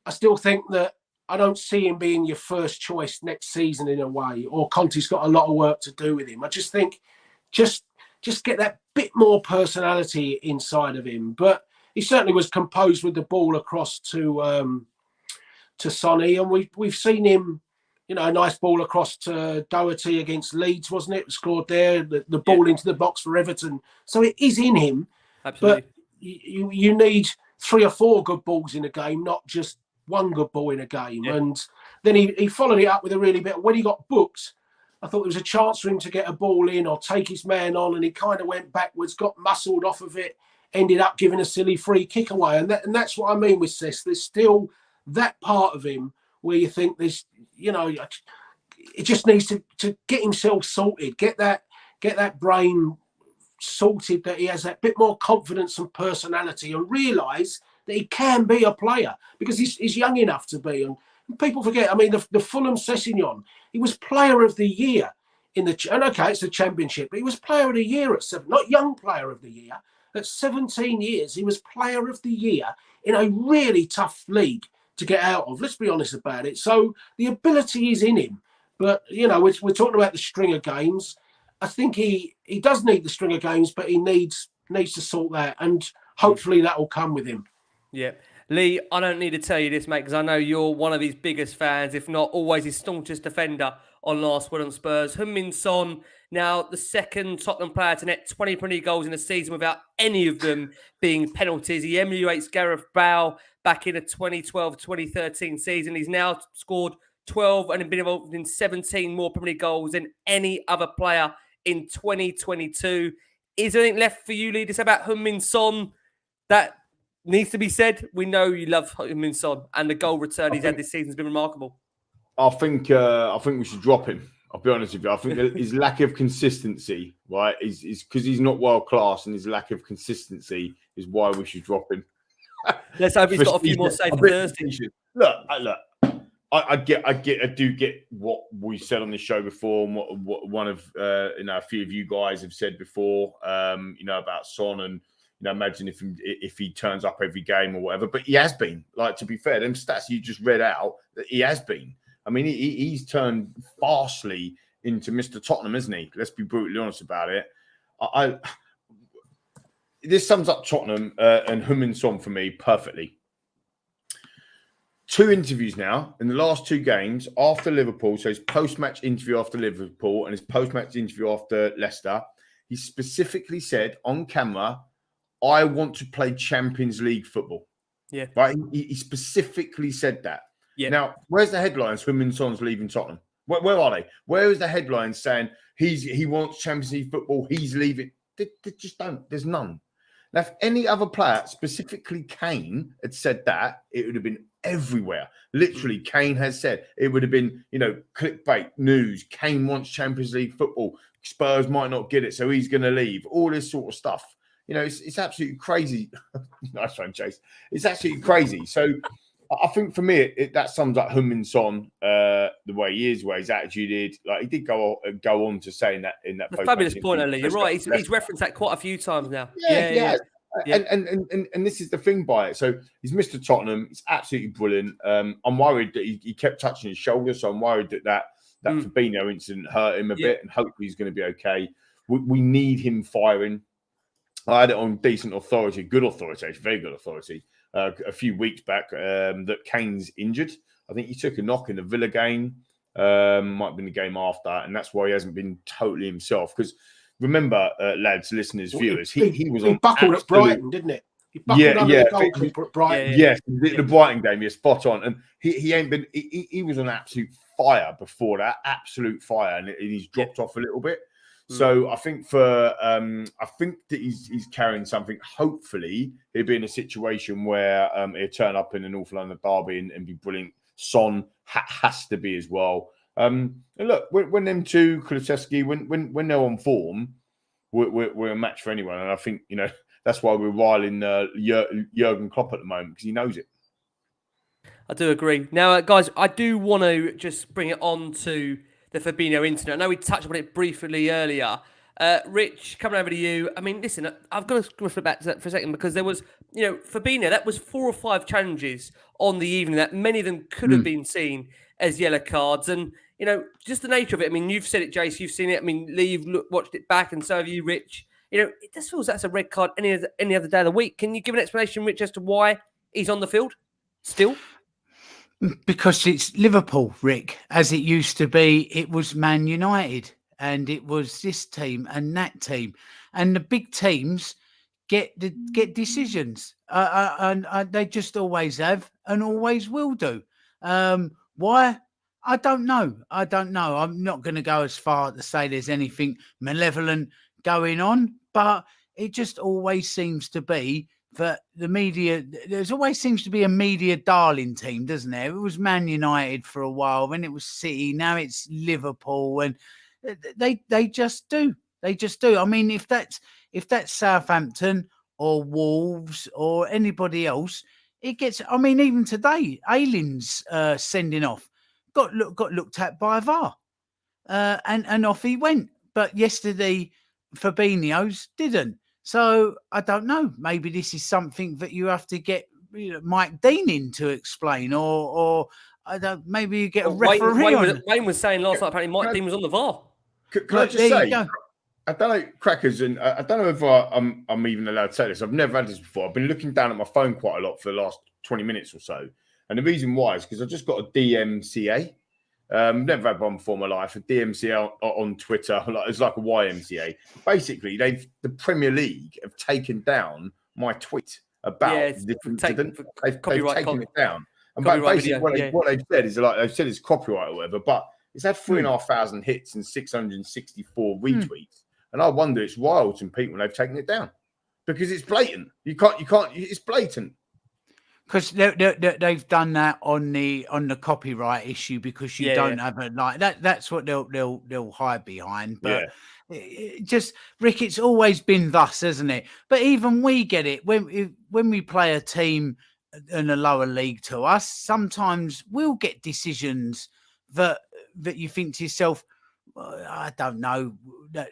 C: I still think that I don't see him being your first choice next season in a way, or Conte's got a lot of work to do with him. I just think just get that bit more personality inside of him. But he certainly was composed with the ball across to Sonny, and we've seen him, a nice ball across to Doherty against Leeds, wasn't it? Scored there, the ball into the box for Everton. So it is in him.
A: Absolutely.
C: But you need 3 or 4 good balls in a game, not just one good ball in a game. Yeah. And then he followed it up with a really bit. When he got booked, I thought there was a chance for him to get a ball in or take his man on, and he kind of went backwards, got muscled off of it, ended up giving a silly free kick away. And that's what I mean with Cess. There's still that part of him where you think there's, it just needs to get himself sorted, get that brain sorted, that he has that bit more confidence and personality, and realise that he can be a player, because he's young enough to be. And people forget, the Fulham Sessegnon, he was player of the year in and okay, it's the Championship, but he was player of the year at 7, not young player of the year. At 17 years, he was player of the year in a really tough league to get out of. Let's be honest about it. So the ability is in him. But, we're talking about the string of games. I think he does need the string of games, but he needs to sort that. And hopefully that will come with him.
A: Yeah. Lee, I don't need to tell you this, mate, because I know you're one of his biggest fans, if not always his staunchest defender on Last Word on Spurs. Heung-min Son, now the second Tottenham player to net 20 Premier League goals in a season without any of them being penalties. He emulates Gareth Bale back in the 2012-2013 season. He's now scored 12 and been involved in 17 more Premier League goals than any other player in 2022. Is there anything left for you, Lee, to say about Heung-min Son that needs to be said. We know you love Heung-min Son, and the goal return he's had this season has been remarkable.
B: I think we should drop him. I'll be honest with you. I think his lack of consistency, right, is because he's not world class, and his lack of consistency is why we should drop him.
A: Let's hope he's got a few more safe Thursday.
B: Look. I do get what we said on the show before, and what one of a few of you guys have said before, about Son, and imagine if he turns up every game or whatever. But he has been, like, to be fair, them stats you just read out, that he has been. I mean, he's turned fastly into Mr. Tottenham, isn't he? Let's be brutally honest about it. This sums up Tottenham and Heung-min Son for me perfectly. 2 interviews now in the last 2 games after Liverpool. So his post-match interview after Liverpool and his post-match interview after Leicester. He specifically said on camera, I want to play Champions League football.
A: Yeah.
B: Right? He specifically said that.
A: Yeah.
B: Now, where's the headlines? Heung-min Son's leaving Tottenham. Where are they? Where is the headlines saying he wants Champions League football, he's leaving? They just don't. There's none. Now, if any other player, specifically Kane, had said that, it would have been everywhere. Literally, Kane has said it would have been, clickbait news. Kane wants Champions League football. Spurs might not get it, so he's going to leave. All this sort of stuff. It's absolutely crazy. Nice one, Chase. It's absolutely crazy. So I think for me, that sums up Heung-min Son, the way he is, where his attitude is. Like, he did go on to say in that
A: fabulous point, Ali. You're right. He's referenced that quite a few times now.
B: Yeah. And this is the thing by it. So he's Mr. Tottenham. It's absolutely brilliant. I'm worried that he kept touching his shoulder, so I'm worried that Fabinho incident hurt him a bit, and hopefully he's going to be okay. We need him firing. I had it on decent authority, good authority, very good authority, a few weeks back that Kane's injured. I think he took a knock in the Villa game, might have been the game after, and that's why he hasn't been totally himself. Because remember, lads, listeners, viewers, he was on
C: buckled at Brighton, didn't it? He buckled under the goalkeeper at Brighton.
B: Yes, the Brighton game, you're spot on. And he ain't been. He was on absolute fire before that, absolute fire, and he's dropped off a little bit. So I think I think that he's carrying something. Hopefully, he'll be in a situation where he'll turn up in an North London derby and be brilliant. Son has to be as well. And look, when them two, Kulusevski, when they're on form, we're a match for anyone. And I think that's why we're riling Jurgen Klopp at the moment, because he knows it.
A: I do agree. Now, guys, I do want to just bring it on to the Fabinho incident. I know we touched on it briefly earlier. Rich, coming over to you. I mean, listen, I've got to flip back to that for a second, because there was, Fabinho, that was 4 or 5 challenges on the evening that many of them could have been seen as yellow cards. And, just the nature of it. I mean, you've said it, Jace, you've seen it. I mean, Lee, you've watched it back, and so have you, Rich. It just feels that's a red card any other day of the week. Can you give an explanation, Rich, as to why he's on the field still?
D: Because it's Liverpool, Rick. As it used to be, it was Man United, and it was this team and that team, and the big teams get decisions, and they just always have and always will do. Why? I don't know. I'm not going to go as far to say there's anything malevolent going on, but it just always seems to be that the media, there's always seems to be a media darling team, doesn't there? It was Man United for a while, then it was City, now it's Liverpool, and they just do. They just do. I mean, if that's Southampton or Wolves or anybody else, it gets. I mean, even today, Aylin's sending off got looked at by VAR, and off he went. But yesterday, Fabinho's didn't. So I don't know. Maybe this is something that you have to get Mike Dean in to explain, or I don't. Maybe you get a referee.
A: Wayne was saying last night apparently Mike Dean was on the VAR.
B: Can I just say, I don't know, crackers, and I don't know if I'm even allowed to say this. I've never had this before. I've been looking down at my phone quite a lot for the last 20 minutes or so, and the reason why is because I just got a DMCA. Never had one before in my life. A DMCA on Twitter, it's like a YMCA. Basically, the Premier League have taken down my tweet about this incident. They've taken it down. And basically, what they've said is they've said it's copyright or whatever, but it's had 3,500 hits and 664 retweets. And I wonder, it's Royals and people, they've taken it down. because it's blatant. You can't. It's blatant.
D: Because they've done that on the copyright issue because you don't have a like that. That's what they'll hide behind. But just Rick, it's always been thus, hasn't it? But even we get it when we play a team in a lower league to us. Sometimes we'll get decisions that you think to yourself, I don't know,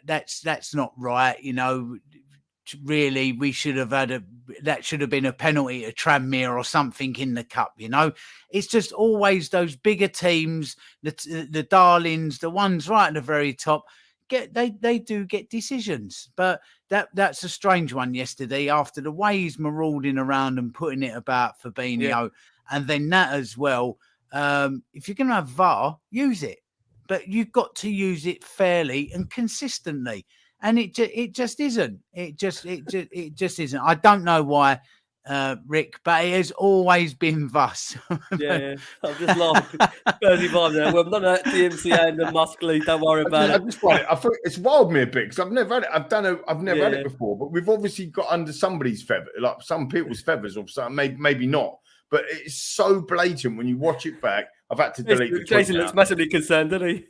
D: that's not right. You know, really, we should have that should have been a penalty to Tranmere or something in the cup. You know, it's just always those bigger teams, the darlings, the ones right at the very top. They do get decisions, but that's a strange one yesterday after the way he's marauding around and putting it about Fabinho, and then that as well. If you're going to have VAR, use it, but you've got to use it fairly and consistently. And it just isn't. It just isn't. I don't know why, Rick, but it has always been thus.
A: Yeah. I'm just laughing. Spursy vibe there. Well, none of that DMCA and the muscly. Don't worry about it.
B: I just find it. I think it's wild me a bit because I've never had it. I've never had it before. But we've obviously got under somebody's feather, like some people's feathers, or some, maybe not. But it's so blatant when you watch it back. I've had to delete the
A: Jason looks massively concerned, doesn't he?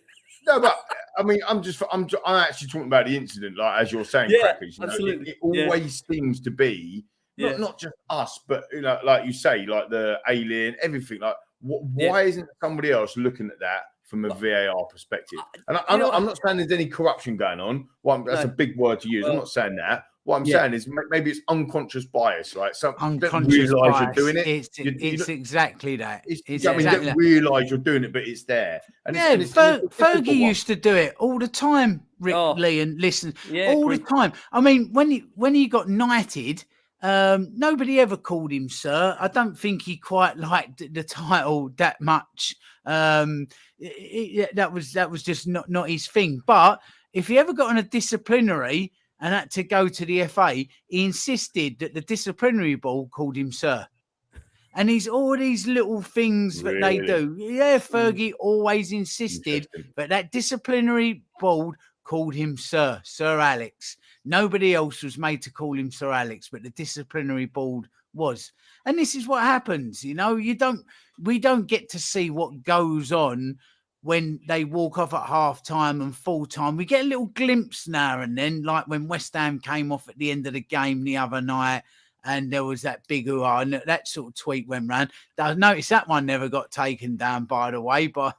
B: No, but I mean, I'm actually talking about the incident, like as you're saying, Crackers.
A: Absolutely.
B: It always seems to be not just us, but you know, like you say, like the alien, everything. Like, why isn't somebody else looking at that from a VAR perspective? And I'm not saying there's any corruption going on. Well, that's a big word to use. I'm not saying that. What I'm saying is maybe it's unconscious bias, right? So
D: unconscious
B: realise
D: bias.
B: you're doing it.
D: It's exactly that.
B: You don't realise you're doing it, but it's there. And
D: Fergie used to do it all the time, Rick Lee, and listen, all the time. I mean, when he got knighted, nobody ever called him sir. I don't think he quite liked the title that much. That was just not his thing. But if he ever got on a disciplinary and had to go to the FA, he insisted that the disciplinary board called him sir. And he's all these little things that they do. Yeah, Fergie always insisted, but that disciplinary board called him Sir Alex. Nobody else was made to call him Sir Alex, but the disciplinary board was. And this is what happens, you know. We don't get to see what goes on when they walk off at half time and full time. We get a little glimpse now and then, like when West Ham came off at the end of the game the other night, and there was that big hoo-ha, and that sort of tweet went round. I noticed that one never got taken down, by the way, but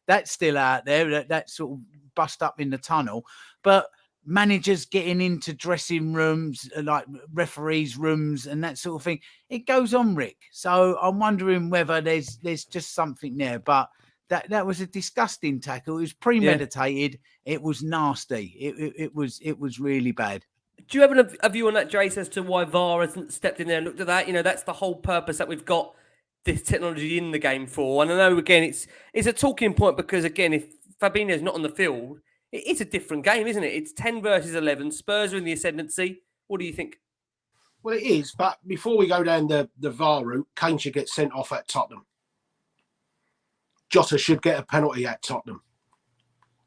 D: that's still out there. That sort of bust up in the tunnel. But managers getting into dressing rooms, like referees' rooms and that sort of thing, it goes on, Rick. So I'm wondering whether there's just something there. But that was a disgusting tackle. It was premeditated. It was nasty. It was really bad.
A: Do you have a view on that, Jace, as to why VAR hasn't stepped in there and looked at that? You know, that's the whole purpose that we've got this technology in the game for. And I know, again, it's a talking point because, again, if Fabinho's not on the field, it's a different game, isn't it? It's 10 versus 11. Spurs are in the ascendancy. What do you think?
C: Well, it is. But before we go down the VAR route, Kane should get sent off at Tottenham. Jota should get a penalty at Tottenham.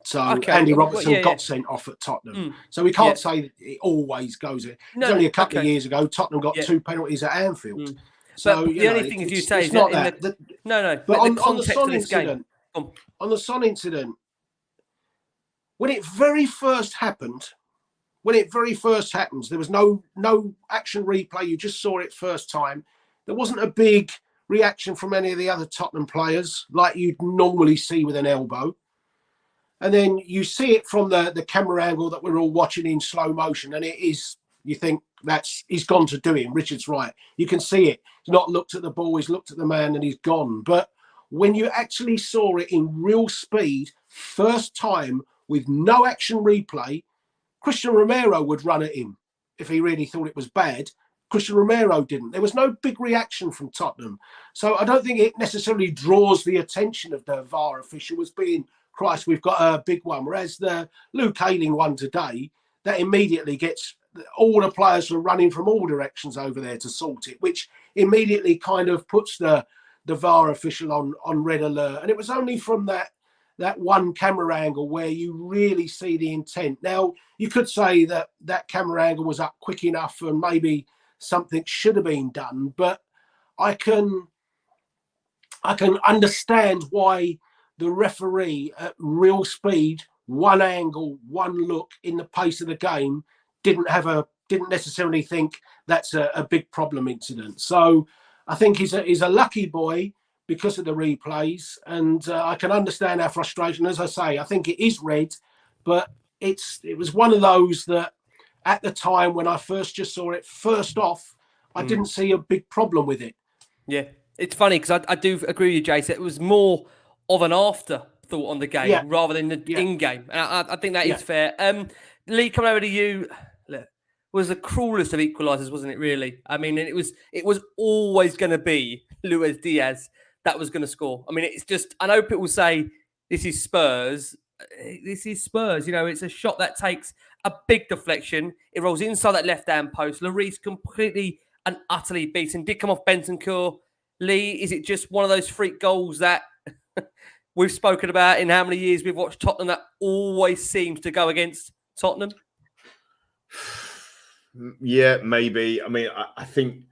C: So Andy Robertson got sent off at Tottenham. So we can't say that it always goes there. It's only a couple of years ago, Tottenham got 2 penalties at Anfield. So
A: but the only thing you say is
C: not
A: that. No.
C: But on
A: the
C: the Son incident, when it very first happened, there was no action replay. You just saw it first time. There wasn't a big reaction from any of the other Tottenham players like you'd normally see with an elbow. And then you see it from the camera angle that we're all watching in slow motion. And it is, you think he's gone to do him. Richard's right. You can see it. He's not looked at the ball. He's looked at the man and he's gone. But when you actually saw it in real speed, first time with no action replay, Christian Romero would run at him if he really thought it was bad. Christian Romero didn't. There was no big reaction from Tottenham. So I don't think it necessarily draws the attention of the VAR official as being, Christ, we've got a big one. Whereas the Luke Ayling one today, that immediately gets all the players are running from all directions over there to sort it, which immediately kind of puts the VAR official on red alert. And it was only from that that one camera angle where you really see the intent. Now, you could say that that camera angle was up quick enough and maybe something should have been done, but I can understand why the referee at real speed, one angle, one look in the pace of the game didn't necessarily think that's a big problem incident. So I think he's a lucky boy because of the replays, and I can understand our frustration. As I say, I think it is red, but it was one of those that at the time when I first just saw it first off, I didn't see a big problem with it.
A: Yeah, it's funny because I do agree with you, Jace. It was more of an afterthought on the game rather than the in-game. And I think that is fair. Lee, coming over to you, look, was the cruelest of equalisers, wasn't it, really? I mean, it was always going to be Luis Diaz that was going to score. I mean, it's just, I know people say this is Spurs. This is Spurs. You know, it's a shot that takes a big deflection. It rolls inside that left-hand post. Lloris completely and utterly beaten. Did come off Bentancur. Lee, is it just one of those freak goals that we've spoken about in how many years we've watched Tottenham that always seems to go against Tottenham?
B: Yeah, maybe. I mean, I think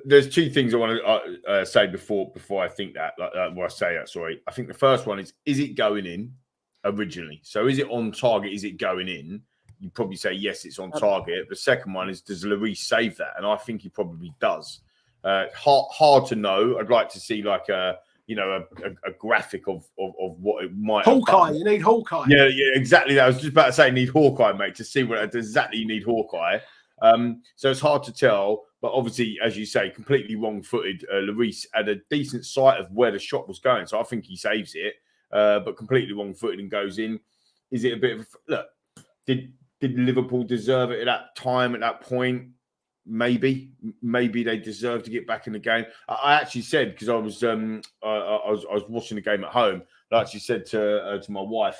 B: there's two things I want to say before I think that. I say that. Sorry. I think the first one is it going in originally? So is it on target? Is it going in? You probably say yes, it's on target. The second one is, does Lloris save that? And I think he probably does. Hard to know. I'd like to see like a graphic of what it might.
C: Hawkeye, you need Hawkeye.
B: Yeah, exactly. I was just about to say, need Hawkeye, mate, to see what exactly you need Hawkeye. So it's hard to tell, but obviously, as you say, completely wrong-footed. Lloris had a decent sight of where the shot was going, so I think he saves it, but completely wrong-footed and goes in. Is it a bit of a look? Did Liverpool deserve it at that time, at that point? Maybe they deserve to get back in the game. I actually said, because I was watching the game at home, I actually said to my wife,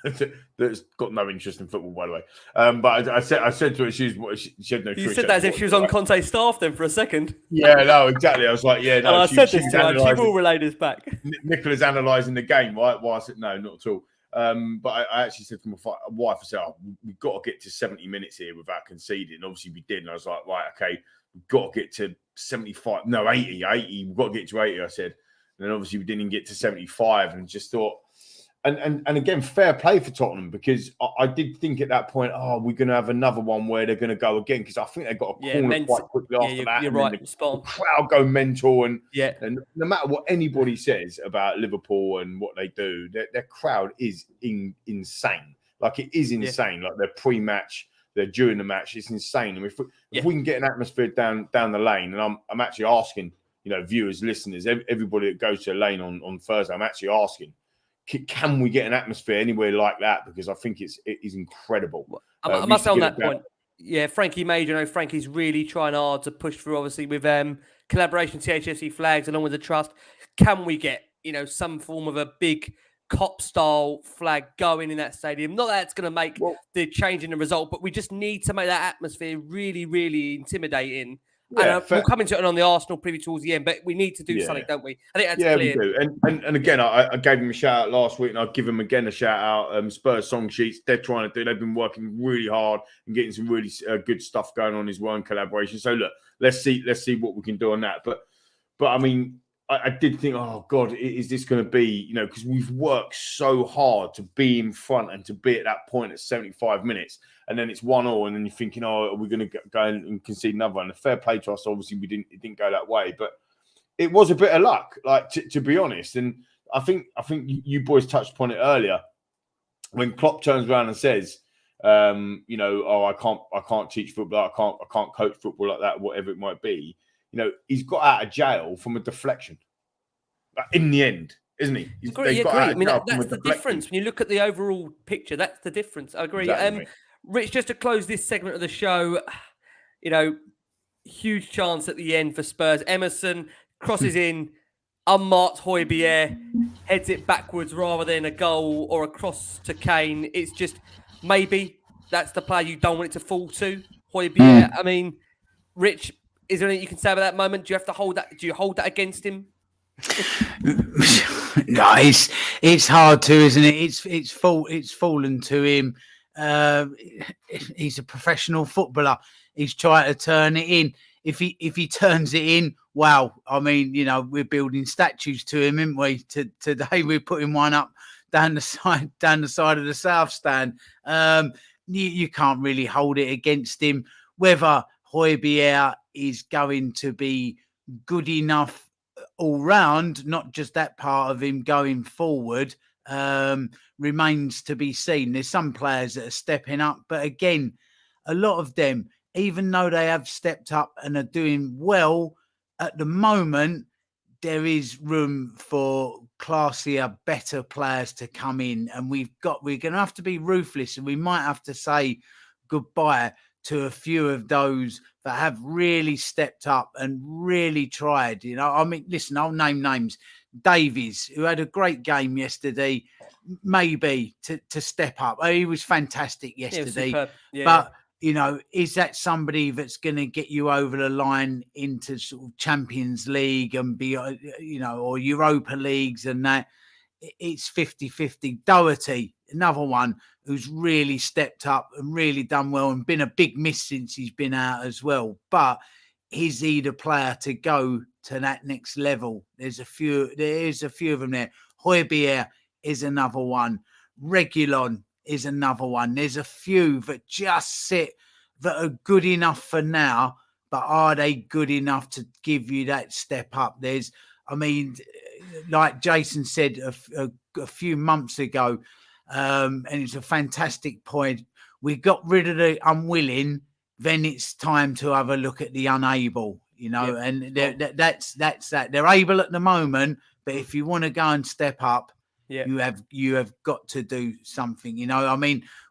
B: that's got no interest in football, by the way. But I said to her, she had no.
A: You said that as if she was on Conte's staff then for a second.
B: Yeah, no, exactly. I was like, yeah, no.
A: And I said this to her. She will relay this back.
B: Nicola's analysing the game, right? Well, I said no, not at all. But I actually said to my wife, I said, we've got to get to 70 minutes here without conceding. And obviously we did. And I was like, right, okay, we've got to get to 75. No, 80. We've got to get to 80, I said. And then obviously we didn't even get to 75 and just thought, and again, fair play for Tottenham, because I did think at that point, we're going to have another one where they're going to go again, because I think they got a corner quite quickly after that.
A: You're right.
B: The crowd go mental, and no matter what anybody says about Liverpool and what they do, their crowd is insane. Like, it is insane. Like, they're pre-match, they're during the match. It's insane. And if we can get an atmosphere down the lane, and I'm actually asking, viewers, listeners, everybody that goes to a lane on Thursday, I'm actually asking, can we get an atmosphere anywhere like that? Because I think it is incredible.
A: I must say on that point, Frankie Major, Frankie's really trying hard to push through, obviously, with collaboration THFC flags along with the trust. Can we get, some form of a big cop-style flag going in that stadium? Not that it's going to make the change in the result, but we just need to make that atmosphere really, really intimidating. Yeah, we'll come into it on the Arsenal preview towards the end, but we need to do something, don't we? I think that's clear.
B: We do. And again, I gave him a shout out last week, and I'll give him again a shout out. Spurs song sheets, they've been working really hard and getting some really good stuff going on as well in collaboration. So look, let's see what we can do on that. But I mean, I did think, oh God, is this going to be, because we've worked so hard to be in front and to be at that point at 75 minutes, and then it's 1-1, and then you're thinking, are we going to go and concede another one? And fair play to us, obviously, it didn't go that way, but it was a bit of luck, like to be honest. And I think you boys touched upon it earlier when Klopp turns around and says, I can't teach football, I can't coach football like that, whatever it might be. He's got out of jail from a deflection. In the end, isn't he?
A: Agree. I mean, that's the difference. When you look at the overall picture, that's the difference. I agree. Exactly. Rich, just to close this segment of the show, huge chance at the end for Spurs. Emerson crosses in, unmarked Højbjerg, heads it backwards rather than a goal or a cross to Kane. It's just, maybe that's the player you don't want it to fall to, Højbjerg. I mean, Rich, is there anything you can say about that moment? Do you have to hold that? Do you hold that against him?
D: No, It's hard to, isn't it? It's fallen to him. He's a professional footballer. He's trying to turn it in. If he turns it in, wow! I mean, we're building statues to him, aren't we? Today we're putting one up down the side of the south stand. You can't really hold it against him. Whether Højbjerg is going to be good enough all round, not just that part of him going forward, remains to be seen. There's some players that are stepping up, but again, a lot of them, even though they have stepped up and are doing well at the moment, there is room for classier, better players to come in, and we're going to have to be ruthless, and we might have to say goodbye to a few of those that have really stepped up and really tried. I mean, listen, I'll name names. Davies, who had a great game yesterday, maybe to step up. He was fantastic yesterday. But is that somebody that's going to get you over the line into sort of Champions League and be, or Europa Leagues and that? It's 50-50. Doherty, another one who's really stepped up and really done well and been a big miss since he's been out as well. But is he the player to go to that next level? There is a few of them there. Højbjerg is another one. Reguilon is another one. There's a few that just sit that are good enough for now, but are they good enough to give you that step up? Like Jason said a few months ago, and it's a fantastic point. We got rid of the unwilling, then it's time to have a look at the unable, and that's that. They're able at the moment, but if you want to go and step up, you have got to do something.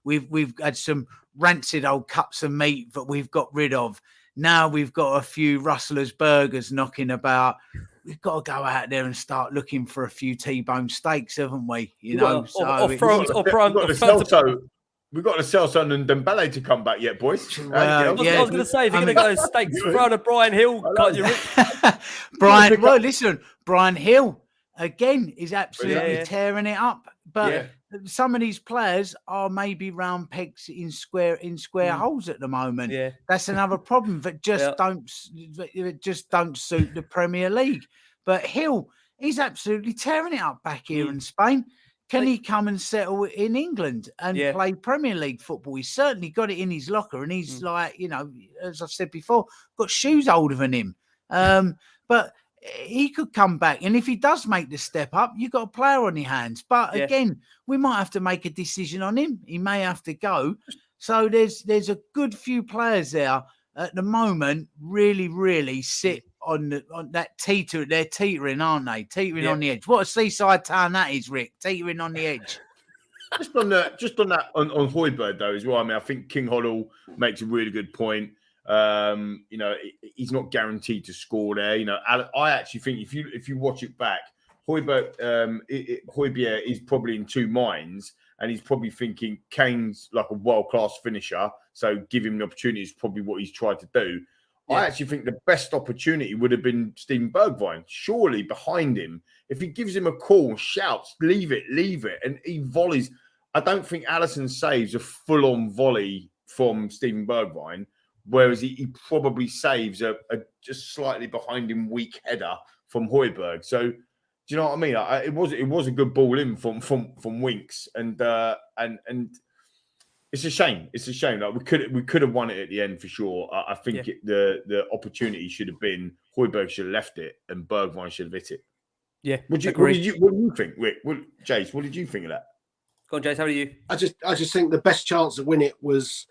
D: We've had some rancid old cuts of meat that we've got rid of. Now we've got a few Rustler's burgers knocking about. We've got to go out there and start looking for a few T-bone steaks, haven't we?
B: We've got the Celso and Dembele to come back yet, boys.
A: I was going to say, if you're going to go steaks, throw on a Brian Hill.
D: Brian Hill again is absolutely tearing it up. But some of these players are maybe round pegs in square holes at the moment. Yeah. That's another problem that just don't suit the Premier League. But Hill, he's absolutely tearing it up back here in Spain. Can he come and settle in England and play Premier League football? He's certainly got it in his locker, and he's like, as I've said before, got shoes older than him. But he could come back, and if he does make the step up, you've got a player on your hands. But again, we might have to make a decision on him. He may have to go. So there's a good few players there at the moment. Really, really sit on that teeter. They're teetering, aren't they? Teetering on the edge. What a seaside town that is, Rick. Teetering on the edge.
B: Just on Højbjerg though as well. I mean, I think King Hoddle makes a really good point. He's not guaranteed to score there. I actually think if you watch it back, Højbjerg is probably in two minds, and he's probably thinking Kane's like a world-class finisher, so give him the opportunity is probably what he's tried to do. Yeah. I actually think the best opportunity would have been Steven Bergwijn, surely behind him. If he gives him a call, shouts, leave it, and he volleys. I don't think Alisson saves a full-on volley from Steven Bergwijn, whereas he probably saves a just slightly behind him weak header from Højbjerg. So, do you know what I mean? It was a good ball in from Winks, and it's a shame. It's a shame. Like we could have won it at the end for sure. I think the opportunity should have been Højbjerg should have left it, and Bergwijn should have hit it.
A: Yeah.
B: What do you think, Rick? Jace, what did you think of that?
A: Go on, Jace. How are you? I
C: just think the best chance to win it was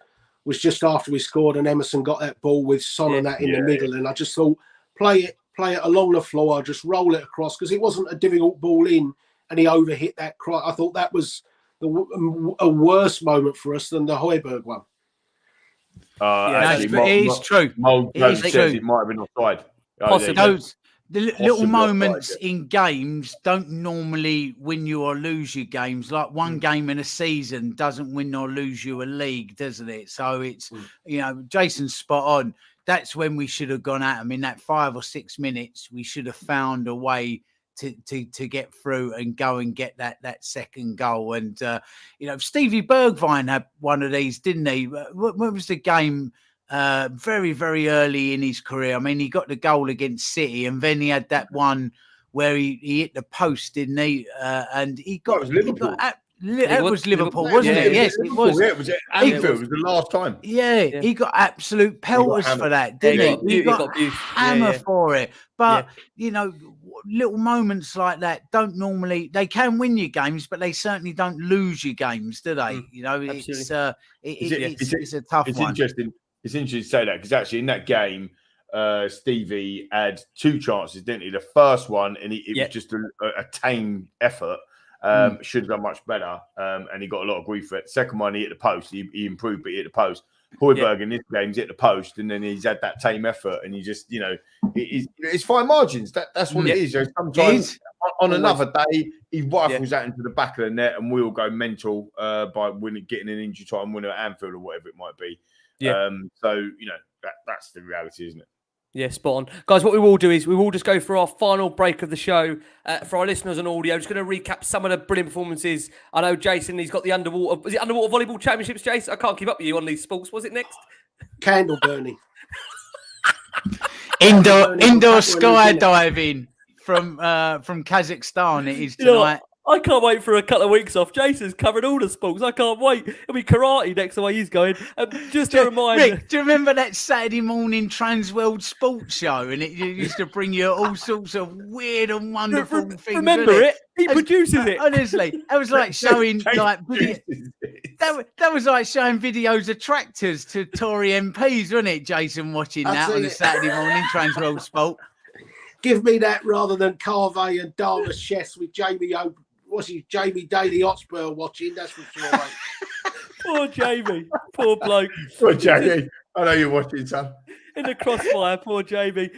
C: just after we scored and Emerson got that ball with Son and that in the middle, and I just thought play it along the floor, just roll it across, because it wasn't a difficult ball in, and he overhit that cross. I thought that was a worse moment for us than the Højbjerg one.
D: It's true.
B: It might have been offside.
D: Possibly. The little moments in games don't normally win you or lose you games. Like one game in a season doesn't win or lose you a league, doesn't it? So it's, Jason's spot on. That's when we should have gone at them in that 5 or 6 minutes. We should have found a way to get through and go and get that second goal. And Stevie Bergwijn had one of these, didn't he? What was the game? Very, very early in his career. I mean, he got the goal against City, and then he had that one where he hit the post, didn't he? And he got.
B: It was Liverpool.
D: It was Liverpool, wasn't it? Yes, it was.
B: Yeah, it was Anfield. It was the last time.
D: Yeah, he got absolute pelters for that, didn't he? He got hammer for it. But little moments like that they can win you games, but they certainly don't lose you games, do they? It's a tough one.
B: Interesting. It's interesting to say that, because actually in that game, Stevie had 2 chances, didn't he? The first one, and it was just a tame effort. Should have done much better, and he got a lot of grief for it. Second one, he hit the post. He improved, but he hit the post. Højbjerg in this game, he's hit the post, and then he's had that tame effort, and he just, it's fine margins. That's what it is. Sometimes on another day, he rifles that into the back of the net, and we all go mental by getting an injury time winner at Anfield or whatever it might be. That's the reality, isn't it?
A: Yeah, spot on. Guys, what we will do is we will just go for our final break of the show. For our listeners on audio, just going to recap some of the brilliant performances. I know Jason, he's got the underwater volleyball championships, Jason? I can't keep up with you on these sports. Was it next?
C: Candle burning.
D: Indoor skydiving from Kazakhstan it is tonight.
A: I can't wait for a couple of weeks off. Jason's covered all the sports. I can't wait. It'll be karate next the way he's going. Just to remind
D: Rick, do you remember that Saturday morning Transworld Sports show? And it used to bring you all sorts of weird and wonderful things.
A: Remember it? He produces it.
D: Honestly, that was like showing that was like showing videos of tractors to Tory MPs, wasn't it? Jason watching that on a Saturday morning Transworld Sport.
C: Give me that rather than Carvey and Dharma Chess with Jamie Daly Hotspur watching, that's for sure, mate.
A: Poor Jamie. Poor bloke.
B: Poor Jamie. I know you're watching, son.
A: In the crossfire, poor Jamie.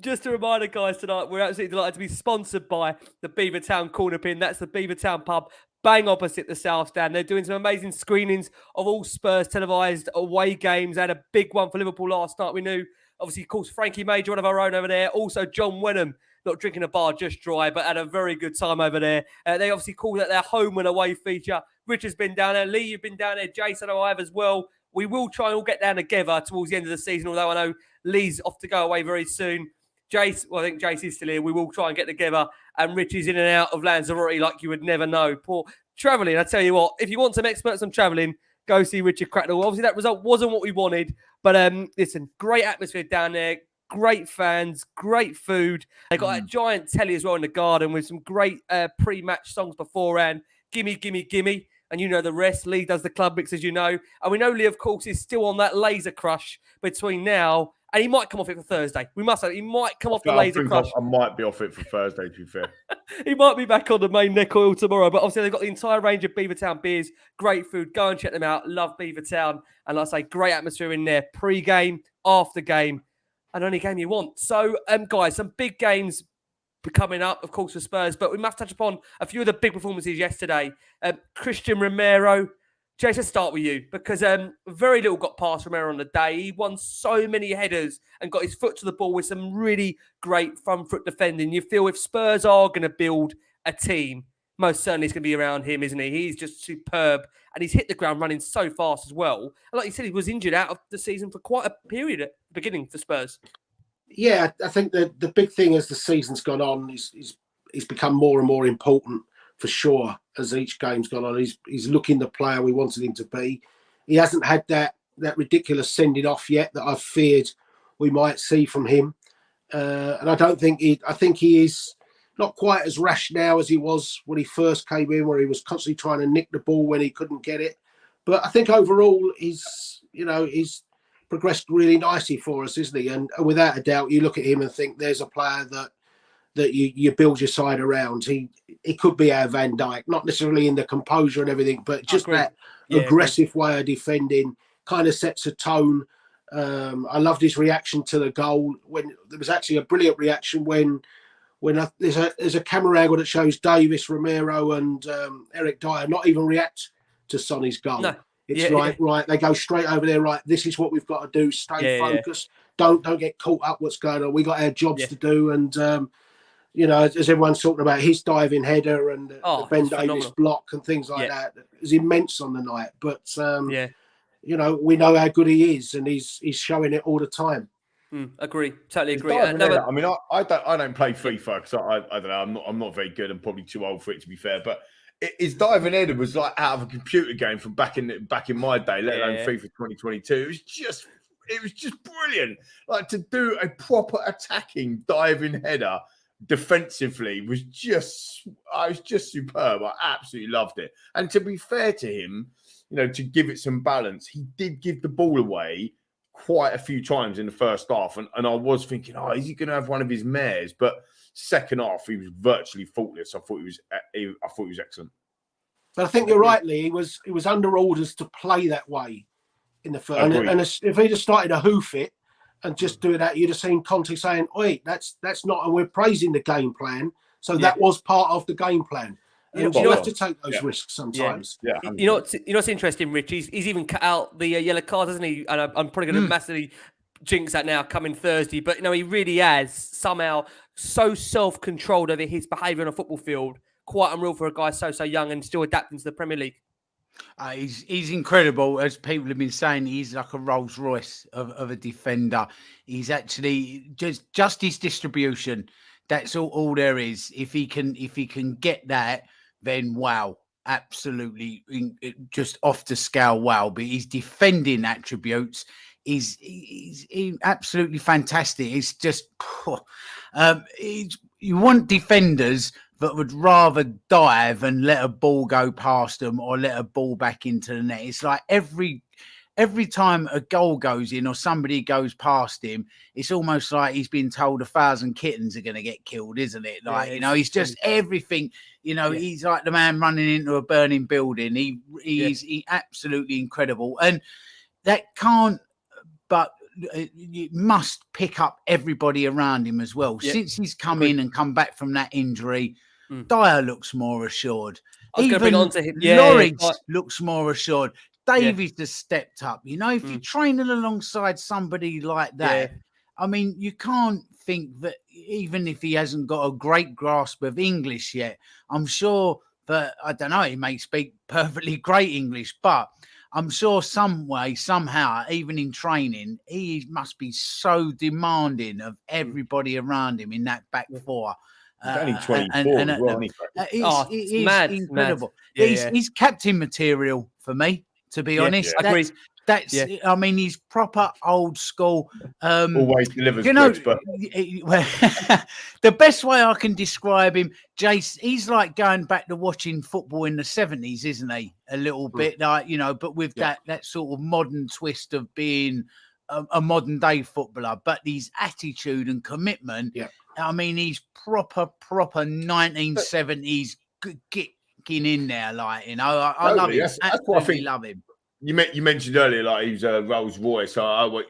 A: Just a reminder, guys, tonight we're absolutely delighted to be sponsored by the Beavertown Corner Pin. That's the Beavertown pub, bang opposite the South Stand. They're doing some amazing screenings of all Spurs televised away games. They had a big one for Liverpool last night. We knew, obviously, of course, Frankie Major, one of our own over there. Also, John Wenham, not drinking a bar just dry, but had a very good time over there. They obviously call that their home and away feature. Rich has been down there. Lee, you've been down there. Jason, I have as well. We will try and all get down together towards the end of the season, although I know Lee's off to go away very soon. Jace, well, I think Jace is still here. We will try and get together. And Rich is in and out of Lanzarote like you would never know. Poor travelling, I tell you what, if you want some experts on travelling, go see Richard Cracknell. Obviously, that result wasn't what we wanted. But listen, great atmosphere down there. Great fans, great food. They got a giant telly as well in the garden with some great pre-match songs beforehand. Gimme, gimme, gimme. And you know the rest. Lee does the club mix, as you know. And we know Lee, of course, is still on that laser crush between now. And he might come off it for Thursday. We must say, he might come off the laser crush.
B: I might be off it for Thursday, to be fair.
A: He might be back on the main neck oil tomorrow. But obviously, they've got the entire range of Beavertown beers. Great food. Go and check them out. Love Beavertown. And like I say, great atmosphere in there. Pre-game, after game. And only game you want. So, guys, some big games coming up, of course, for Spurs. But we must touch upon a few of the big performances yesterday. Christian Romero. Jason, let's start with you. Because very little got past Romero on the day. He won so many headers and got his foot to the ball with some really great front foot defending. You feel if Spurs are going to build a team, most certainly it's going to be around him, isn't he? He's just superb. And he's hit the ground running so fast as well. And like you said, he was injured out of the season for quite a period at the beginning for Spurs.
C: Yeah, I think the big thing as the season's gone on is he's become more and more important for sure as each game's gone on. He's looking the player we wanted him to be. He hasn't had that ridiculous sending off yet that I've feared we might see from him. And I think he is not quite as rash now as he was when he first came in, where he was constantly trying to nick the ball when he couldn't get it. But I think overall he's progressed really nicely for us, isn't he? And without a doubt, you look at him and think there's a player that you build your side around. He could be our Van Dijk, not necessarily in the composure and everything, but just that aggressive way of defending kind of sets a tone. I loved his reaction to the goal. When there was actually a brilliant reaction when there's a camera angle that shows Davis, Romero, and Eric Dyer not even react to Sonny's goal. No. It's right, they go straight over there, right, this is what we've got to do, stay focused, don't get caught up what's going on, we got our jobs to do. And You know, as everyone's talking about his diving header and the Ben
A: it's
C: Davies
A: phenomenal.
C: block and things like that, it was immense on the night. But
A: Yeah.
C: you know, we know how good he is, and he's showing it all the time.
A: Agree, totally
B: It's
A: agree.
B: diving header. I mean, I don't play FIFA because I don't know. I'm not very good. I'm probably too old for it, to be fair. But his diving header was like out of a computer game from back in my day, let alone FIFA 2022. It was just brilliant. Like, to do a proper attacking diving header defensively was just superb. I absolutely loved it. And to be fair to him, you know, to give it some balance, he did give the ball away quite a few times in the first half, and I was thinking, oh, is he going to have one of his mares? But second half, he was virtually faultless. I thought he was excellent.
C: But I think you're right, Lee. He was under orders to play that way in the first. And if he'd have started to hoof it and just do that, you'd have seen Conte saying, "Oi, that's not." And we're praising the game plan, so that was part of the game plan. And you have to take those risks sometimes.
A: Yeah. You know what's interesting, Rich? He's even cut out the yellow card, hasn't he? And I'm probably going to massively jinx that now coming Thursday. But, you know, he really has somehow so self-controlled over his behaviour on a football field. Quite unreal for a guy so young and still adapting to the Premier League.
D: He's incredible. As people have been saying, he's like a Rolls Royce of a defender. He's actually just his distribution. That's all there is. If he can get that, then wow, absolutely, just off the scale. Wow, but his defending attributes is absolutely fantastic. It's just you want defenders that would rather dive and let a ball go past them or let a ball back into the net. It's like every time a goal goes in or somebody goes past him, it's almost like he's been told 1,000 kittens are going to get killed, isn't it? Like, you know, he's just everything. You know, he's like the man running into a burning building. He's absolutely incredible. And that can't, but you must pick up everybody around him as well. Since he's come in and come back from that injury, Dyer looks more assured. Even Norwich looks more assured. Davies has stepped up. You know, if you're training alongside somebody like that, I mean, you can't think that even if he hasn't got a great grasp of English yet, I'm sure that, I don't know, he may speak perfectly great English, but I'm sure some way, somehow, even in training, he must be so demanding of everybody around him in that back four.
B: He's only 24 as well,
D: it's
A: mad,
D: incredible.
A: Mad.
D: He's captain material for me, to be honest. That's I mean, he's proper old school.
B: Always delivers.
D: You know, the best way I can describe him, Jace, he's like going back to watching football in the 70s, isn't he? A little bit, like, you know, but with that sort of modern twist of being a modern day footballer, but his attitude and commitment. I mean, he's proper 1970s getting in there, like, you know. I love him. Absolutely love him.
B: You mentioned earlier, like, he was a Rolls Royce.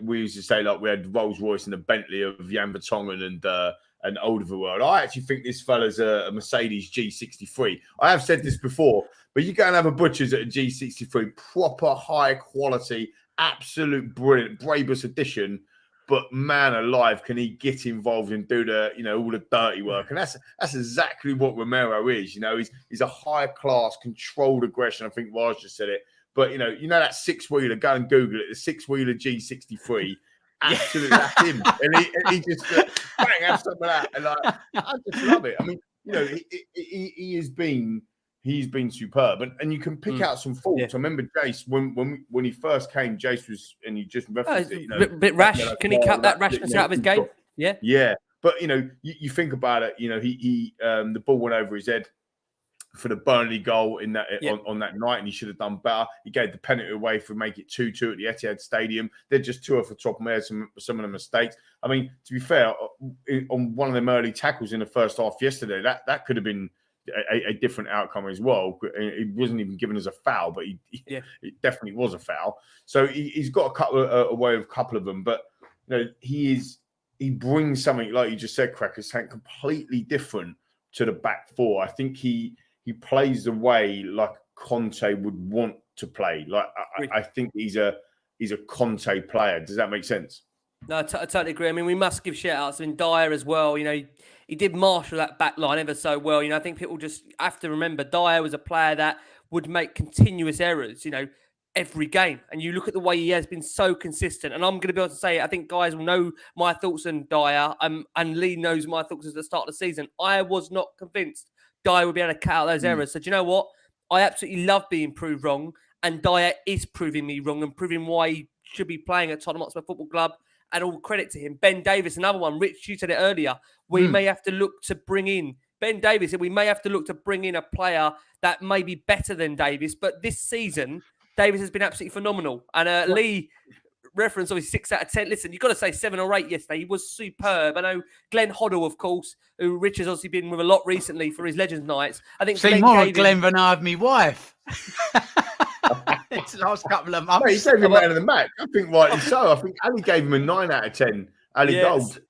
B: We used to say, like, we had Rolls Royce and a Bentley of Jan Vertonghen and Alderweireld. I actually think this fella's a Mercedes G63. I have said this before, but you go and have a butcher's at a G63, proper high quality, absolute brilliant, Brabus edition. But man alive, can he get involved and do all the dirty work? And that's exactly what Romero is. You know, he's a high class, controlled aggression. I think Raj just said it. But you know that six-wheeler. Go and Google it. The six-wheeler G63. Absolutely, that's him. And he just bang, have some of that. And like, I just love it. I mean, you know, he's been superb. And you can pick out some faults. I remember Jace when he first came. Jace was, and you just referenced it. You know,
A: a bit rash. Can he cut that rashness out of his game?
B: Yeah. But you know, you think about it. You know, he the ball went over his head for the Burnley goal in that on that night, and he should have done better. He gave the penalty away for make it 2-2 at the Etihad Stadium. They're just two off the top of my head, some of the mistakes. I mean, to be fair, on one of them early tackles in the first half yesterday, that could have been a different outcome as well. It wasn't even given as a foul, but it definitely was a foul. So he's got a way of a couple of them, but you know, he brings something, like you just said, Cracker, something completely different to the back four. I think he plays the way like Conte would want to play. Like I think he's a Conte player. Does that make sense?
A: No, I totally agree. I mean, we must give shout outs. I mean, Dyer as well. You know, he did marshal that back line ever so well. You know, I think people just have to remember Dyer was a player that would make continuous errors, you know, every game. And you look at the way he has been so consistent. And I'm going to be able to say, I think guys will know my thoughts on Dyer, and Lee knows my thoughts at the start of the season. I was not convinced Dyer would be able to cut out those errors. So do you know what? I absolutely love being proved wrong. And Dyer is proving me wrong and proving why he should be playing at Tottenham Hotspur Football Club. And all credit to him. Ben Davies, another one. Rich, you said it earlier. We may have to look to bring in Ben Davies, and we may have to look to bring in a player that may be better than Davies. But this season, Davies has been absolutely phenomenal. And Lee referenced obviously 6 out of 10. Listen, you've got to say 7 or 8 yesterday. He was superb. I know Glenn Hoddle, of course, who Rich has obviously been with a lot recently for his Legends Nights. I think
D: see more of Glenn than I have me wife. It's the last couple of months.
B: He gave him man of the match. I think rightly so. I think Ali gave him a 9 out of 10. Ali Gold.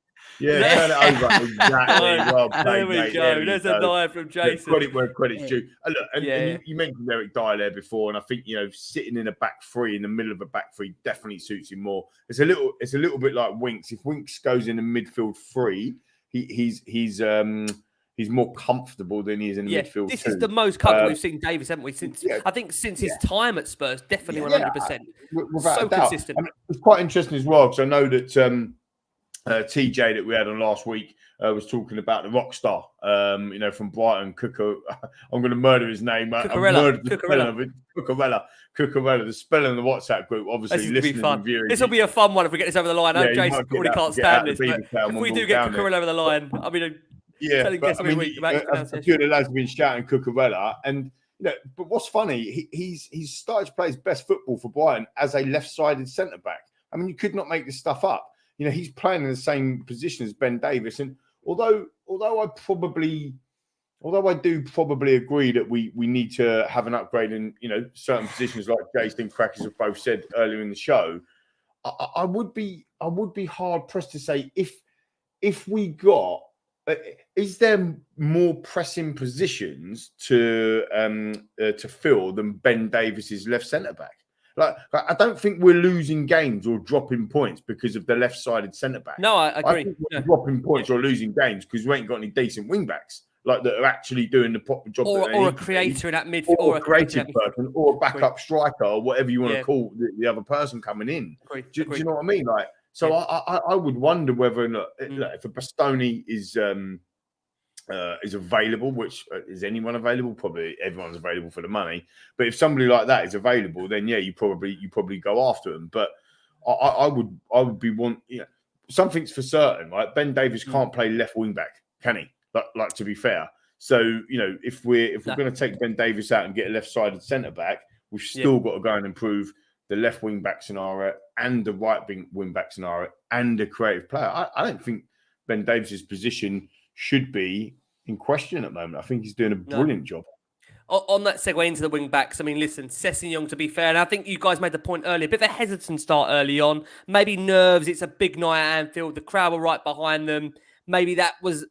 B: Yeah, turn it over. Exactly. Well played,
A: there we
B: mate.
A: go. There's a line from Jason.
B: Credit where credit's due. And look, you mentioned Eric Dyer there before, and I think sitting in a back three in the middle of a back three definitely suits him more. It's a little bit like Winks. If Winks goes in the midfield three, he's more comfortable than he is in the midfield.
A: This is the most comfortable we've seen Davies, haven't we? Since I think since his time at Spurs, definitely 100%.
B: Without
A: so
B: a doubt.
A: consistent.
B: And it's quite interesting as well because I know that TJ that we had on last week was talking about the rock star, from Brighton, Cucurella. I'm going to murder his name.
A: Cucurella.
B: The spelling in the WhatsApp group. Obviously, listening and viewing.
A: This will be a fun one if we get this over the line. Jason probably can't stand this. But if we do get Cucurella over the line, I mean,
B: but a few of the lads have been shouting Cucurella, and but what's funny, he's started to play his best football for Brighton as a left-sided centre back. I mean, you could not make this stuff up. He's playing in the same position as Ben Davies, and although I do probably agree that we need to have an upgrade in certain positions, like Jason Crackers have both said earlier in the show, I would be hard pressed to say if we got. Is there more pressing positions to fill than Ben Davies's left centre back? Like, I don't think we're losing games or dropping points because of the left-sided centre back.
A: No, I agree.
B: I think we're dropping points or losing games because we ain't got any decent wing backs that are actually doing the proper job.
A: Or a creator in that midfield,
B: or a creative person, or a backup striker, or whatever you want to call the other person coming in. Do you know what I mean? Like. So I would wonder whether if a Bastoni is available, which is anyone available? Probably everyone's available for the money. But if somebody like that is available, then you probably go after them. But I would be something's for certain, right? Ben Davies can't play left wing back, can he? Like to be fair. So if we're going to take Ben Davies out and get a left-sided centre back, we've still got to go and improve the left wing back scenario and the right wing back scenario and a creative player. I don't think Ben Davies's position should be in question at the moment. I think he's doing a brilliant job.
A: On that segue into the wing backs, I mean, listen, Sessegnon, to be fair, and I think you guys made the point earlier, a bit of a hesitant start early on, maybe nerves, it's a big night at Anfield, the crowd were right behind them, maybe that was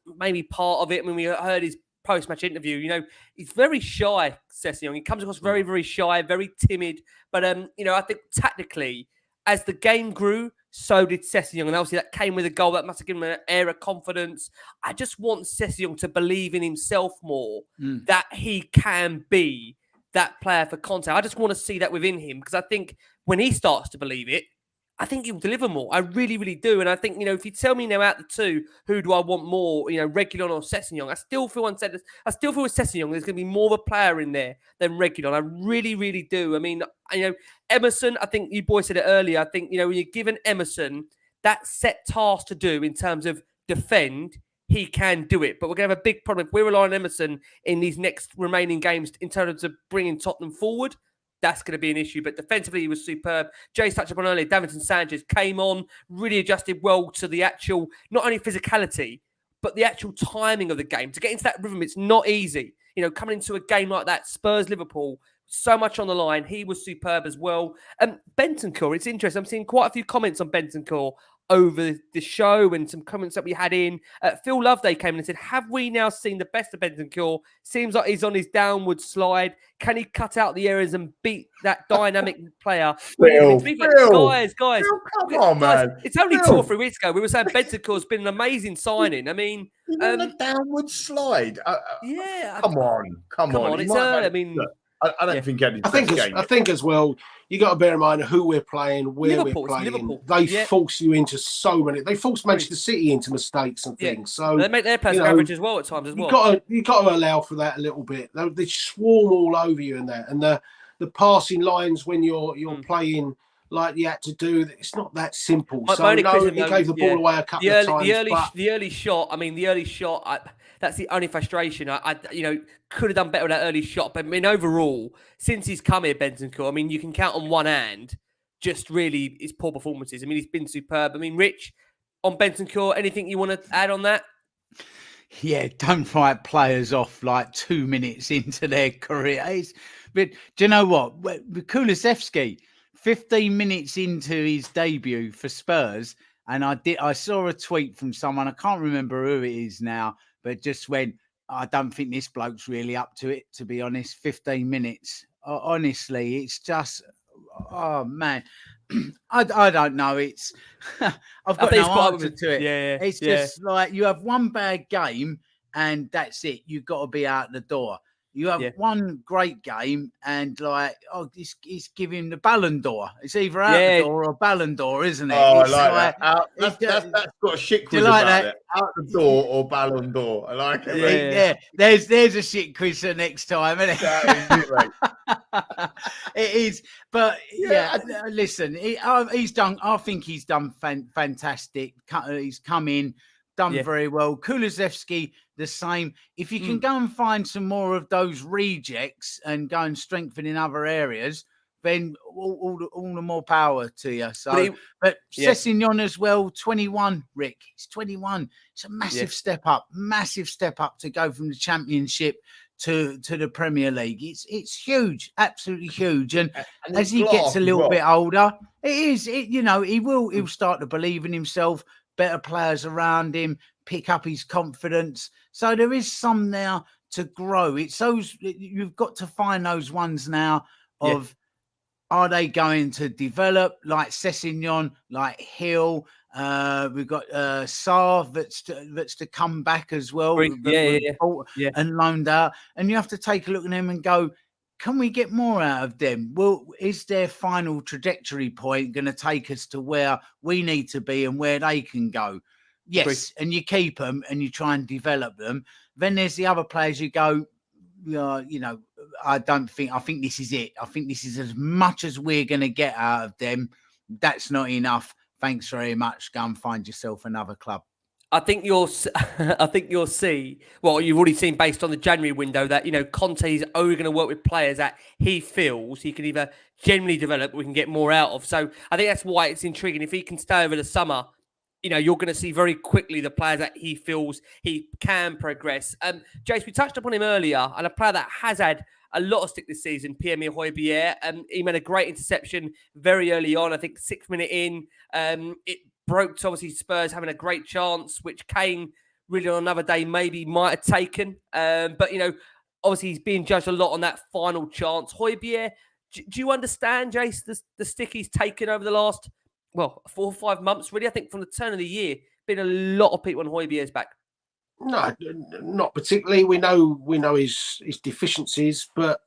A: part of it. When we heard his post-match interview, he's very shy, Sessegnon. He comes across very, very shy, very timid. But, I think tactically, as the game grew, so did Sessegnon. And obviously that came with a goal that must have given him an air of confidence. I just want Sessegnon to believe in himself more, that he can be that player for Conte. I just want to see that within him, because I think when he starts to believe it, I think he'll deliver more. I really, really do. And I think, if you tell me now out the two, who do I want more, Reguilon or Sessegnon? I still feel with Sessegnon, there's going to be more of a player in there than Reguilon. I really, really do. I mean, Emerson, I think you boys said it earlier. I think, when you're given Emerson that set task to do in terms of defend, he can do it. But we're going to have a big problem. If we rely on Emerson in these next remaining games in terms of bringing Tottenham forward, that's going to be an issue. But defensively, he was superb. Jay's touched upon earlier, Davinson Sanchez came on, really adjusted well to the actual, not only physicality, but the actual timing of the game. To get into that rhythm, it's not easy. Coming into a game like that, Spurs, Liverpool, so much on the line. He was superb as well. Bentancur, it's interesting. I'm seeing quite a few comments on Bentancur. over the show and some comments that we had in. Phil Loveday came in and said, have we now seen the best of Bentancur? Seems like he's on his downward slide. Can he cut out the errors and beat that dynamic player?
B: Phil,
A: Guys,
B: Phil, come on, man.
A: It's only
B: Phil.
A: 2 or 3 weeks ago. We were saying Bentancur's been an amazing signing. I mean,
B: He's on a downward slide.
A: yeah.
B: Come on.
A: It's early. I mean,
B: look, I don't think Eddie's
C: I think as well, you got to bear in mind who we're playing, where
A: Liverpool,
C: we're playing.
A: Liverpool.
C: They force you into so many. They force Manchester City into mistakes and things. So
A: they make their players average as well at times as well.
C: You got to allow for that a little bit. They swarm all over you in that, and the passing lines when you're playing like you had to do. It's not that simple. So he gave the ball away a couple of times.
A: The early shot. That's the only frustration. I could have done better with that early shot. But I mean, overall, since he's come here, Bentancur, I mean, you can count on one hand just really his poor performances. I mean, he's been superb. I mean, Rich, on Bentancur, anything you want to add on that?
D: Yeah, don't write players off like 2 minutes into their career. But do you know what? Kulusevski, 15 minutes into his debut for Spurs, and I saw a tweet from someone, I can't remember who it is now, but just went, I don't think this bloke's really up to it, to be honest. 15 minutes. Honestly, it's just, oh, man. I don't know. It's I've got no answer to it.
A: Yeah,
D: it's just like you have one bad game and that's it. You've got to be out the door. You have one great game and like, he's giving the Ballon d'Or. It's either out the door or Ballon d'Or, isn't it?
B: Oh,
D: it's
B: I like that. That's got a shit quiz
D: like
B: about
D: that?
B: it. Out the door or Ballon d'Or. I like it.
D: Yeah. There's a shit quiz for next time, isn't it?
B: That is it, mate.
D: It is, but listen, he's done. I think he's done fantastic. He's come in, done very well. Kulusevski, the same. If you can go and find some more of those rejects and go and strengthen in other areas, then all the more power to you. So, but Sessegnon as well, 21, Rick. He's 21. It's a massive step up to go from the Championship to the Premier League. It's huge, absolutely huge. And as he gets a little bit older, he'll start to believe in himself, better players around him, pick up his confidence. So there is some now to grow. It's those, you've got to find those ones now of, are they going to develop like Sessegnon, like Hill? We've got Sarr that's to come back as well. And loaned out. And you have to take a look at them and go, can we get more out of them? Well, is their final trajectory point going to take us to where we need to be and where they can go? Yes. And you keep them and you try and develop them. Then there's the other players you go, I think this is it. I think this is as much as we're going to get out of them. That's not enough. Thanks very much. Go and find yourself another club.
A: I think you'll see. Well, you've already seen based on the January window that Conte is only going to work with players that he feels he can either genuinely develop or we can get more out of. So I think that's why it's intriguing. If he can stay over the summer, you're going to see very quickly the players that he feels he can progress. Jace, we touched upon him earlier, and a player that has had a lot of stick this season, Pierre-Emile Højbjerg. He made a great interception very early on. I think 6 minutes in, it broke to obviously Spurs having a great chance, which Kane really on another day maybe might have taken. But obviously he's being judged a lot on that final chance. Højbjerg, do you understand, Jace, the stick he's taken over the last 4 or 5 months? Really, I think from the turn of the year, been a lot of people on Højbjerg's back.
C: No, not particularly. We know his deficiencies, but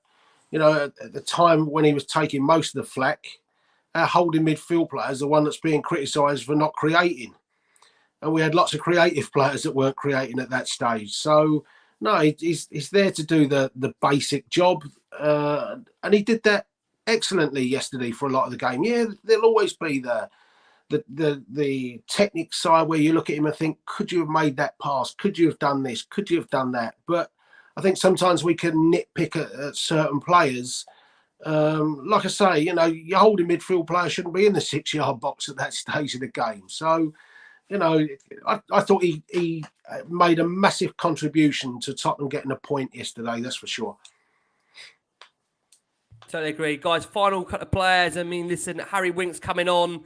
C: at the time when he was taking most of the flack, our holding midfield player is the one that's being criticised for not creating, and we had lots of creative players that weren't creating at that stage. So no, he's there to do the basic job, and he did that excellently yesterday for a lot of the game. Yeah, there'll always be the technique side where you look at him and think, could you have made that pass? Could you have done this? Could you have done that? But I think sometimes we can nitpick at certain players. Like I say, your holding midfield player shouldn't be in the 6-yard box at that stage of the game. So, I thought he made a massive contribution to Tottenham getting a point yesterday, that's for sure.
A: Totally agree. Guys, final couple of players. I mean, listen, Harry Winks coming on.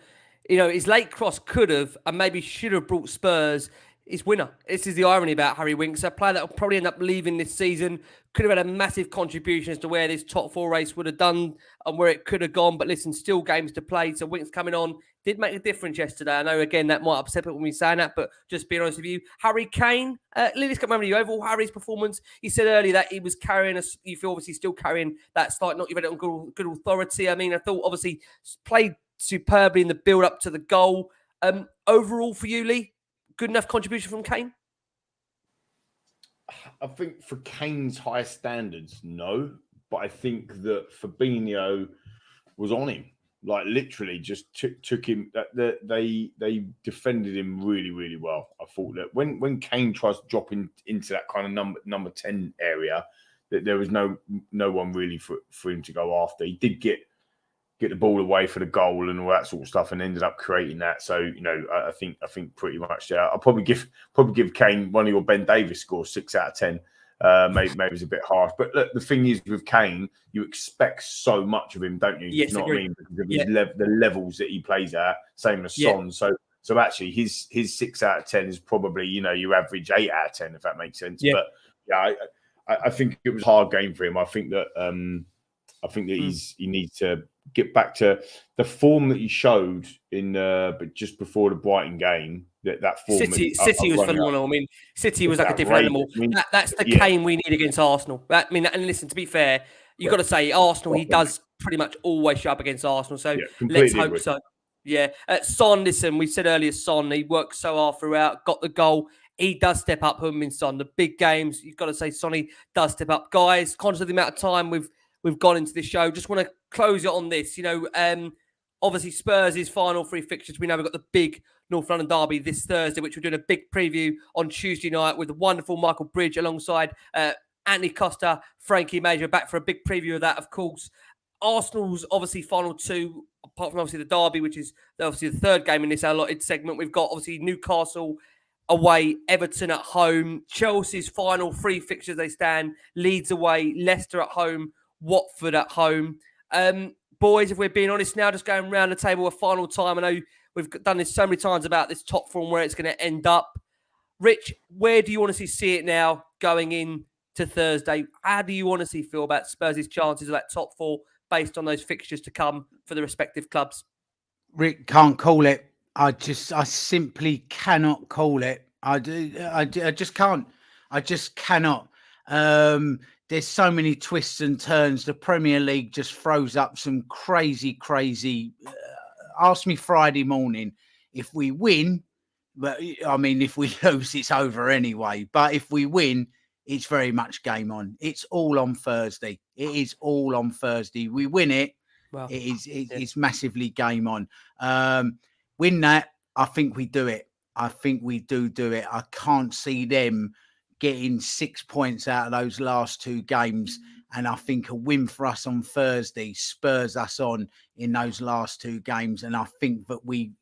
A: his late cross could have and maybe should have brought Spurs his winner. This is the irony about Harry Winks, a player that will probably end up leaving this season. Could have had a massive contribution as to where this top 4 race would have done and where it could have gone. But listen, still games to play. So Winks coming on did make a difference yesterday. I know, again, that might upset people when we saying that, but just being honest with you. Harry Kane, let's come over to you. Overall, Harry's performance, he said earlier that he was carrying us. You feel obviously still carrying that start, not even on good authority. I mean, I thought obviously played superbly in the build up to the goal. Overall for you, Lee, good enough contribution from Kane?
B: I think for Kane's high standards, no. But I think that Fabinho was on him. Like literally just took him. They defended him really, really well. I thought that when Kane tries to drop into that kind of number 10 area, that there was no one really for him to go after. He did get the ball away for the goal and all that sort of stuff, and ended up creating that. So I think pretty much. I'll probably give Kane one of your Ben Davies scores, 6 out of 10. Maybe it's a bit harsh, but look, the thing is with Kane, you expect so much of him, don't you?
A: Yes,
B: you know
A: agree.
B: what I mean? Because of the levels that he plays at, same as Son. So actually, his 6 out of 10 is probably your average 8 out of 10, if that makes sense.
A: Yeah.
B: But yeah, I think it was a hard game for him. I think that he needs to get back to the form that he showed in but just before the Brighton game. That form.
A: City was phenomenal. I mean, City was like a different animal. That's the Kane we need against Arsenal. And listen, to be fair, you've got to say Arsenal, he does pretty much always show up against Arsenal. So let's hope so. Yeah. Son, listen, we said earlier, Son, he worked so hard throughout, got the goal. He does step up, Heung-min Son. The big games, you've got to say Sonny does step up. Guys, conscious of the amount of time we've gone into this show, just want to close it on this. Obviously Spurs' final 3 fixtures. We know we've got the big North London derby this Thursday, which we're doing a big preview on Tuesday night with the wonderful Michael Bridge alongside Anthony Costa, Frankie Major, back for a big preview of that, of course. Arsenal's obviously final 2, apart from obviously the derby, which is obviously the 3rd game in this allotted segment. We've got obviously Newcastle away, Everton at home, Chelsea's final 3 fixtures they stand, Leeds away, Leicester at home, Watford at home. Boys, if we're being honest now, just going around the table a final time. I know we've done this so many times about this top form, where it's going to end up. Rich, where do you want to see it now going in to Thursday? How do you want to feel about Spurs' chances of that top 4 based on those fixtures to come for the respective clubs?
D: Rick, can't call it. I simply cannot call it. I just can't. I just cannot. There's so many twists and turns. The Premier League just throws up some crazy. Ask me Friday morning. If we win, but I mean, if we lose, it's over anyway. But if we win, it's very much game on. It's all on Thursday. It is all on Thursday. We win it. Well, it's massively game on. Win that, I think we do it. I think we do it. I can't see them getting 6 points out of those last 2 games. And I think a win for us on Thursday spurs us on in those last 2 games. And I think that we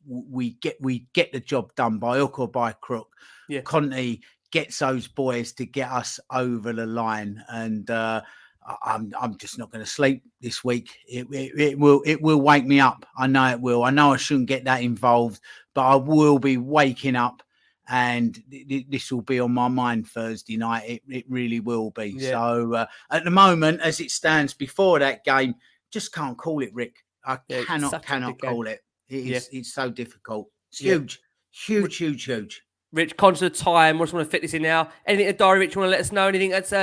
D: get the job done by hook or by crook. Yeah. Conte gets those boys to get us over the line. And I'm just not going to sleep this week. It will wake me up. I know it will. I know I shouldn't get that involved, but I will be waking up. And this will be on my mind Thursday night. It really will be. Yeah. So at the moment, as it stands before that game, just can't call it, Rick. I cannot call it. It's so difficult. It's huge.
A: Rich, conscious of time, I just want to fit this in now. Anything at Diary, Rich, you want to let us know? Anything that's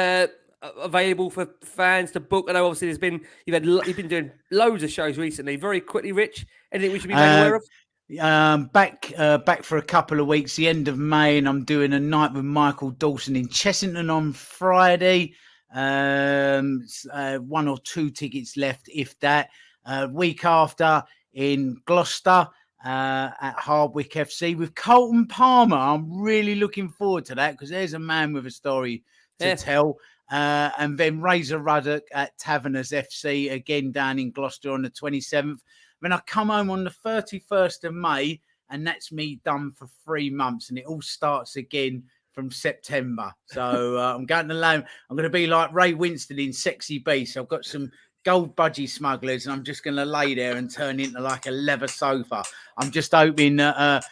A: available for fans to book? I know obviously you've been doing loads of shows recently. Very quickly, Rich, anything we should be made aware of?
D: Back for a couple of weeks, the end of May, and I'm doing a night with Michael Dawson in Chessington on Friday. 1 or 2 tickets left, if that. Week after in Gloucester at Hardwick FC with Colton Palmer. I'm really looking forward to that because there's a man with a story to tell. And then Razor Ruddock at Taverners FC again down in Gloucester on the 27th. Then I come home on the 31st of May, and that's me done for 3 months, and it all starts again from September. So I'm going to be like Ray Winston in Sexy Beast. I've got some gold budgie smugglers, and I'm just going to lay there and turn into like a leather sofa. I'm just hoping that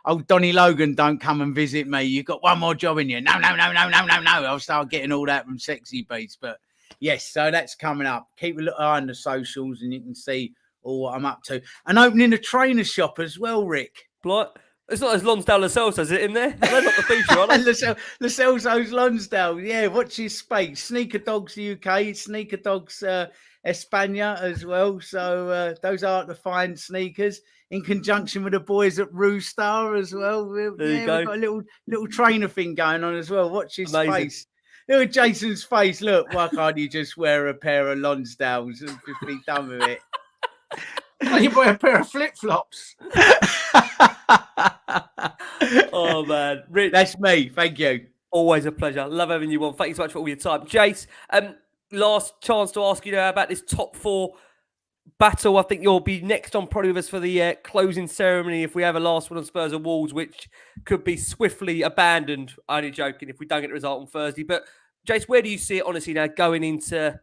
D: old Donny Logan don't come and visit me. You've got one more job in you. No. I'll start getting all that from Sexy Beats. But yes, so that's coming up. Keep a little eye on the socials, and you can see all what I'm up to. And opening a trainer shop as well, Rick.
A: It's not as Lonsdale Lascelles, is it in there? They're not the feature, are they?
D: Lascelles Lonsdale. Yeah, watch his space. Sneaker Dogs UK, Sneaker Dogs España as well. So those are the fine sneakers in conjunction with the boys at Roostar as well. We've got a little trainer thing going on as well. Watch his face. Look at Jason's face. Look, why can't you just wear a pair of Lonsdales and just be done with it?
C: Well, you buy a pair of flip-flops.
A: Oh, man. Rich,
D: that's me. Thank you.
A: Always a pleasure. Love having you on. Thank you so much for all your time. Jace, last chance to ask you now about this top 4 battle. I think you'll be next on probably with us for the closing ceremony if we have a last one on Spurs and Wolves, which could be swiftly abandoned. Only joking if we don't get the result on Thursday. But, Jace, where do you see it, honestly, now going into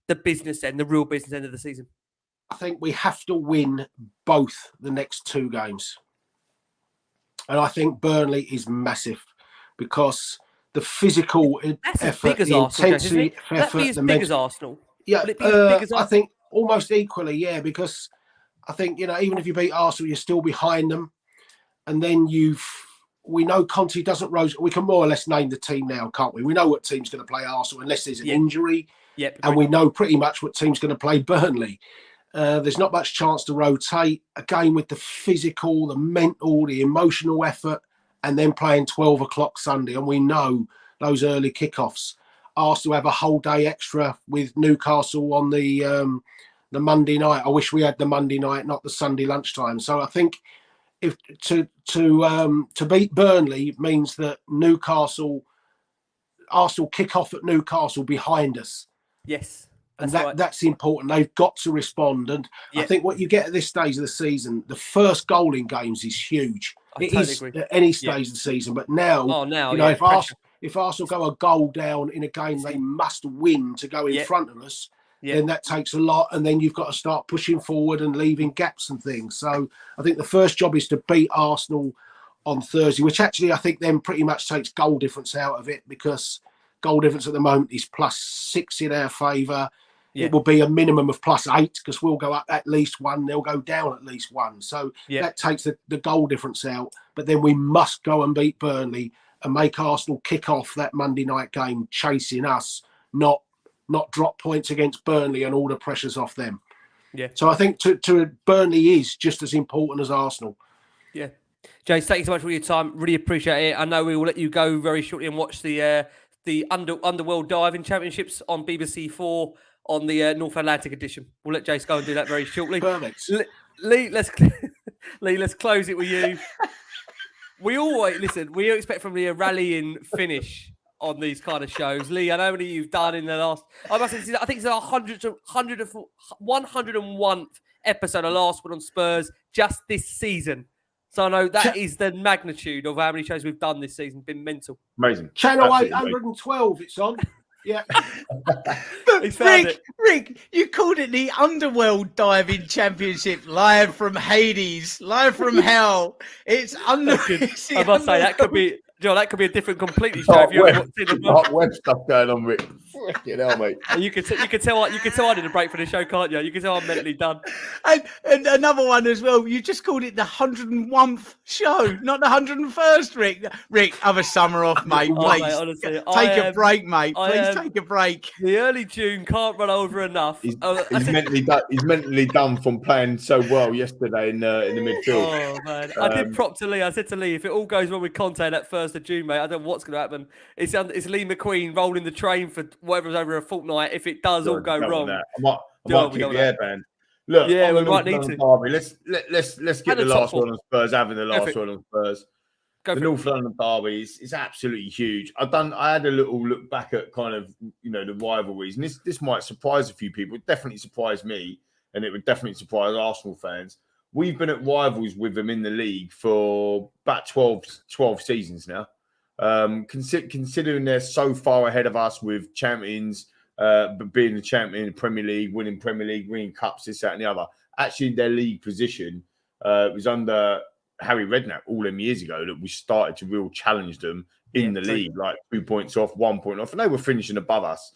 A: the business end, the real business end of the season?
C: I think we have to win both the next 2 games. And I think Burnley is massive because the physical effort, the intensity effort,
A: be as big as Arsenal.
C: Yeah, I think almost equally, yeah, because I think, even if you beat Arsenal, you're still behind them. And then we know Conte doesn't rotate. We can more or less name the team now, can't we? We know what team's going to play Arsenal unless there's an injury.
A: Yep.
C: And we know pretty much what team's going to play Burnley. There's not much chance to rotate. Again, with the physical, the mental, the emotional effort, and then playing 12 o'clock Sunday. And we know those early kickoffs. Arsenal have a whole day extra with Newcastle on the Monday night. I wish we had the Monday night, not the Sunday lunchtime. So I think if to beat Burnley means that Arsenal kick off at Newcastle behind us.
A: Yes.
C: And that's important. They've got to respond. And I think what you get at this stage of the season, the first goal in games is huge. It is at any stage of the season. But now, if Arsenal go a goal down in a game they must win to go in front of us, then that takes a lot. And then you've got to start pushing forward and leaving gaps and things. So I think the first job is to beat Arsenal on Thursday, which actually I think then pretty much takes goal difference out of it because goal difference at the moment is +6 in our favour. It will be a minimum of +8 because we'll go up at least 1. They'll go down at least 1. So that takes the goal difference out. But then we must go and beat Burnley and make Arsenal kick off that Monday night game chasing us, not drop points against Burnley and all the pressures off them. Yeah. So I think to Burnley is just as important as Arsenal.
A: Yeah. James, thank you so much for your time. Really appreciate it. I know we will let you go very shortly and watch the Underworld Diving Championships on BBC 4 on the North Atlantic edition. We'll let Jace go and do that very shortly.
C: Perfect.
A: Lee, let's close it with you. We expect from the rallying finish on these kind of shows. Lee, I know how many you've done in the last, I think it's our 101th episode of Last Word on Spurs just this season. So I know that is the magnitude of how many shows we've done this season. Been mental.
B: Amazing.
C: Channel 812, it's on. Yeah.
D: Rick, you called it the Underworld Diving Championship, live from Hades, live from hell. It's Underworld.
A: I must say that could be. Joe, that could be a different completely show if you ever seen the
B: web stuff going on, Rick. Freaking hell, mate.
A: You can tell I did a break for the show, can't you? You can tell I'm mentally done.
D: And another one as well. You just called it the 101th show, not the 101st, Rick. Rick, have a summer off, mate. Please,
A: mate, honestly,
D: take a break, mate. Please take a break.
A: The early June can't run over enough.
B: He's mentally done from playing so well yesterday in the midfield.
A: Oh man, I did prop to Lee. I said to Lee, if it all goes wrong with Conte that 1st of June, mate, I don't know what's going to happen. It's Lee McQueen rolling the train for whatever's over a fortnight. If it does all go wrong,
B: I might kick the airband. Look,
A: yeah, we might need to.
B: Derby, let's get the last one on Spurs. Having the last one on Spurs. The North London Derby is absolutely huge. I had a little look back at kind of the rivalries, and this might surprise a few people. It definitely surprised me, and it would definitely surprise Arsenal fans. We've been at rivals with them in the league for about 12 seasons now. Considering they're so far ahead of us with champions, but being the champion in the Premier League, winning Premier League, winning cups, this, that, and the other. Actually, their league position was under Harry Redknapp all them years ago that we started to real challenge them in the league, like 2 points off, 1 point off, and they were finishing above us,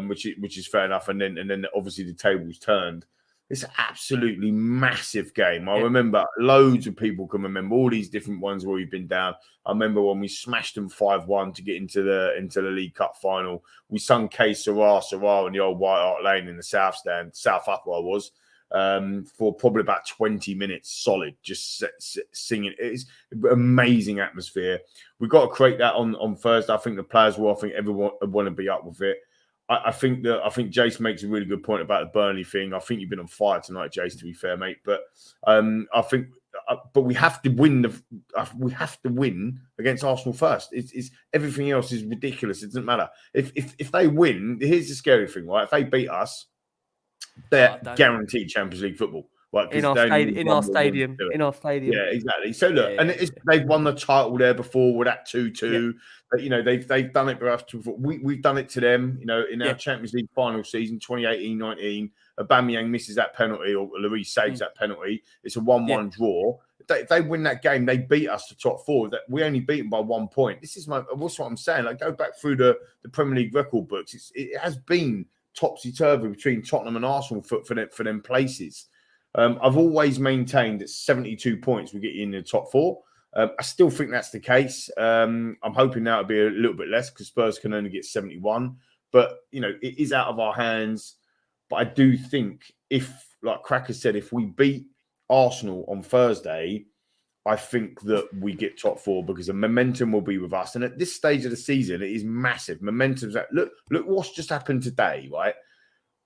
B: which is fair enough. And then obviously the tables turned. It's an absolutely massive game. I remember loads of people can remember all these different ones where we've been down. I remember when we smashed them 5-1 to get into the League Cup final. We sung K Sarah Sarah in the old White Hart Lane in the South Stand, South Up where I was, for probably about 20 minutes solid, just singing. It's amazing atmosphere. We've got to create that on Thursday. I think the players will. I think everyone want to be up with it. I think Jace makes a really good point about the Burnley thing. I think you've been on fire tonight, Jace, to be fair, mate. But but we have to win. We have to win against Arsenal first. It's everything else is ridiculous. It doesn't matter if they win. Here's the scary thing, right? If they beat us, they're guaranteed Champions League football. Right?
A: In our stadium.
B: Yeah, exactly. So look, they've won the title there before with that 2-2. But they've done it for us before. We've done it to them. In our Champions League final season, 2018-19, Aubameyang misses that penalty, or Lloris saves that penalty. It's a 1-1 draw. If they win that game, they beat us to top four. That we only beat them by 1 point. What's what I'm saying. Like, go back through the Premier League record books. It has been topsy-turvy between Tottenham and Arsenal for them places. I've always maintained that 72 points will get you in the top four. I still think that's the case. I'm hoping now it'll be a little bit less because Spurs can only get 71. But, it is out of our hands. But I do think if, like Cracker said, if we beat Arsenal on Thursday, I think that we get top four because the momentum will be with us. And at this stage of the season, it is massive. Momentum's at, look what's just happened today, right?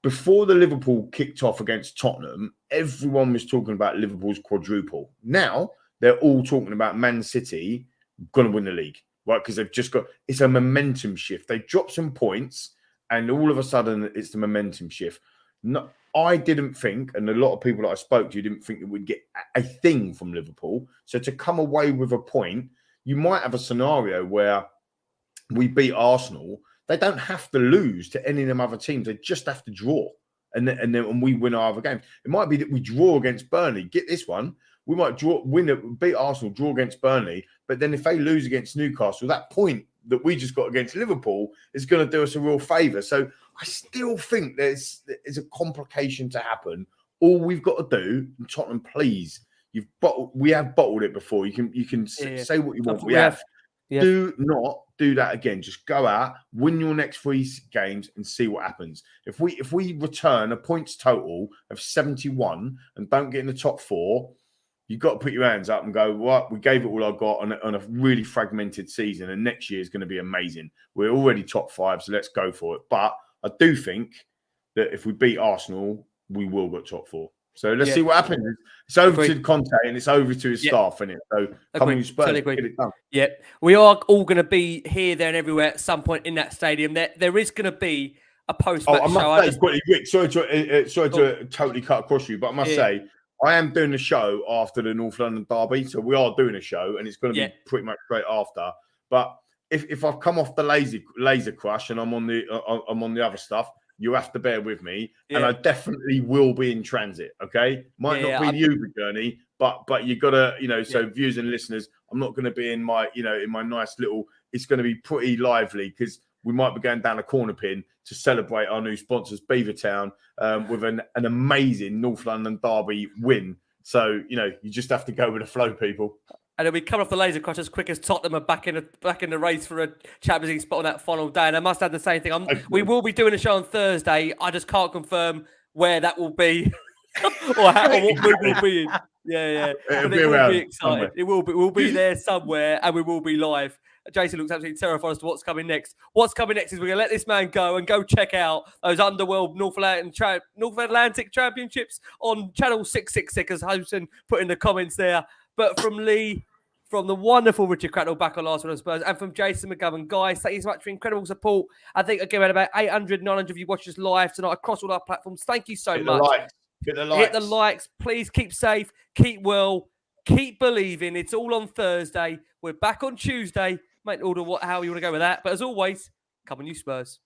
B: Before the Liverpool kicked off against Tottenham, everyone was talking about Liverpool's quadruple. Now, they're all talking about Man City going to win the league, right? Because they've just it's a momentum shift. They dropped some points and all of a sudden it's the momentum shift. No, I didn't think, and a lot of people that I spoke to didn't think that we'd get a thing from Liverpool. So to come away with a point, you might have a scenario where we beat Arsenal. They don't have to lose to any of them other teams. They just have to draw. And then we win our other games. It might be that we draw against Burnley. Get this one. We might beat Arsenal, draw against Burnley. But then if they lose against Newcastle, that point that we just got against Liverpool is going to do us a real favour. So I still think there's a complication to happen. All we've got to do, and Tottenham, please, we have bottled it before. You can say what you want. We have. Yeah. Do not do that again. Just go out, win your next 3 games, and see what happens. If we return a points total of 71 and don't get in the top four, you've got to put your hands up and go, well, we gave it all I got on a really fragmented season, and next year is going to be amazing. We're already top 5, so let's go for it. But I do think that if we beat Arsenal, we will get top 4. So let's see what happens. It's over to Conte and it's over to his staff, isn't it? So come on, Spurs, get it done.
A: Yeah, we are all going to be here, there, and everywhere at some point in that stadium. There is going to be a post-match show.
B: I must say, quickly, Rick, sorry to totally cut across you, but I must say, I am doing a show after the North London derby. So we are doing a show, and it's going to be pretty much straight after. But if I've come off the laser crush and I'm on the other stuff, you have to bear with me, and I definitely will be in transit. Okay, might not be the Uber journey, but you gotta, so viewers and listeners, I'm not going to be in my, in my nice little. It's going to be pretty lively because we might be going down a corner pin to celebrate our new sponsors, Beavertown, with an amazing North London derby win. So you just have to go with the flow, people.
A: And then we come off the laser crush as quick as Tottenham are back in the race for a Champions League spot on that final day. And I must add the same thing. We will be doing a show on Thursday. I just can't confirm where that will be or what we will be in. Yeah.
B: It'll be around.
A: Be excited. It will be. We'll be there somewhere, and we will be live. Jason looks absolutely terrified as to what's coming next. What's coming next is we're going to let this man go and go check out those Underworld North Atlantic Championships on Channel 666, as Hosen put in the comments there. But from Lee, from the wonderful Richard Cracknell back on Last Word on Spurs, and from Jason McGovern, guys, thank you so much for incredible support. I think, again, we had about 800, 900 of you watched us live tonight across all our platforms. Thank you so much.
B: Hit the likes.
A: Hit the likes. Please keep safe, keep well, keep believing. It's all on Thursday. We're back on Tuesday. Might order how you want to go with that. But as always, come on, you Spurs.